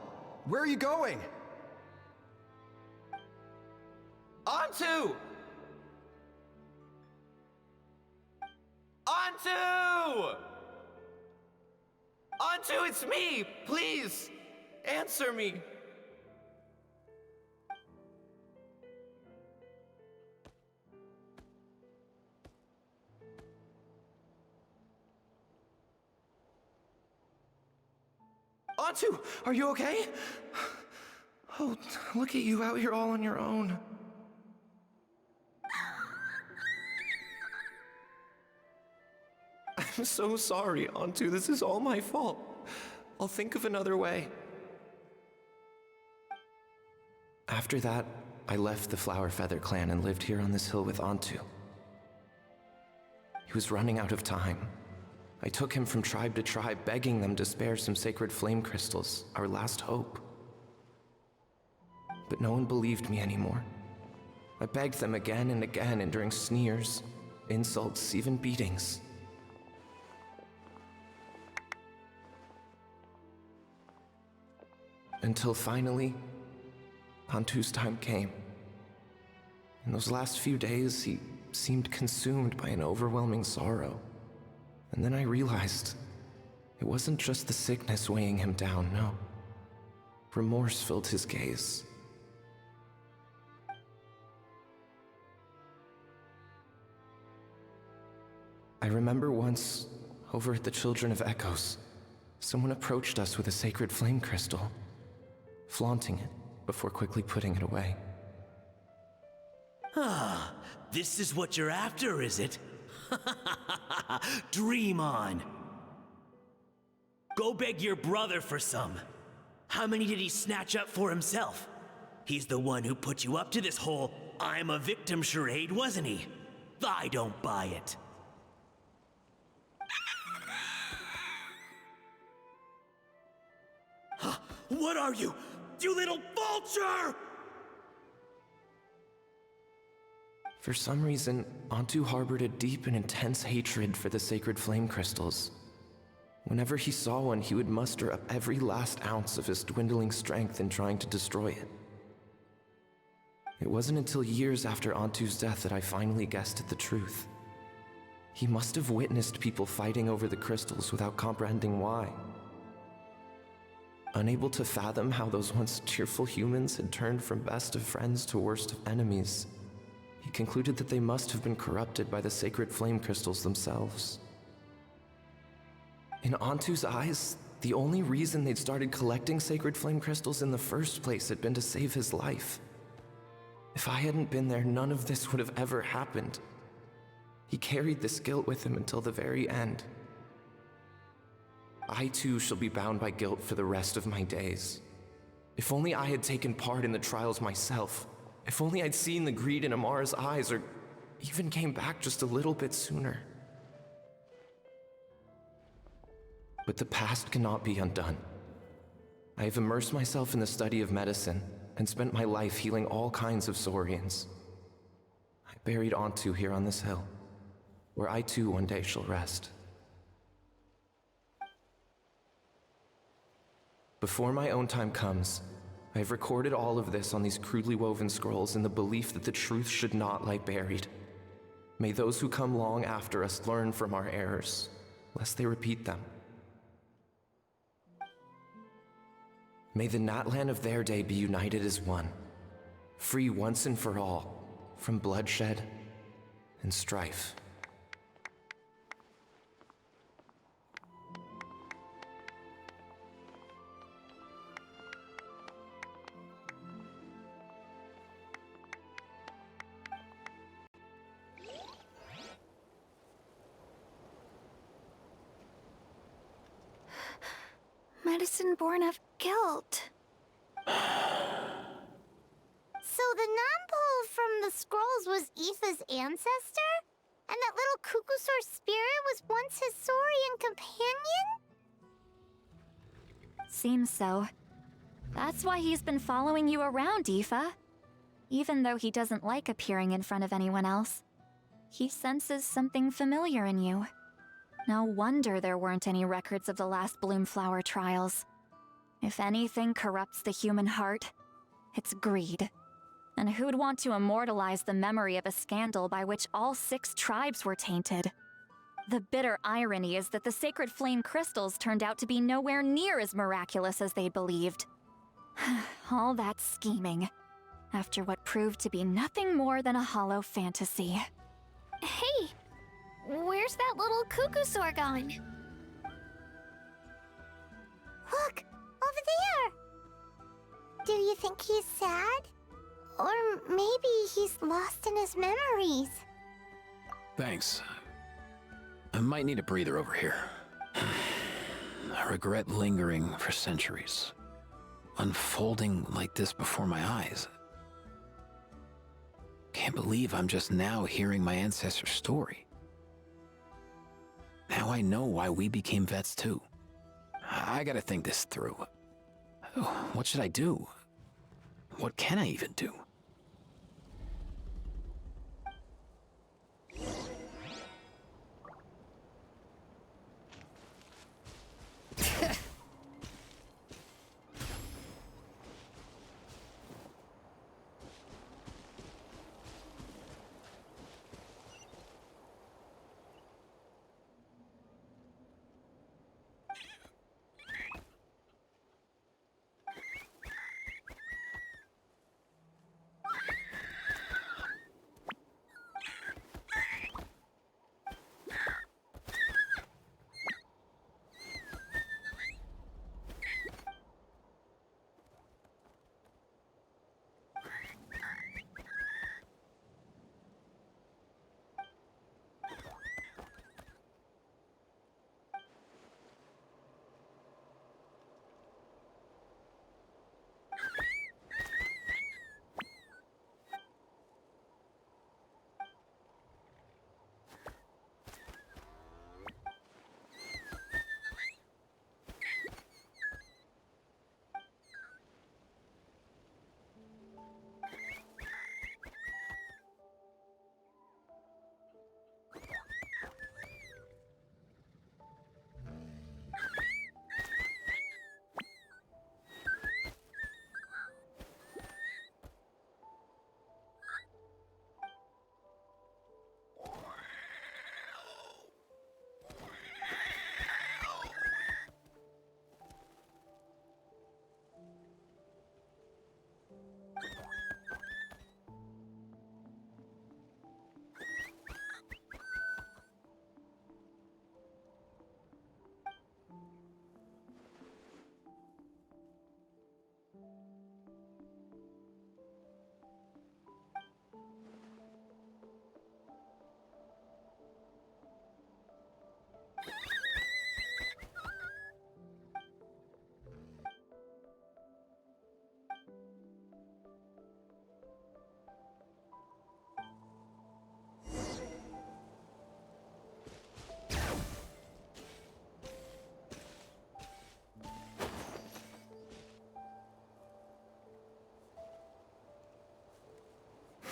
Where are you going? Onto! Onto! Onto, it's me! Please! Answer me! Onto, are you okay? Oh, look at you out here all on your own. I'm so sorry, Onto. This is all my fault. I'll think of another way. After that, I left the Flower Feather clan and lived here on this hill with Onto. He was running out of time. I took him from tribe to tribe, begging them to spare some sacred flame crystals, our last hope. But no one believed me anymore. I begged them again and again, enduring sneers, insults, even beatings. Until finally, Onto's time came. In those last few days, he seemed consumed by an overwhelming sorrow. And then I realized it wasn't just the sickness weighing him down, no. Remorse filled his gaze. I remember once, over at the Children of Echoes, someone approached us with a sacred flame crystal, flaunting it before quickly putting it away. Ah, this is what you're after, is it? Dream on. Go beg your brother for some. How many did he snatch up for himself? He's the one who put you up to this whole I'm a victim charade, wasn't he? I don't buy it. What are you? You little vulture! For some reason, Onto harbored a deep and intense hatred for the sacred flame crystals. Whenever he saw one, he would muster up every last ounce of his dwindling strength in trying to destroy it. It wasn't until years after Onto's death that I finally guessed at the truth. He must have witnessed people fighting over the crystals without comprehending why. Unable to fathom how those once cheerful humans had turned from best of friends to worst of enemies, he concluded that they must have been corrupted by the sacred flame crystals themselves. In Onto's eyes, the only reason they'd started collecting sacred flame crystals in the first place had been to save his life. If I hadn't been there, none of this would have ever happened. He carried this guilt with him until the very end. I too shall be bound by guilt for the rest of my days. If only I had taken part in the trials myself. If only I'd seen the greed in Amara's eyes, or even came back just a little bit sooner. But the past cannot be undone. I have immersed myself in the study of medicine and spent my life healing all kinds of Saurians. I buried Onto here on this hill, where I too one day shall rest. Before my own time comes, I have recorded all of this on these crudely woven scrolls in the belief that the truth should not lie buried. May those who come long after us learn from our errors, lest they repeat them. May the Natlan of their day be united as one, free once and for all from bloodshed and strife. Medicine born of guilt. So the non-pole from the scrolls was Aoife's ancestor? And that little Kukusaur spirit was once his Saurian companion? Seems so. That's why he's been following you around, Aoife. Even though he doesn't like appearing in front of anyone else, he senses something familiar in you. No wonder there weren't any records of the last Bloomflower trials. If anything corrupts the human heart, it's greed. And who'd want to immortalize the memory of a scandal by which all 6 tribes were tainted? The bitter irony is that the sacred flame crystals turned out to be nowhere near as miraculous as they'd believed. All that scheming, after what proved to be nothing more than a hollow fantasy. Hey, where's that little cuckoo soar gone? Look, over there! Do you think he's sad? Or maybe he's lost in his memories? Thanks. I might need a breather over here. I regret lingering for centuries, unfolding like this before my eyes. Can't believe I'm just now hearing my ancestor's story. Now I know why we became vets too. I gotta think this through. What should I do? What can I even do?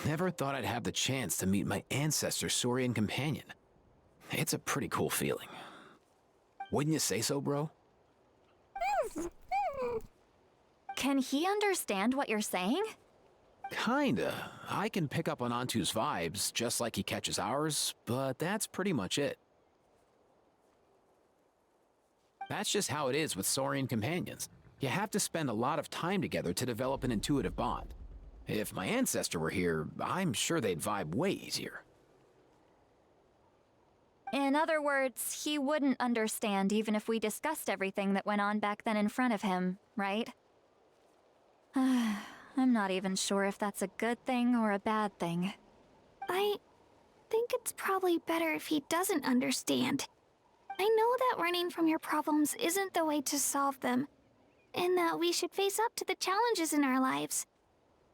Never thought I'd have the chance to meet my ancestor's Saurian companion. It's a pretty cool feeling. Wouldn't you say so, bro? Can he understand what you're saying? Kinda. I can pick up on Antu's vibes, just like he catches ours, but that's pretty much it. That's just how it is with Saurian companions. You have to spend a lot of time together to develop an intuitive bond. If my ancestor were here, I'm sure they'd vibe way easier. In other words, he wouldn't understand even if we discussed everything that went on back then in front of him, right? I'm not even sure if that's a good thing or a bad thing. I think it's probably better if he doesn't understand. I know that running from your problems isn't the way to solve them, and that we should face up to the challenges in our lives.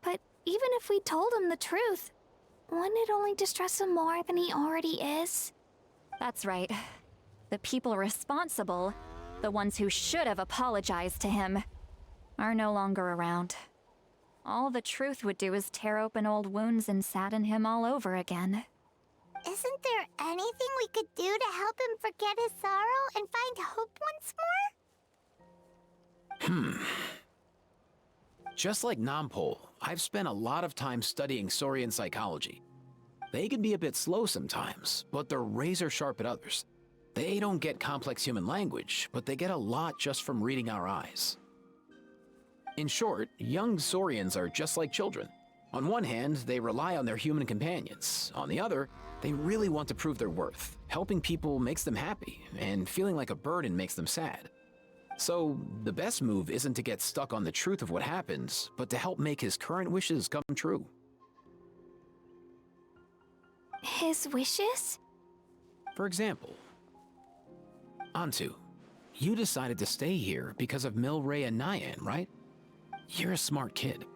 But even if we told him the truth, wouldn't it only distress him more than he already is? That's right. The people responsible, the ones who should have apologized to him, are no longer around. All the truth would do is tear open old wounds and sadden him all over again. Isn't there anything we could do to help him forget his sorrow and find hope once Just like Nampol, I've spent a lot of time studying Saurian psychology. They can be a bit slow sometimes, but they're razor sharp at others. They don't get complex human language, but they get a lot just from reading our eyes. In short, young Saurians are just like children. On one hand, they rely on their human companions. On the other, they really want to prove their worth. Helping people makes them happy, and feeling like a burden makes them sad. So, the best move isn't to get stuck on the truth of what happened, but to help make his current wishes come true. His wishes? For example, Antu, you decided to stay here because of Milray and Nyan, right? You're a smart kid.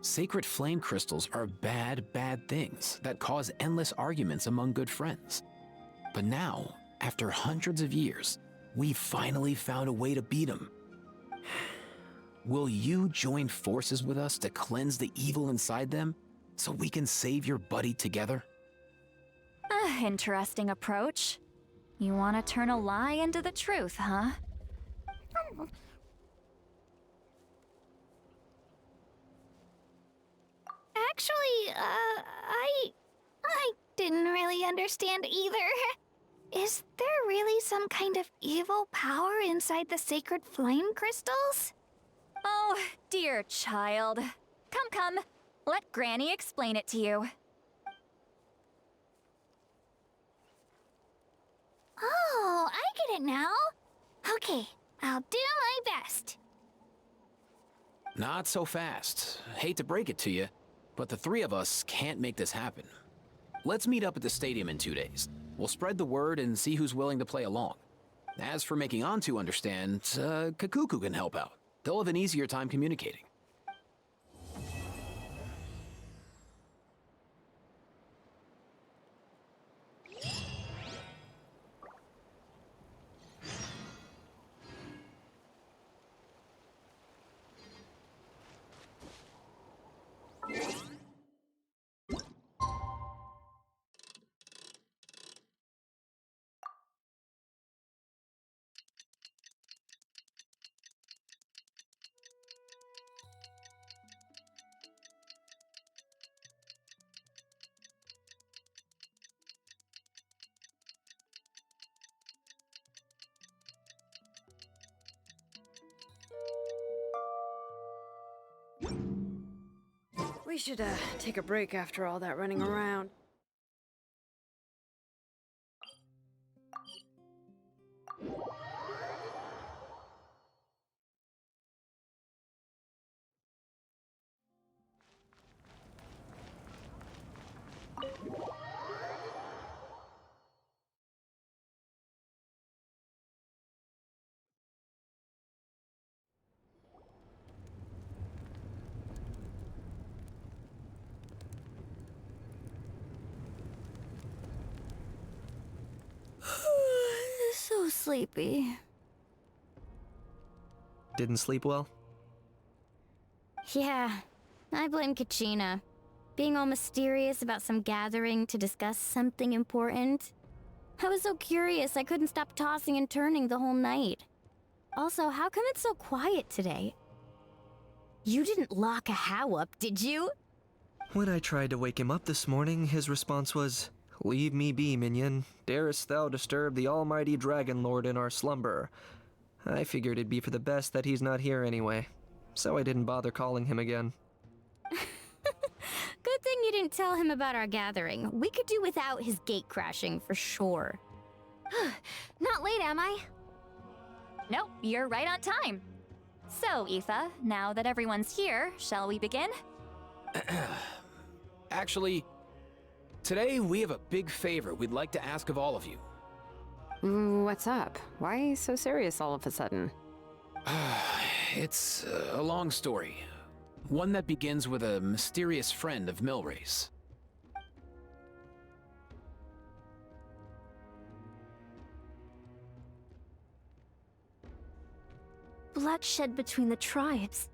Sacred flame crystals are bad, bad things that cause endless arguments among good friends. But now, after hundreds of years, we've finally found a way to beat them. Will you join forces with us to cleanse the evil inside them so we can save your buddy together? Interesting approach. You want to turn a lie into the truth, huh? Actually, I didn't really understand either. Is there really some kind of evil power inside the sacred flame crystals? Oh, dear child. Come. Let Granny explain it to you. Oh, I get it now. Okay, I'll do my best. Not so fast. Hate to break it to you, but the three of us can't make this happen. Let's meet up at the stadium in 2 days. We'll spread the word and see who's willing to play along. As for making Antu understand, Kakuku can help out. They'll have an easier time communicating. We should, take a break after all that running around. So sleepy. Didn't sleep well? Yeah, I blame Kachina. Being all mysterious about some gathering to discuss something important. I was so curious I couldn't stop tossing and turning the whole night. Also, how come it's so quiet today? You didn't lock a How up, did you? When I tried to wake him up this morning, his response was, "Leave me be, minion. Darest thou disturb the almighty Dragon Lord in our slumber?" I figured it'd be for the best that he's not here anyway, so I didn't bother calling him again. Good thing you didn't tell him about our gathering. We could do without his gate crashing for sure. Not late, am I? Nope, you're right on time. So, Aoife, now that everyone's here, shall we begin? Actually, today we have a big favor we'd like to ask of all of you. What's up? Why so serious all of a sudden? It's a long story. One that begins with a mysterious friend of Milray's. Bloodshed between the tribes.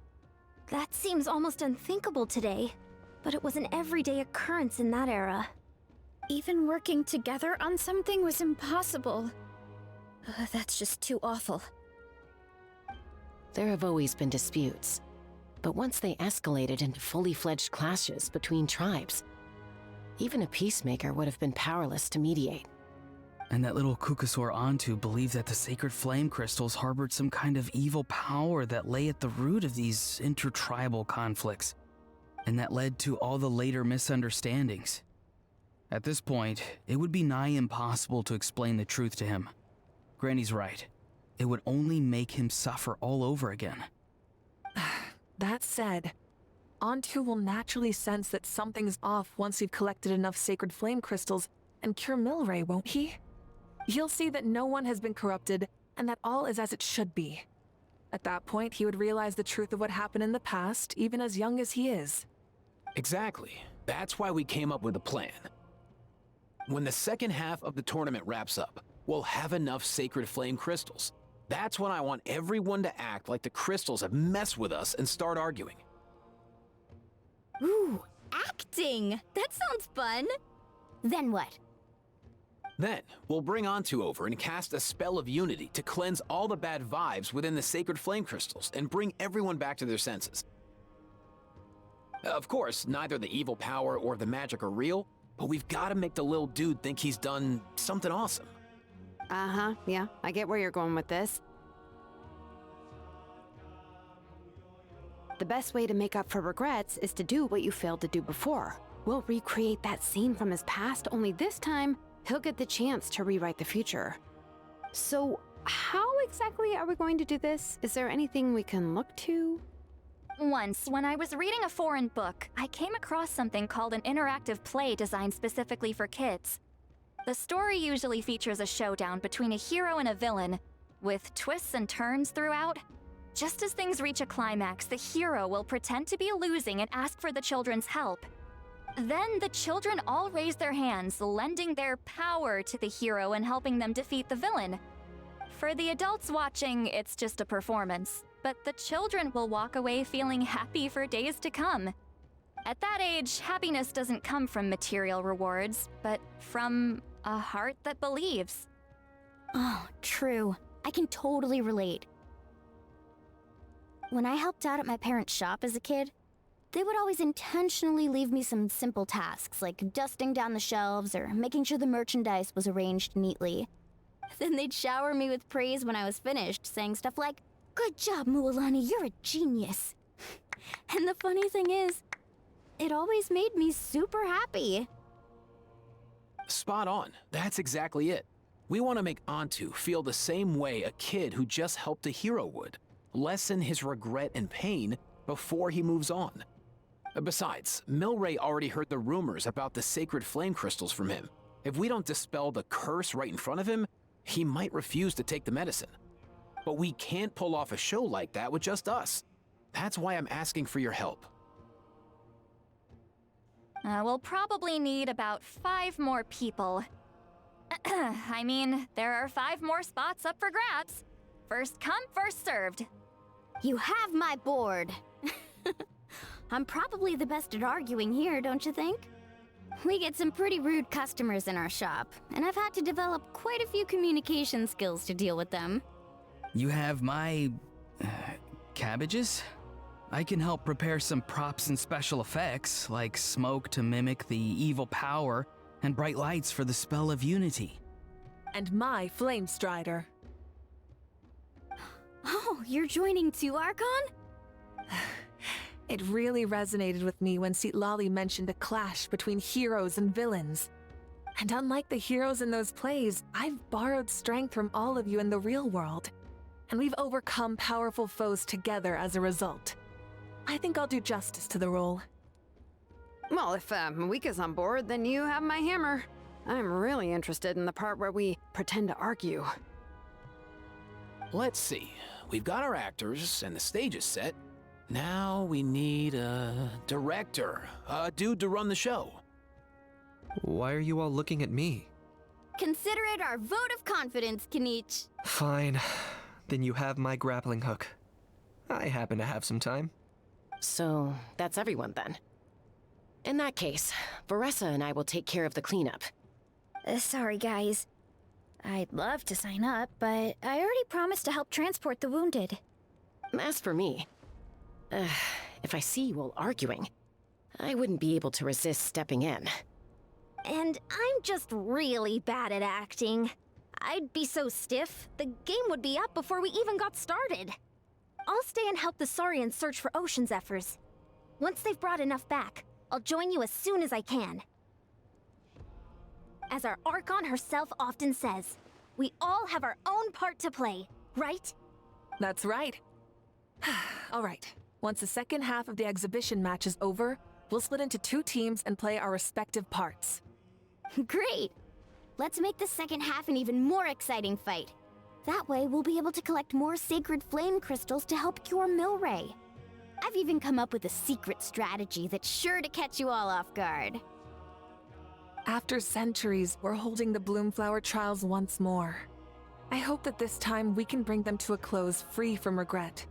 That seems almost unthinkable today, but it was an everyday occurrence in that era. Even working together on something was impossible. That's just too awful. There have always been disputes, but once they escalated into fully fledged clashes between tribes, even a peacemaker would have been powerless to mediate. And that little Kukusaur Antu believed that the sacred flame crystals harbored some kind of evil power that lay at the root of these intertribal conflicts, and that led to all the later misunderstandings. At this point, it would be nigh impossible to explain the truth to him. Granny's right. It would only make him suffer all over again. That said, Antu will naturally sense that something's off once we've collected enough sacred flame crystals and cure Milray, won't he? He'll see that no one has been corrupted and that all is as it should be. At that point, he would realize the truth of what happened in the past, even as young as he is. Exactly. That's why we came up with a plan. When the second half of the tournament wraps up, we'll have enough sacred flame crystals. That's when I want everyone to act like the crystals have messed with us and start arguing. Ooh, acting! That sounds fun! Then what? Then, we'll bring Antu over and cast a spell of unity to cleanse all the bad vibes within the sacred flame crystals and bring everyone back to their senses. Of course, neither the evil power or the magic are real, but we've got to make the little dude think he's done something awesome. Uh-huh, yeah, I get where you're going with this. The best way to make up for regrets is to do what you failed to do before. We'll recreate that scene from his past, only this time, he'll get the chance to rewrite the future. So, how exactly are we going to do this? Is there anything we can look to? Once, when I was reading a foreign book, I came across something called an interactive play designed specifically for kids. The story usually features a showdown between a hero and a villain, with twists and turns throughout. Just as things reach a climax, the hero will pretend to be losing and ask for the children's help. Then the children all raise their hands, lending their power to the hero and helping them defeat the villain. For the adults watching, it's just a performance, but the children will walk away feeling happy for days to come. At that age, happiness doesn't come from material rewards, but from a heart that believes. Oh, true. I can totally relate. When I helped out at my parents' shop as a kid, they would always intentionally leave me some simple tasks, like dusting down the shelves or making sure the merchandise was arranged neatly. Then they'd shower me with praise when I was finished, saying stuff like, "Good job, Mualani, you're a genius." And the funny thing is, it always made me super happy. Spot on. That's exactly it. We want to make Antu feel the same way a kid who just helped a hero would. Lessen his regret and pain before he moves on. Besides, Milray already heard the rumors about the sacred flame crystals from him. If we don't dispel the curse right in front of him, he might refuse to take the medicine. But we can't pull off a show like that with just us. That's why I'm asking for your help. We'll probably need about 5 more people. I mean, there are 5 more spots up for grabs. First come, first served. You have my board. I'm probably the best at arguing here, don't you think? We get some pretty rude customers in our shop, and I've had to develop quite a few communication skills to deal with them. You have my... cabbages? I can help prepare some props and special effects, like smoke to mimic the evil power, and bright lights for the spell of unity. And my flame strider. Oh, you're joining too, Archon? It really resonated with me when Citlali mentioned a clash between heroes and villains. And unlike the heroes in those plays, I've borrowed strength from all of you in the real world. And we've overcome powerful foes together as a result. I think I'll do justice to the role. Well, if Mawika's on board, then you have my hammer. I'm really interested in the part where we pretend to argue. Let's see. We've got our actors and the stage is set. Now we need a director, a dude to run the show. Why are you all looking at me? Consider it our vote of confidence, Kanich. Fine. Then you have my grappling hook. I happen to have some time. So, that's everyone then. In that case, Varessa and I will take care of the cleanup. Sorry, guys. I'd love to sign up, but I already promised to help transport the wounded. As for me, if I see you all arguing, I wouldn't be able to resist stepping in. And I'm just really bad at acting. I'd be so stiff, the game would be up before we even got started. I'll stay and help the Saurians search for ocean zephyrs. Once they've brought enough back, I'll join you as soon as I can. As our Archon herself often says, we all have our own part to play, right? That's right. All right. Once the second half of the exhibition match is over, we'll split into 2 teams and play our respective parts. Great! Let's make the second half an even more exciting fight. That way, we'll be able to collect more sacred flame crystals to help cure Milray. I've even come up with a secret strategy that's sure to catch you all off guard. After centuries, we're holding the Bloomflower trials once more. I hope that this time we can bring them to a close free from regret.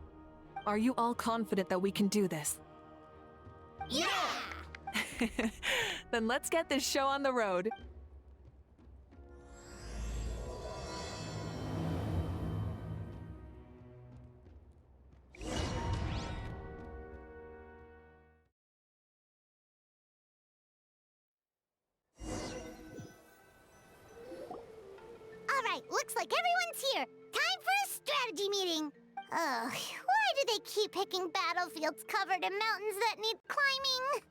Are you all confident that we can do this? Yeah! Then let's get this show on the road. Alright, looks like everyone's here. Time for a strategy meeting. Ugh, why do they keep picking battlefields covered in mountains that need climbing?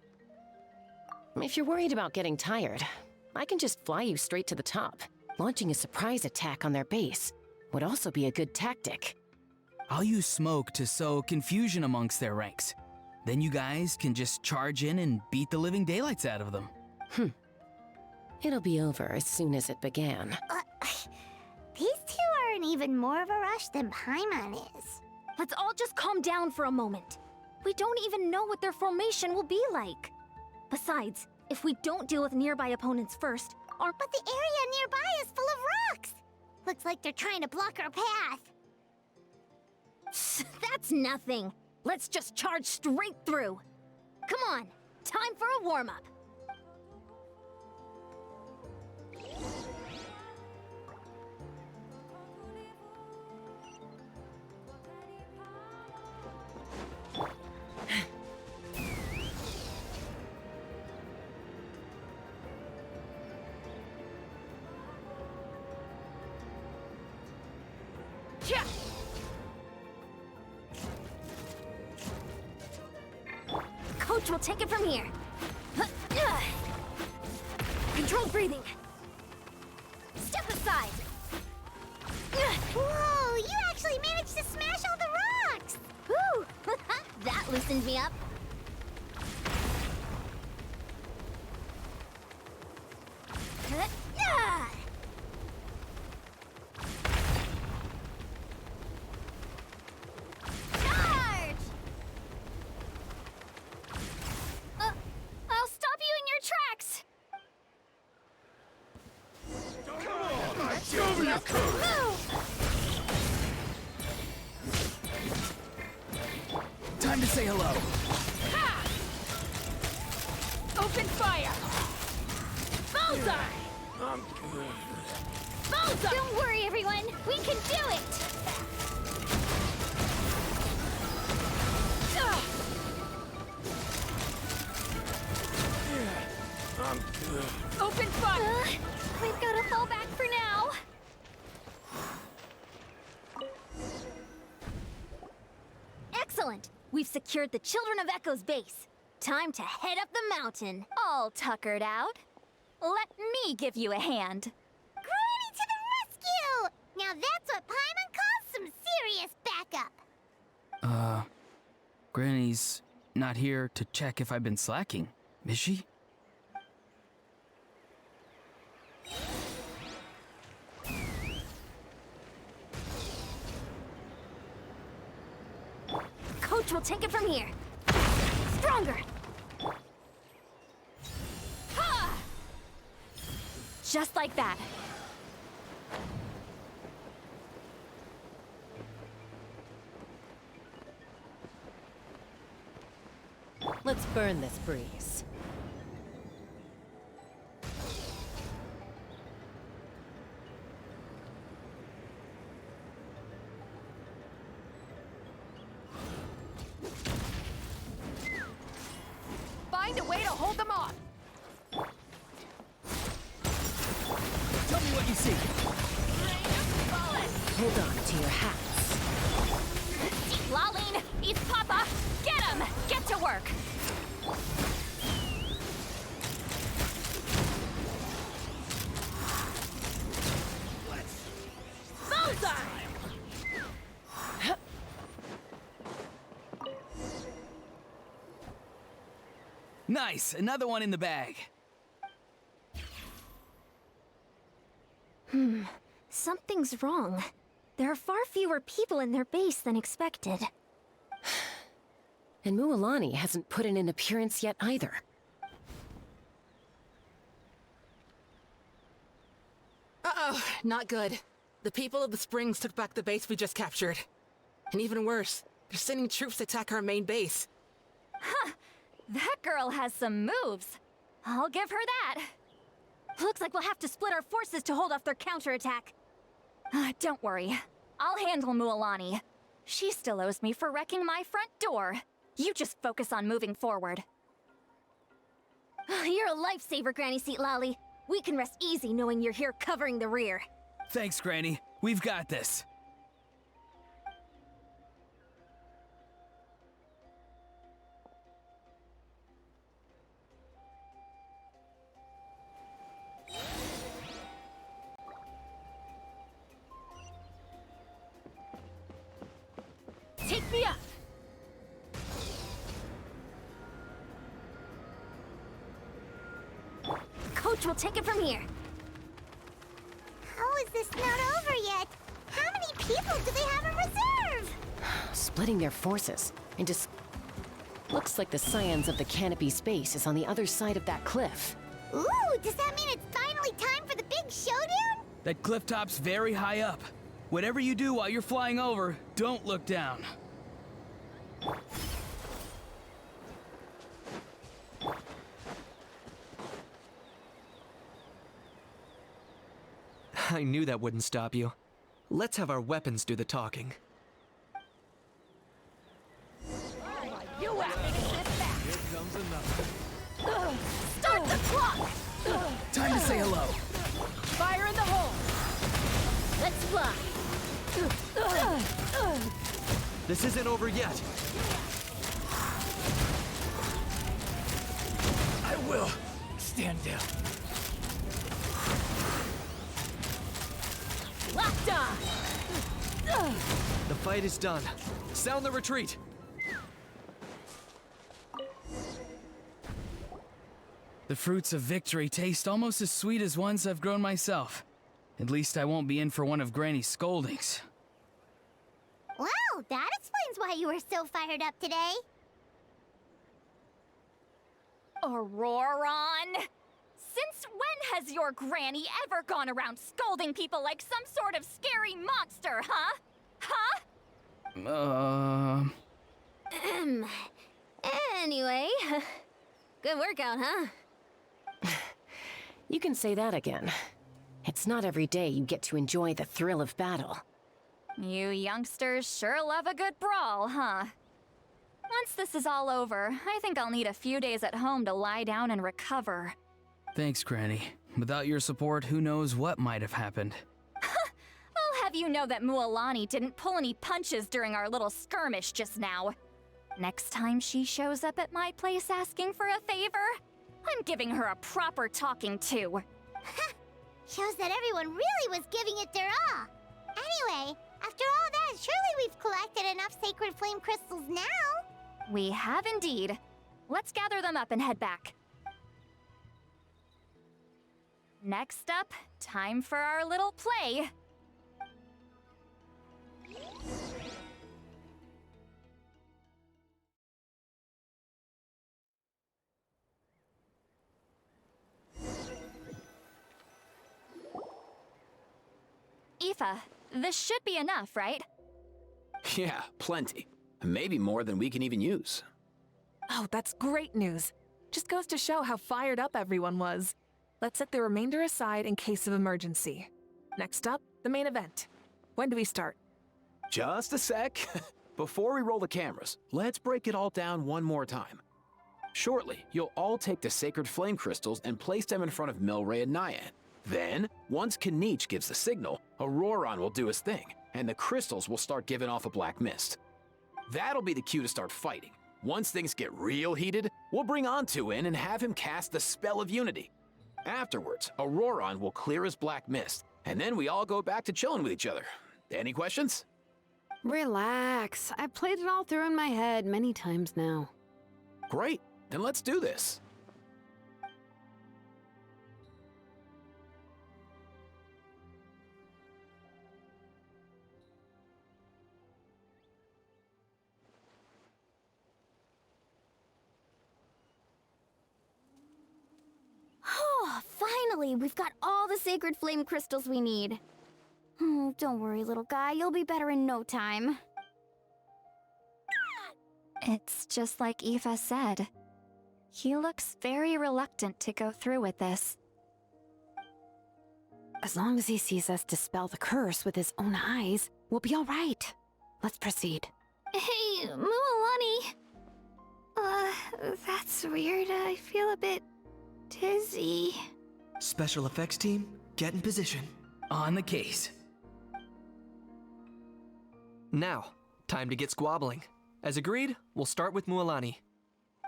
If you're worried about getting tired, I can just fly you straight to the top. Launching a surprise attack on their base would also be a good tactic. I'll use smoke to sow confusion amongst their ranks. Then you guys can just charge in and beat the living daylights out of them. It'll be over as soon as it began. These two are in even more of a rush than Paimon is. Let's all just calm down for a moment. We don't even know what their formation will be like. Besides, if we don't deal with nearby opponents first, But the area nearby is full of rocks! Looks like they're trying to block our path. That's nothing. Let's just charge straight through. Come on, time for a warm-up. Coach will take it from here. Controlled breathing. Step aside. Whoa, you actually managed to smash all the rocks! Woo! That loosened me up. I'll stop you in your tracks! Show me your courage! Time to say hello. Open fire! Bullseye! Bullseye! Don't worry, everyone. We can do it! Open fire! We've got to fall back for now. Excellent! We've secured the Children of Echo's base. Time to head up the mountain. All tuckered out. Let me give you a hand. Granny to the rescue! Now that's what Paimon calls some serious backup. Granny's not here to check if I've been slacking, is she? Coach will take it from here. Stronger! Ha! Just like that. Let's burn this breeze. easy. Hold on to your hats. Laline, he's Papa! Get him! Get to work! Bullseye! Nice, another one in the bag. Something's wrong. There are far fewer people in their base than expected. And Mualani hasn't put in an appearance yet either. Uh-oh, not good. The people of the Springs took back the base we just captured. And even worse, they're sending troops to attack our main base. Huh! That girl has some moves. I'll give her that. Looks like we'll have to split our forces to hold off their counterattack. Don't worry. I'll handle Mualani. She still owes me for wrecking my front door. You just focus on moving forward. You're a lifesaver, Granny Seat Lolly. We can rest easy knowing you're here covering the rear. Thanks, Granny. We've got this. Take me up! Coach will take it from here. How is this not over yet? How many people do they have in reserve? Splitting their forces into... Looks like the Scions of the Canopy Space is on the other side of that cliff. Ooh, does that mean it's finally time for the big showdown? That cliff top's very high up. Whatever you do while you're flying over, don't look down. I knew that wouldn't stop you. Let's have our weapons do the talking. You Here comes another. Start the clock! Time to say hello. Fire in the hole! Let's fly! This isn't over yet. I will. Stand down. Locked on! The fight is done. Sound the retreat. The fruits of victory taste almost as sweet as ones I've grown myself. At least I won't be in for one of Granny's scoldings. Well, that explains why you were so fired up today. Auroron! Since when has your granny ever gone around scolding people like some sort of scary monster, huh? Huh? Anyway, good workout, huh? You can say that again. It's not every day you get to enjoy the thrill of battle. You youngsters sure love a good brawl, huh? Once this is all over, I think I'll need a few days at home to lie down and recover. Thanks, Granny. Without your support, who knows what might have happened. I'll have you know that Mualani didn't pull any punches during our little skirmish just now. Next time she shows up at my place asking for a favor, I'm giving her a proper talking to. Shows that everyone really was giving it their all. Anyway, after all that, surely we've collected enough sacred flame crystals now. We have indeed. Let's gather them up and head back. Next up, time for our little play. Aoife, this should be enough, right? Yeah, plenty. Maybe more than we can even use. Oh, that's great news. Just goes to show how fired up everyone was. Let's set the remainder aside in case of emergency. Next up, the main event. When do we start? Just a sec. Before we roll the cameras, let's break it all down one more time. Shortly, you'll all take the sacred flame crystals and place them in front of Milray and Nyan. Then, once Kanich gives the signal, Auroron will do his thing, and the crystals will start giving off a black mist. That'll be the cue to start fighting. Once things get real heated, we'll bring Antu in and have him cast the Spell of Unity. Afterwards, Auroron will clear his black mist, and then we all go back to chilling with each other. Any questions? Relax. I've played it all through in my head many times now. Great, then let's do this. Oh, finally! We've got all the sacred flame crystals we need. Don't worry, little guy. You'll be better in no time. It's just like Eva said. He looks very reluctant to go through with this. As long as he sees us dispel the curse with his own eyes, we'll be all right. Let's proceed. Hey, Mualani. That's weird. I feel a bit dizzy. Special effects team, get in position. On the case. Now, time to get squabbling. As agreed, we'll start with Mualani.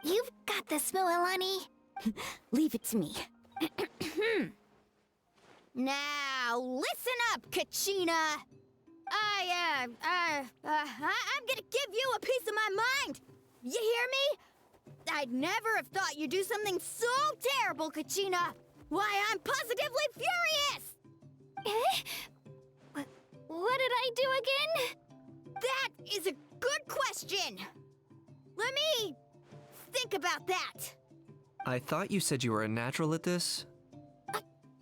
You've got this, Mualani. Leave it to me. Now, listen up, Kachina. I'm gonna give you a piece of my mind. You hear me? I'd never have thought you'd do something so terrible, Kachina. Why, I'm positively furious! Eh? What did I do again? That is a good question. Let me think about that. I thought you said you were a natural at this.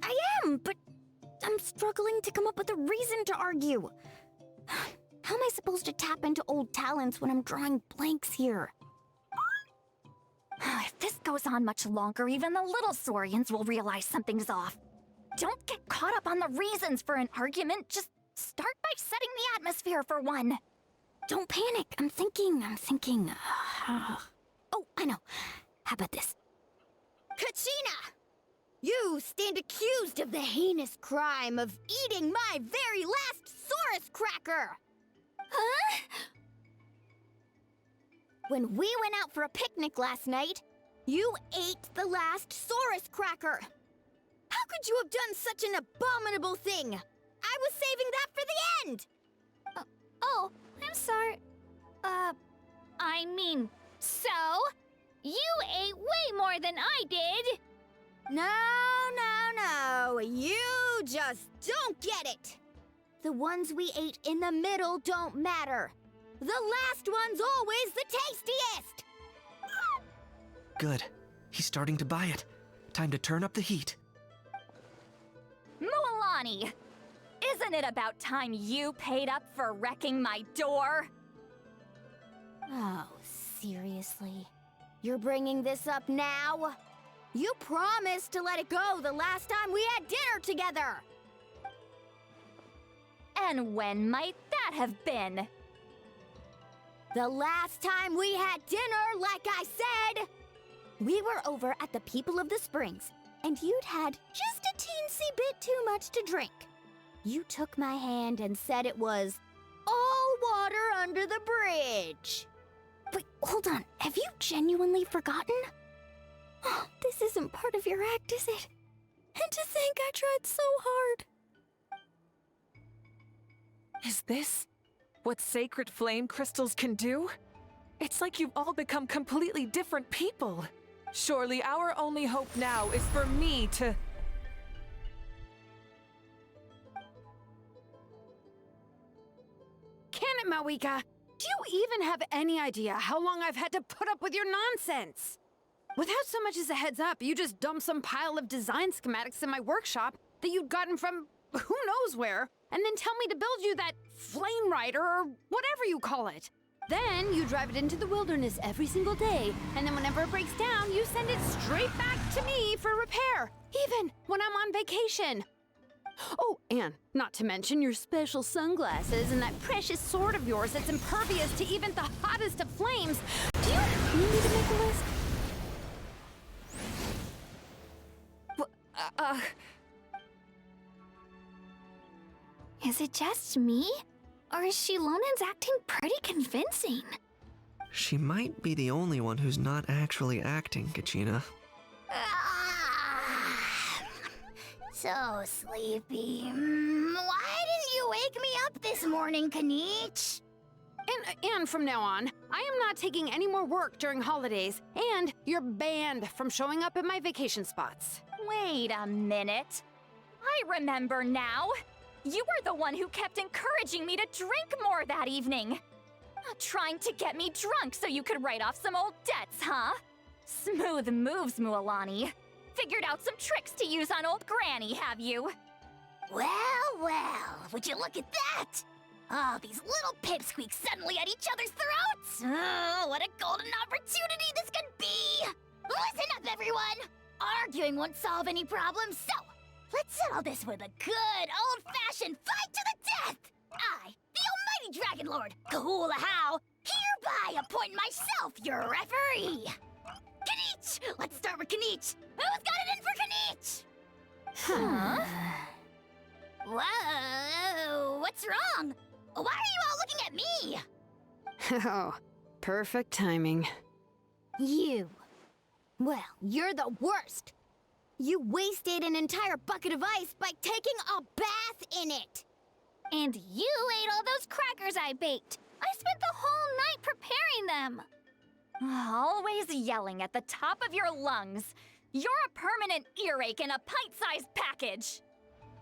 I am, but I'm struggling to come up with a reason to argue. How am I supposed to tap into old talents when I'm drawing blanks here? If this goes on much longer, even the little Saurians will realize something's off. Don't get caught up on the reasons for an argument. Just start by setting the atmosphere for one. Don't panic. I'm thinking. Oh, I know. How about this? Kachina! You stand accused of the heinous crime of eating my very last Saurus cracker! Huh? When we went out for a picnic last night, you ate the last Saurus cracker. How could you have done such an abominable thing? I was saving that for the end! Oh, I'm sorry. I mean, so? You ate way more than I did! No. You just don't get it. The ones we ate in the middle don't matter. The last one's always the tastiest! Good. He's starting to buy it. Time to turn up the heat. Mualani! Isn't it about time you paid up for wrecking my door? Oh, seriously? You're bringing this up now? You promised to let it go the last time we had dinner together! And when might that have been? The last time we had dinner, like I said! We were over at the People of the Springs, and you'd had just a teensy bit too much to drink. You took my hand and said it was all water under the bridge. Wait, hold on. Have you genuinely forgotten? Oh, this isn't part of your act, is it? And to think I tried so hard. Is this what sacred flame crystals can do? It's like you've all become completely different people. Surely our only hope now is for me to... Can it, Mawika? Do you even have any idea how long I've had to put up with your nonsense? Without so much as a heads up, you just dumped some pile of design schematics in my workshop that you'd gotten from who knows where, and then tell me to build you that flame rider or whatever you call it. Then you drive it into the wilderness every single day, and then whenever it breaks down, you send it straight back to me for repair, even when I'm on vacation. Oh, and not to mention your special sunglasses and that precious sword of yours that's impervious to even the hottest of flames. Do you need me to make a list? Is it just me? Or is Shilonen's acting pretty convincing? She might be the only one who's not actually acting, Kachina. So sleepy. Why didn't you wake me up this morning, Kanich? And from now on, I am not taking any more work during holidays, and you're banned from showing up at my vacation spots. Wait a minute. I remember now. You were the one who kept encouraging me to drink more that evening. Trying to get me drunk so you could write off some old debts, huh? Smooth moves, Mualani. Figured out some tricks to use on old Granny, have you? Well, would you look at that? Oh, these little pipsqueaks suddenly at each other's throats! Oh, what a golden opportunity this could be! Listen up, everyone! Arguing won't solve any problems, so let's settle this with a good old-fashioned fight to the death! I, the almighty Dragon Lord, Kahula How, hereby appoint myself your referee! Kanich! Let's start with Kanich! Who's got it in for Kanich? Huh? Whoa, what's wrong? Why are you all looking at me? Oh, perfect timing. You. Well, you're the worst. You wasted an entire bucket of ice by taking a bath in it. And you ate all those crackers I baked. I spent the whole night preparing them. Always yelling at the top of your lungs. You're a permanent earache in a pint-sized package.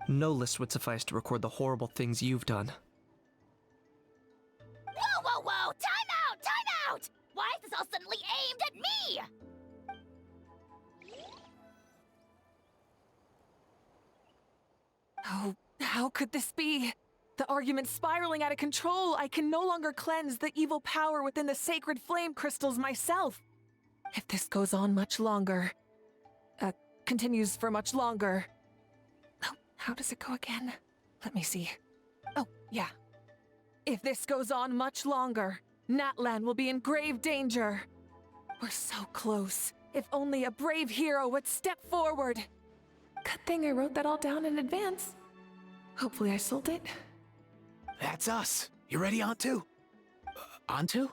No list would suffice to record the horrible things you've done. Whoa! Time out! Time out! Why is this all suddenly aimed at me? Oh, how could this be? The argument's spiraling out of control. I can no longer cleanse the evil power within the sacred flame crystals myself. If this goes on much longer, continues for much longer. Oh, how does it go again? Let me see. Oh, yeah. If this goes on much longer, Natlan will be in grave danger. We're so close. If only a brave hero would step forward. Good thing I wrote that all down in advance. Hopefully I sold it. That's us. You ready, Antu? Antu?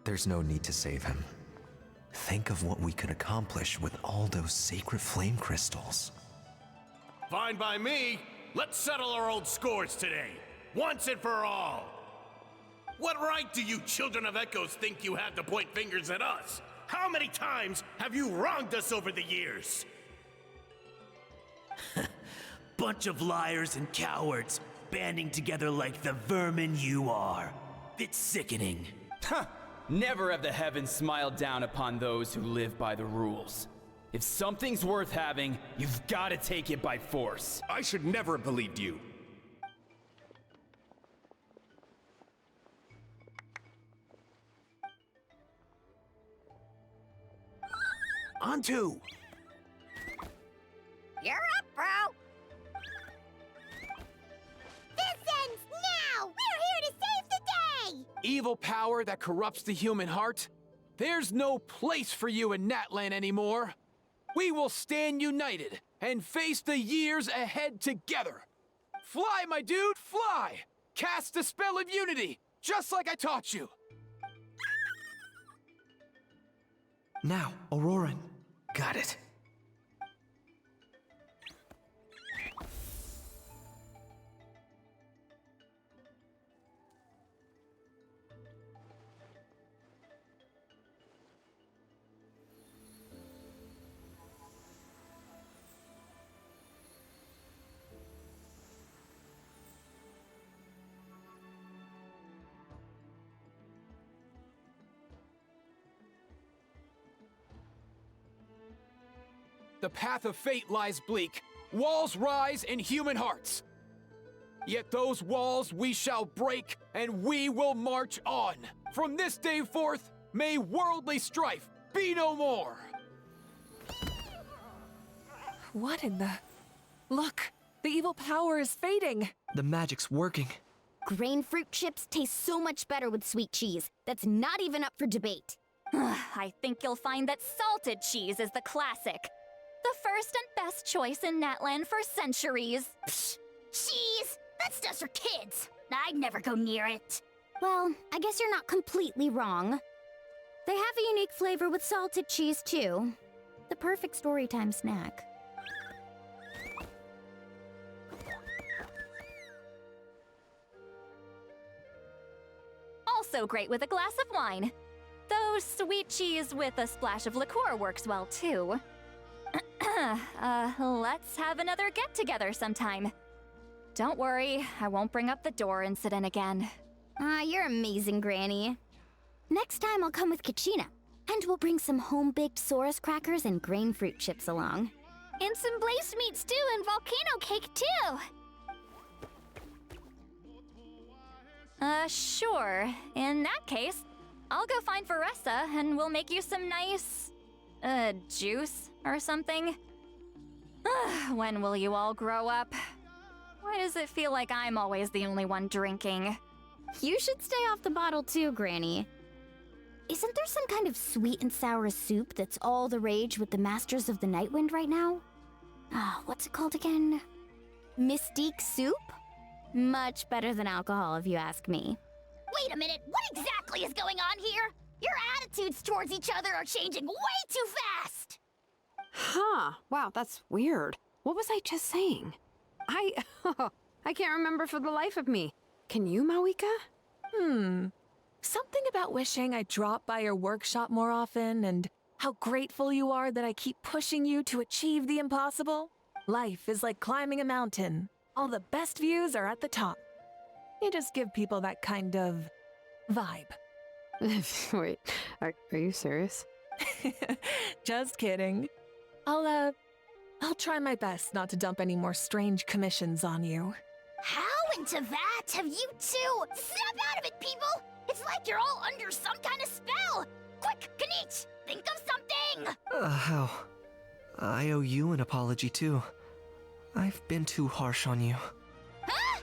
There's no need to save him. Think of what we could accomplish with all those sacred flame crystals. Fine by me. Let's settle our old scores today, once and for all. What right do you children of Echoes think you have to point fingers at us? How many times have you wronged us over the years? Bunch of liars and cowards, banding together like the vermin you are. It's sickening. Ha! Never have the heavens smiled down upon those who live by the rules. If something's worth having, you've got to take it by force. I should never have believed you. Antu! You're up, bro! This ends now! We're here to save the day! Evil power that corrupts the human heart? There's no place for you in Natlan anymore. We will stand united and face the years ahead together. Fly, my dude, fly! Cast a spell of unity, just like I taught you. Now, Auroran. Got it. The path of fate lies bleak. Walls rise in human hearts. Yet those walls we shall break, and we will march on. From this day forth, may worldly strife be no more. What in the... Look, the evil power is fading. The magic's working. Grain fruit chips taste so much better with sweet cheese. That's not even up for debate. I think you'll find that salted cheese is the classic. The first and best choice in Natlan for centuries. Psh, cheese! That's just for kids. I'd never go near it. Well, I guess you're not completely wrong. They have a unique flavor with salted cheese, too. The perfect storytime snack. Also great with a glass of wine. Though sweet cheese with a splash of liqueur works well, too. Let's have another get-together sometime. Don't worry, I won't bring up the door incident again. You're amazing, Granny. Next time I'll come with Kachina, and we'll bring some home-baked Saurus crackers and grain fruit chips along. And some blazed meat stew and volcano cake, too! Sure. In that case, I'll go find Varessa and we'll make you some nice, juice or something. When will you all grow up? Why does it feel like I'm always the only one drinking? You should stay off the bottle too, Granny. Isn't there some kind of sweet and sour soup that's all the rage with the Masters of the Nightwind right now? What's it called again? Mystique soup? Much better than alcohol, if you ask me. Wait a minute, what exactly is going on here? Your attitudes towards each other are changing way too fast! Huh. Wow, that's weird. What was I just saying? I can't remember for the life of me. Can you, Mawika? Something about wishing I dropped by your workshop more often and how grateful you are that I keep pushing you to achieve the impossible. Life is like climbing a mountain. All the best views are at the top. You just give people that kind of vibe. Wait, are you serious? Just kidding. I'll try my best not to dump any more strange commissions on you. How into that have you two? Snap out of it, people! It's like you're all under some kind of spell! Quick, Kanich, think of something! How? I owe you an apology too. I've been too harsh on you. Huh?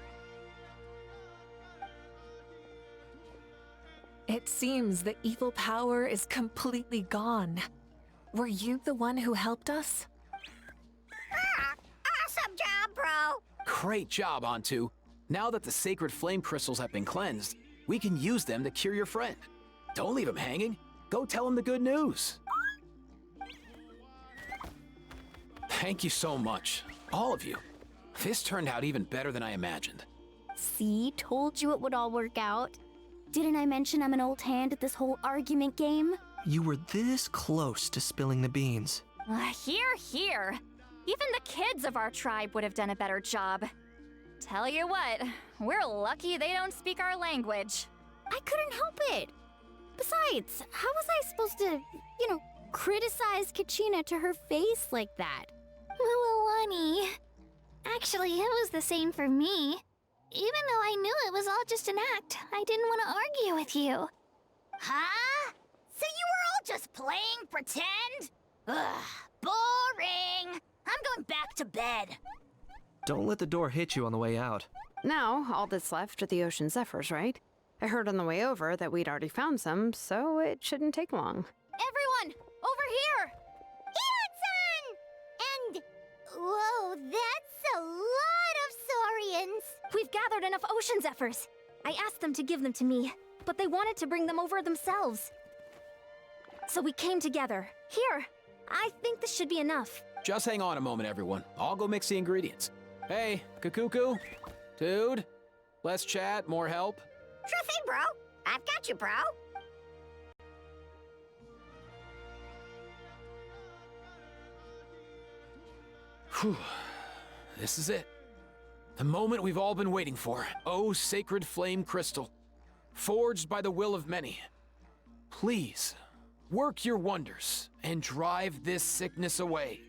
It seems the evil power is completely gone. Were you the one who helped us? Awesome job, bro! Great job, Antu. Now that the sacred flame crystals have been cleansed, we can use them to cure your friend. Don't leave him hanging. Go tell him the good news. Thank you so much, all of you. This turned out even better than I imagined. See, told you it would all work out. Didn't I mention I'm an old hand at this whole argument game? You were this close to spilling the beans. Here. Even the kids of our tribe would have done a better job. Tell you what, we're lucky they don't speak our language. I couldn't help it. Besides, how was I supposed to, criticize Kachina to her face like that? Muawani. Actually, it was the same for me. Even though I knew it was all just an act, I didn't want to argue with you. Huh? So you were all just playing pretend? Ugh, boring. I'm going back to bed. Don't let the door hit you on the way out. Now, all that's left are the ocean zephyrs, right? I heard on the way over that we'd already found some, so it shouldn't take long. Everyone, over here! Hiratsan! And... whoa, that's a lot of saurians! We've gathered enough ocean zephyrs. I asked them to give them to me, but they wanted to bring them over themselves. So we came together. Here, I think this should be enough. Just hang on a moment, everyone. I'll go mix the ingredients. Hey, Kakuku? Dude? Less chat, more help? Sure thing, bro. I've got you, bro. Whew. This is it. The moment we've all been waiting for. Oh, sacred flame crystal. Forged by the will of many. Please, work your wonders and drive this sickness away.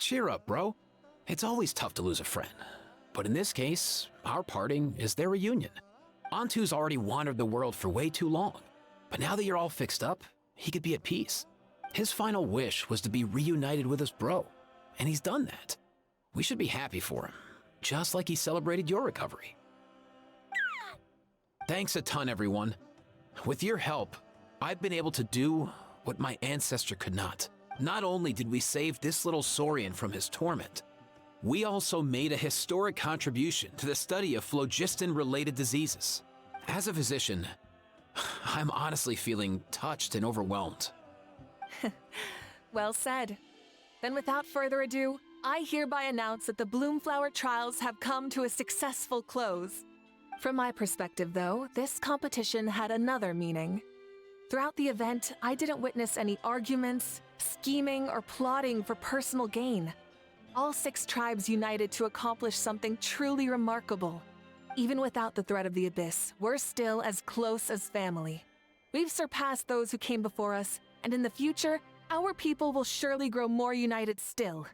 Cheer up, bro. It's always tough to lose a friend. But in this case, our parting is their reunion. Antu's already wandered the world for way too long. But now that you're all fixed up, he could be at peace. His final wish was to be reunited with his bro. And he's done that. We should be happy for him. Just like he celebrated your recovery. Thanks a ton, everyone. With your help, I've been able to do what my ancestor could not. Not only did we save this little Saurian from his torment, we also made a historic contribution to the study of phlogiston-related diseases. As a physician, I'm honestly feeling touched and overwhelmed. Well said. Then without further ado, I hereby announce that the Bloomflower trials have come to a successful close. From my perspective, though, this competition had another meaning. Throughout the event, I didn't witness any arguments, scheming, or plotting for personal gain. All 6 tribes united to accomplish something truly remarkable. Even without the threat of the Abyss, we're still as close as family. We've surpassed those who came before us, and in the future, our people will surely grow more united still.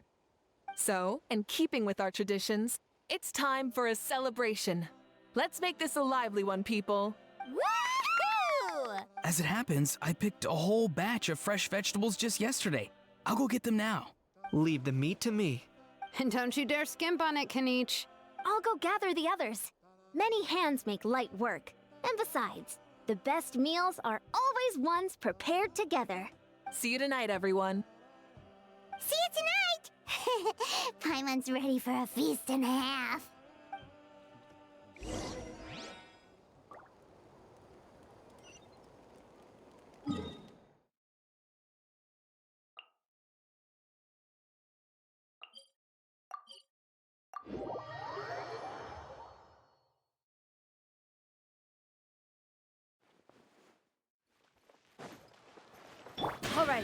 So, in keeping with our traditions, it's time for a celebration. Let's make this a lively one, people. Woohoo! As it happens, I picked a whole batch of fresh vegetables just yesterday. I'll go get them now. Leave the meat to me. And don't you dare skimp on it, Kanich. I'll go gather the others. Many hands make light work. And besides, the best meals are always ones prepared together. See you tonight, everyone. See you tonight! Paimon's ready for a feast and a half. All right.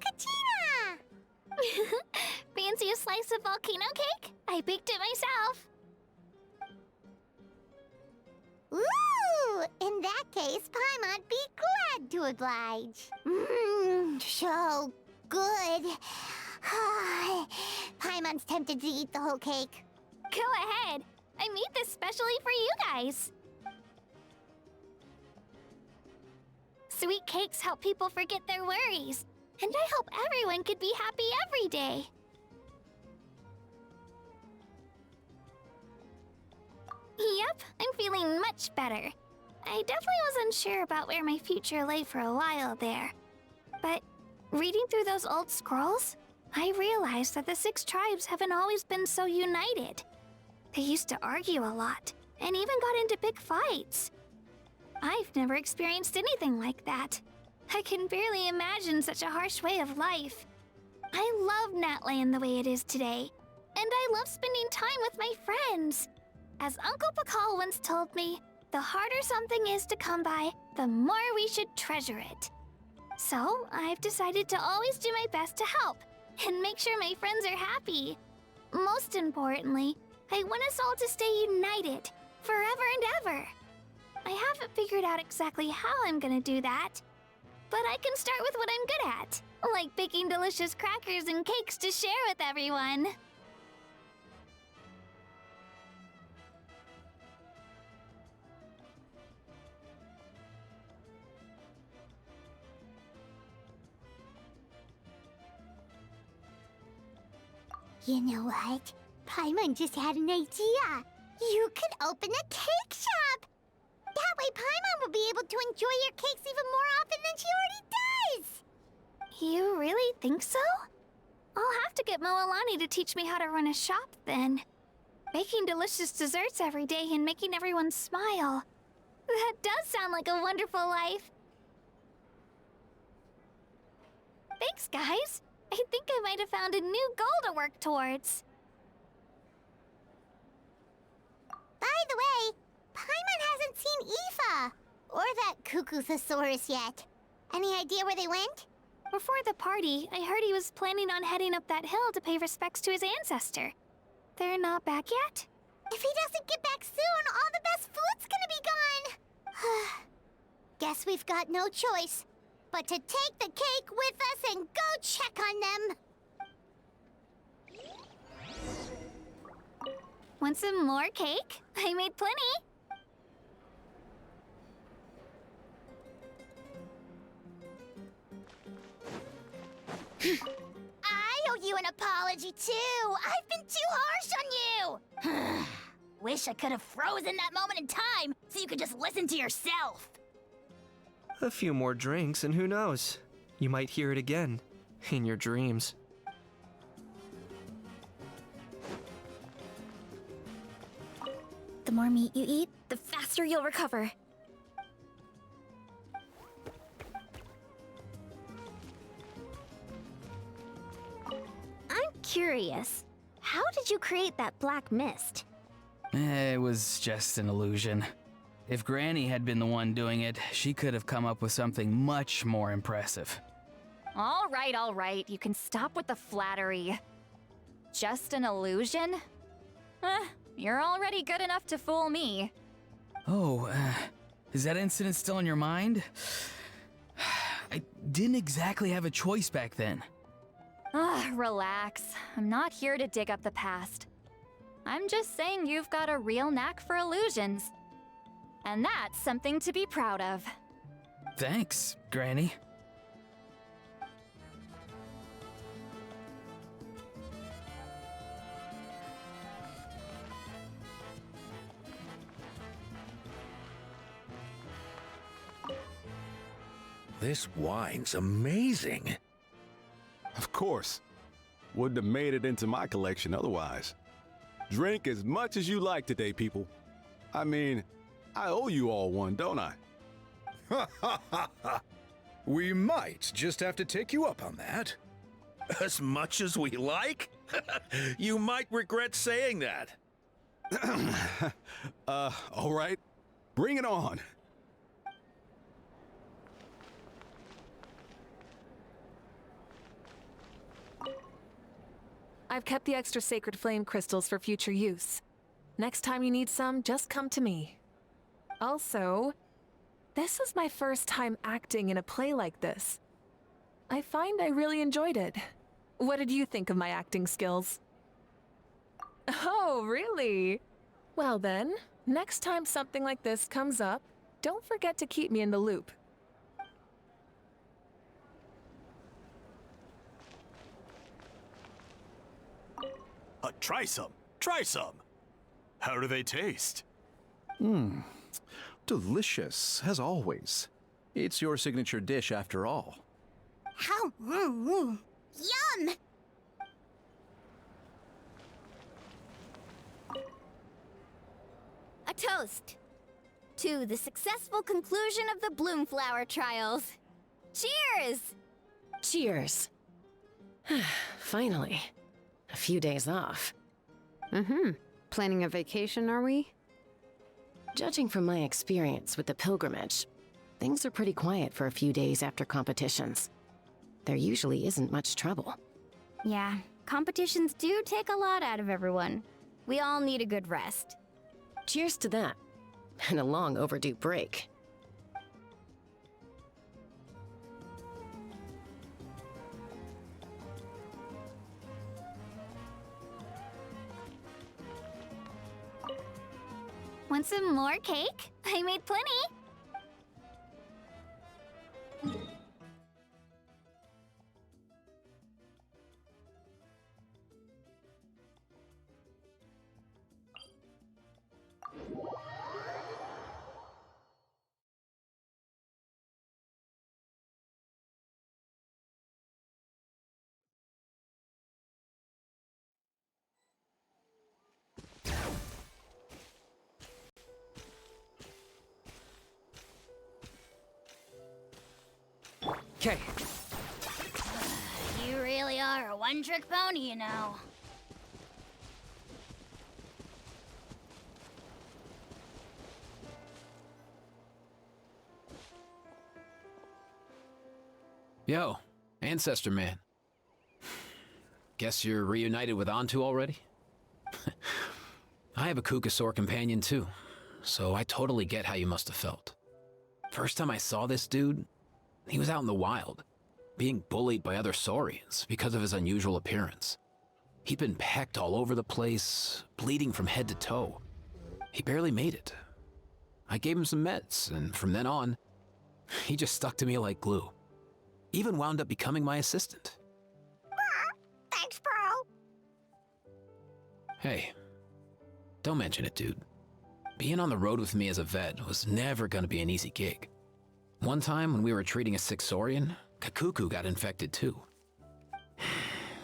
Katina! Fancy a slice of volcano cake? I baked it myself. Ooh! In that case, Paimon'd be glad to oblige. So good. Paimon's tempted to eat the whole cake. Go ahead. I made this specially for you guys. Sweet cakes help people forget their worries. And I hope everyone could be happy every day. Yep, I'm feeling much better. I definitely was unsure about where my future lay for a while there. But reading through those old scrolls, I realized that the 6 tribes haven't always been so united. They used to argue a lot, and even got into big fights. I've never experienced anything like that. I can barely imagine such a harsh way of life. I love Natlan the way it is today, and I love spending time with my friends. As Uncle Pakal once told me, the harder something is to come by, the more we should treasure it. So, I've decided to always do my best to help, and make sure my friends are happy. Most importantly, I want us all to stay united, forever and ever. I haven't figured out exactly how I'm gonna do that, but I can start with what I'm good at, like baking delicious crackers and cakes to share with everyone. You know what? Paimon just had an idea. You could open a cake shop. That way Paimon will be able to enjoy your cakes even more often than she already does. You really think so? I'll have to get Moalani to teach me how to run a shop then. Baking delicious desserts every day and making everyone smile. That does sound like a wonderful life. Thanks, guys. I think I might have found a new goal to work towards. By the way, Paimon hasn't seen Aoife or that Cuckoosaurus yet. Any idea where they went? Before the party, I heard he was planning on heading up that hill to pay respects to his ancestor. They're not back yet? If he doesn't get back soon, all the best food's gonna be gone. Guess we've got no choice but to take the cake with us and go check on them. Want some more cake? I made plenty. I owe you an apology, too. I've been too harsh on you. Wish I could have frozen that moment in time so you could just listen to yourself. A few more drinks, and who knows? You might hear it again. In your dreams. The more meat you eat, the faster you'll recover. I'm curious. How did you create that black mist? It was just an illusion. If Granny had been the one doing it, she could have come up with something much more impressive. All right. You can stop with the flattery. Just an illusion? You're already good enough to fool me. Oh, is that incident still in your mind? I didn't exactly have a choice back then. Relax. I'm not here to dig up the past. I'm just saying you've got a real knack for illusions. And that's something to be proud of. Thanks, Granny. This wine's amazing. Of course. Wouldn't have made it into my collection otherwise. Drink as much as you like today, people. I mean, I owe you all one, don't I? Ha ha ha ha! We might just have to take you up on that. As much as we like? You might regret saying that. All right. Bring it on. I've kept the extra sacred flame crystals for future use. Next time you need some, just come to me. Also, this is my first time acting in a play like this. I find I really enjoyed it. What did you think of my acting skills? Oh, really? Well then, next time something like this comes up, don't forget to keep me in the loop. Try some. Try some. How do they taste? Delicious, as always. It's your signature dish after all. How? Yum! A toast to the successful conclusion of the Bloomflower trials. Cheers! Cheers. Finally. A few days off. Planning a vacation, are we? Judging from my experience with the pilgrimage, things are pretty quiet for a few days after competitions. There usually isn't much trouble. Yeah, competitions do take a lot out of everyone. We all need a good rest. Cheers to that. And a long overdue break. Want some more cake? I made plenty. Okay. You really are a one-trick pony, you know. Yo, Ancestor man. Guess you're reunited with Antu already? I have a Kukasaur companion too, so I totally get how you must have felt. First time I saw this dude, he was out in the wild, being bullied by other Saurians because of his unusual appearance. He'd been pecked all over the place, bleeding from head to toe. He barely made it. I gave him some meds, and from then on, he just stuck to me like glue. Even wound up becoming my assistant. Thanks, bro. Hey, don't mention it, dude. Being on the road with me as a vet was never gonna be an easy gig. One time when we were treating a sick Saurian, Kakuku got infected too.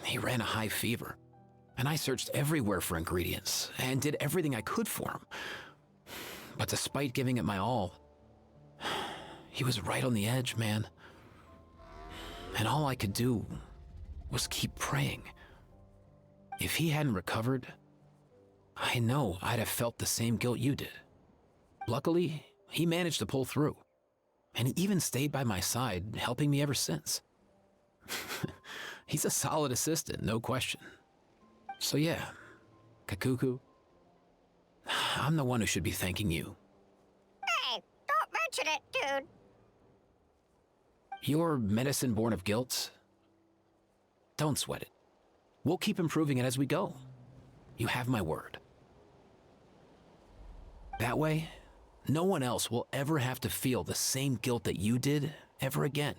He ran a high fever, and I searched everywhere for ingredients and did everything I could for him. But despite giving it my all, he was right on the edge, man. And all I could do was keep praying. If he hadn't recovered, I know I'd have felt the same guilt you did. Luckily, he managed to pull through, and he even stayed by my side, helping me ever since. He's a solid assistant, no question. So yeah, Kakuku, I'm the one who should be thanking you. Hey, don't mention it, dude. Your medicine born of guilt? Don't sweat it. We'll keep improving it as we go. You have my word. That way, no one else will ever have to feel the same guilt that you did ever again.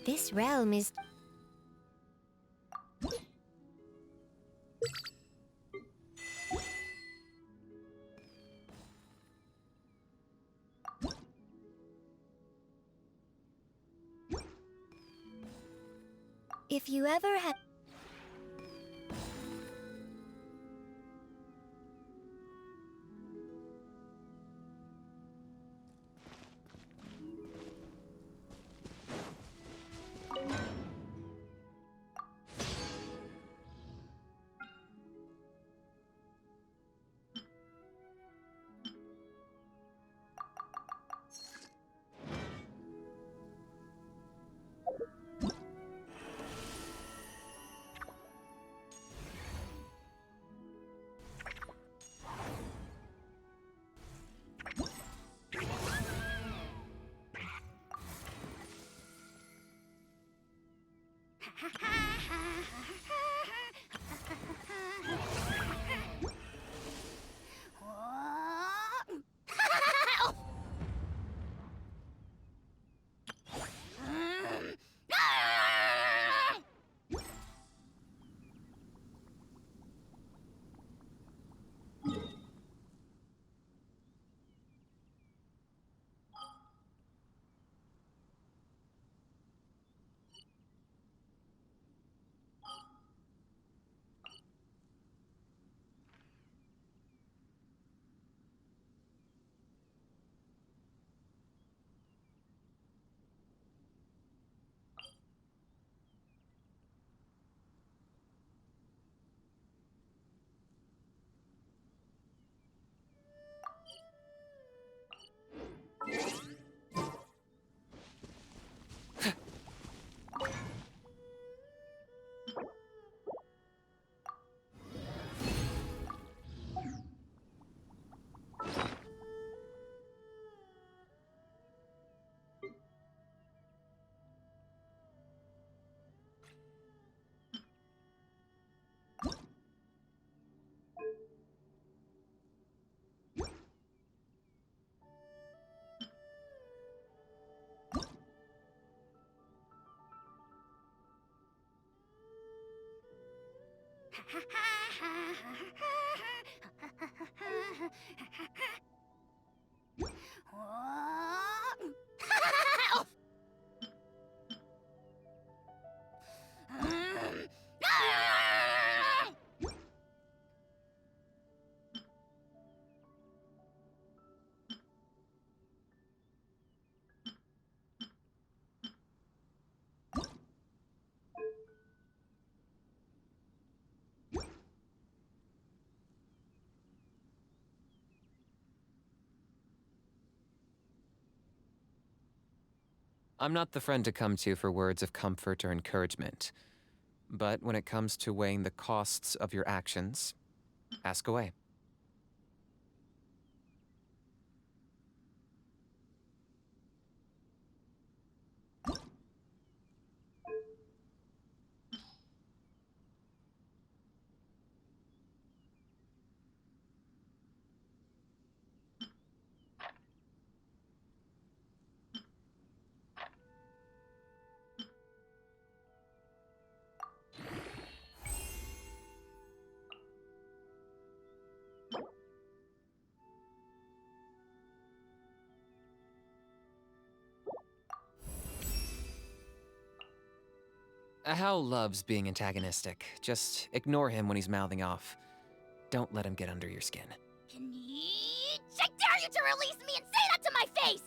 This realm is... If you ever had... I'm not the friend to come to for words of comfort or encouragement. But when it comes to weighing the costs of your actions, ask away. Hal loves being antagonistic. Just ignore him when he's mouthing off. Don't let him get under your skin. I dare you to release me and say that to my face!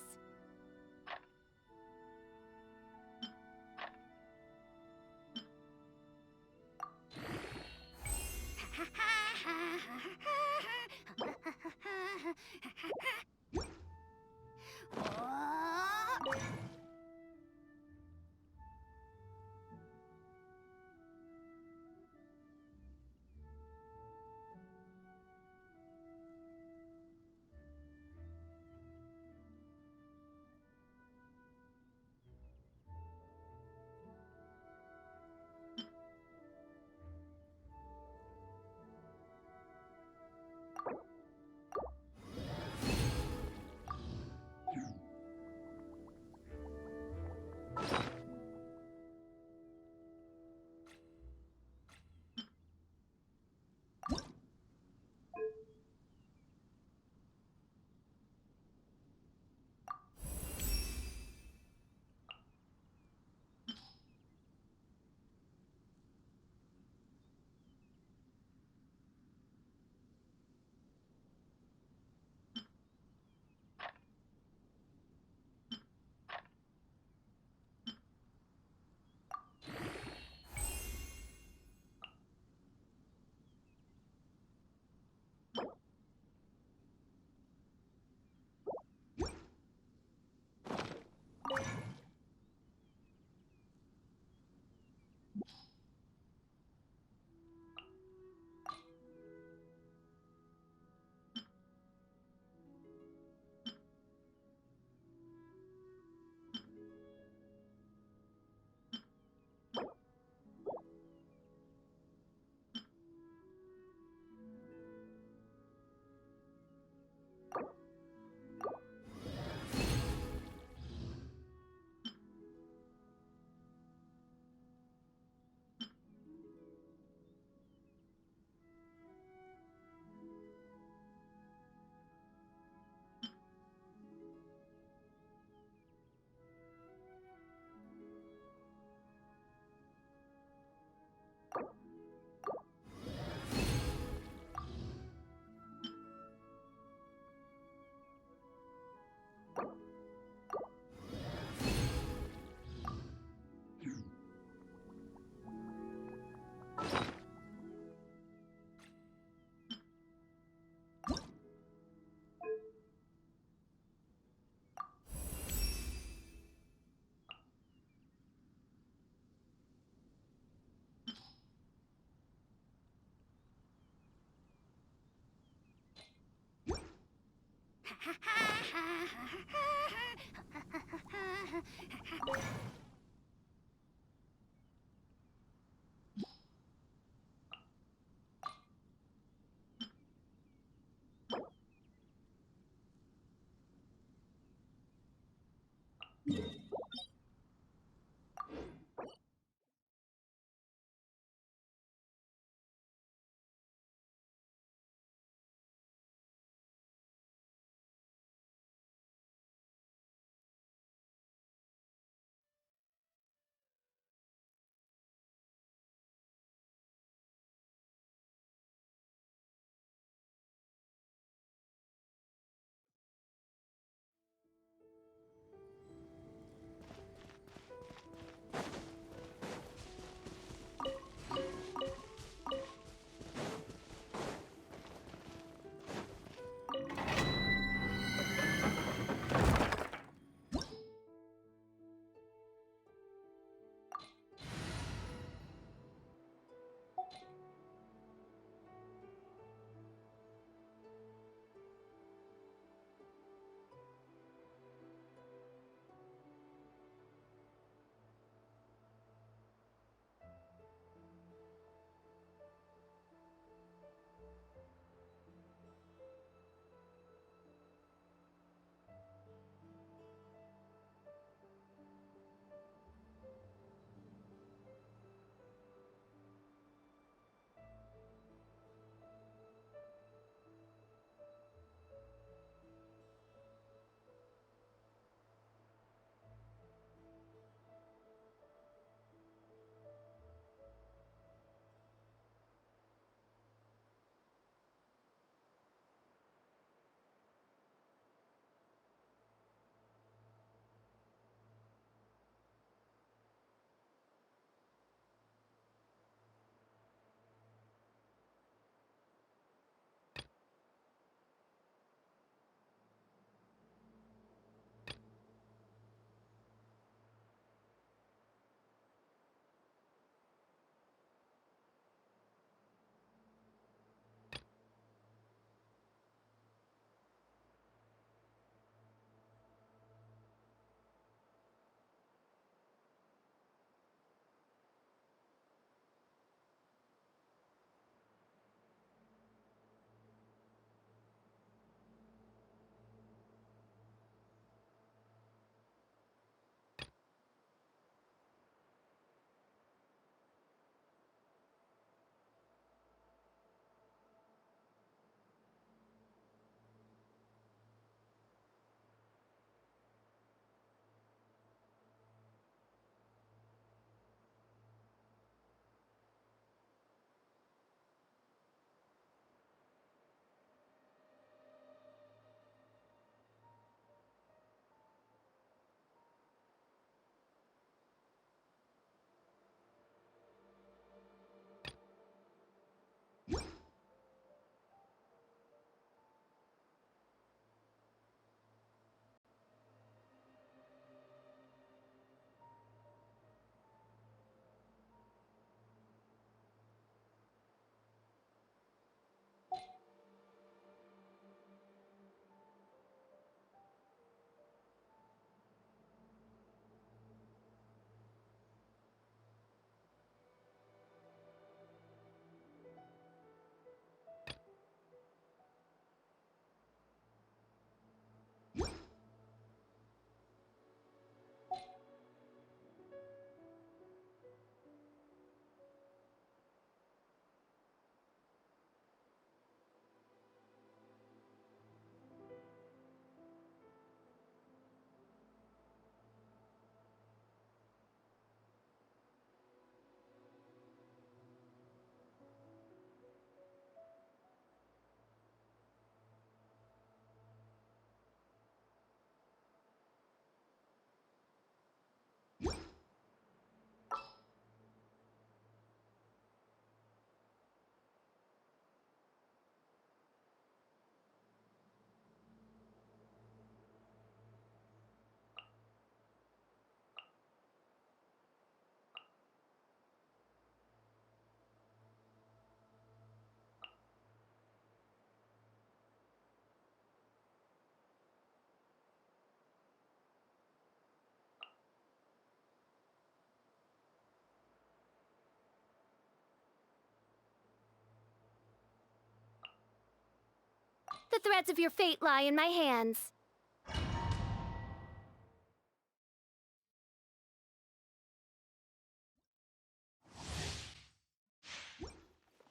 The threads of your fate lie in my hands.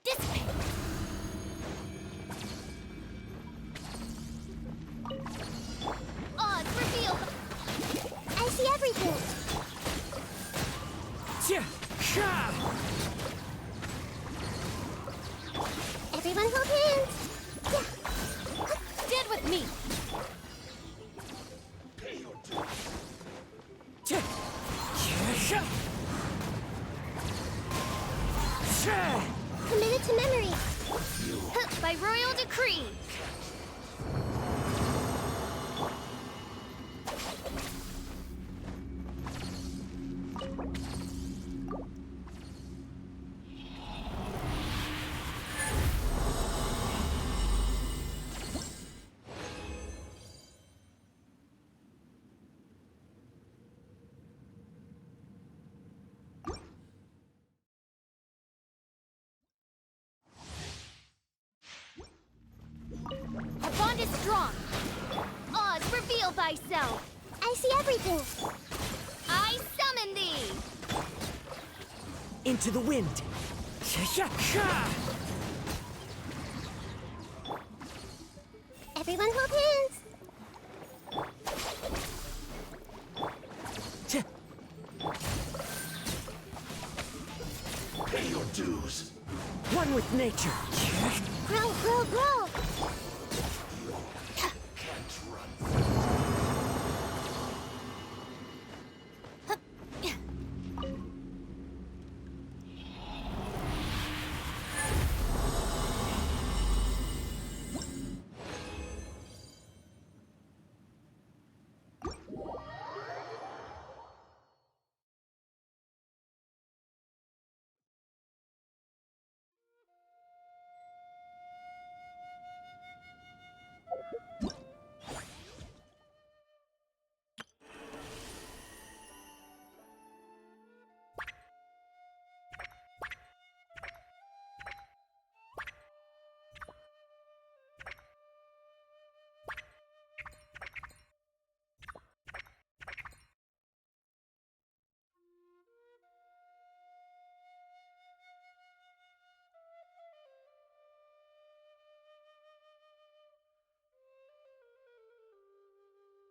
Dissipate! Odds revealed! I see everything! Everyone hold hands! Stand with me! Committed to memory! By royal decree! Our bond is strong. Oz, reveal thyself. I see everything. I summon thee. Into the wind. Everyone hold hands. Pay your dues. One with nature. Grow, grow, grow.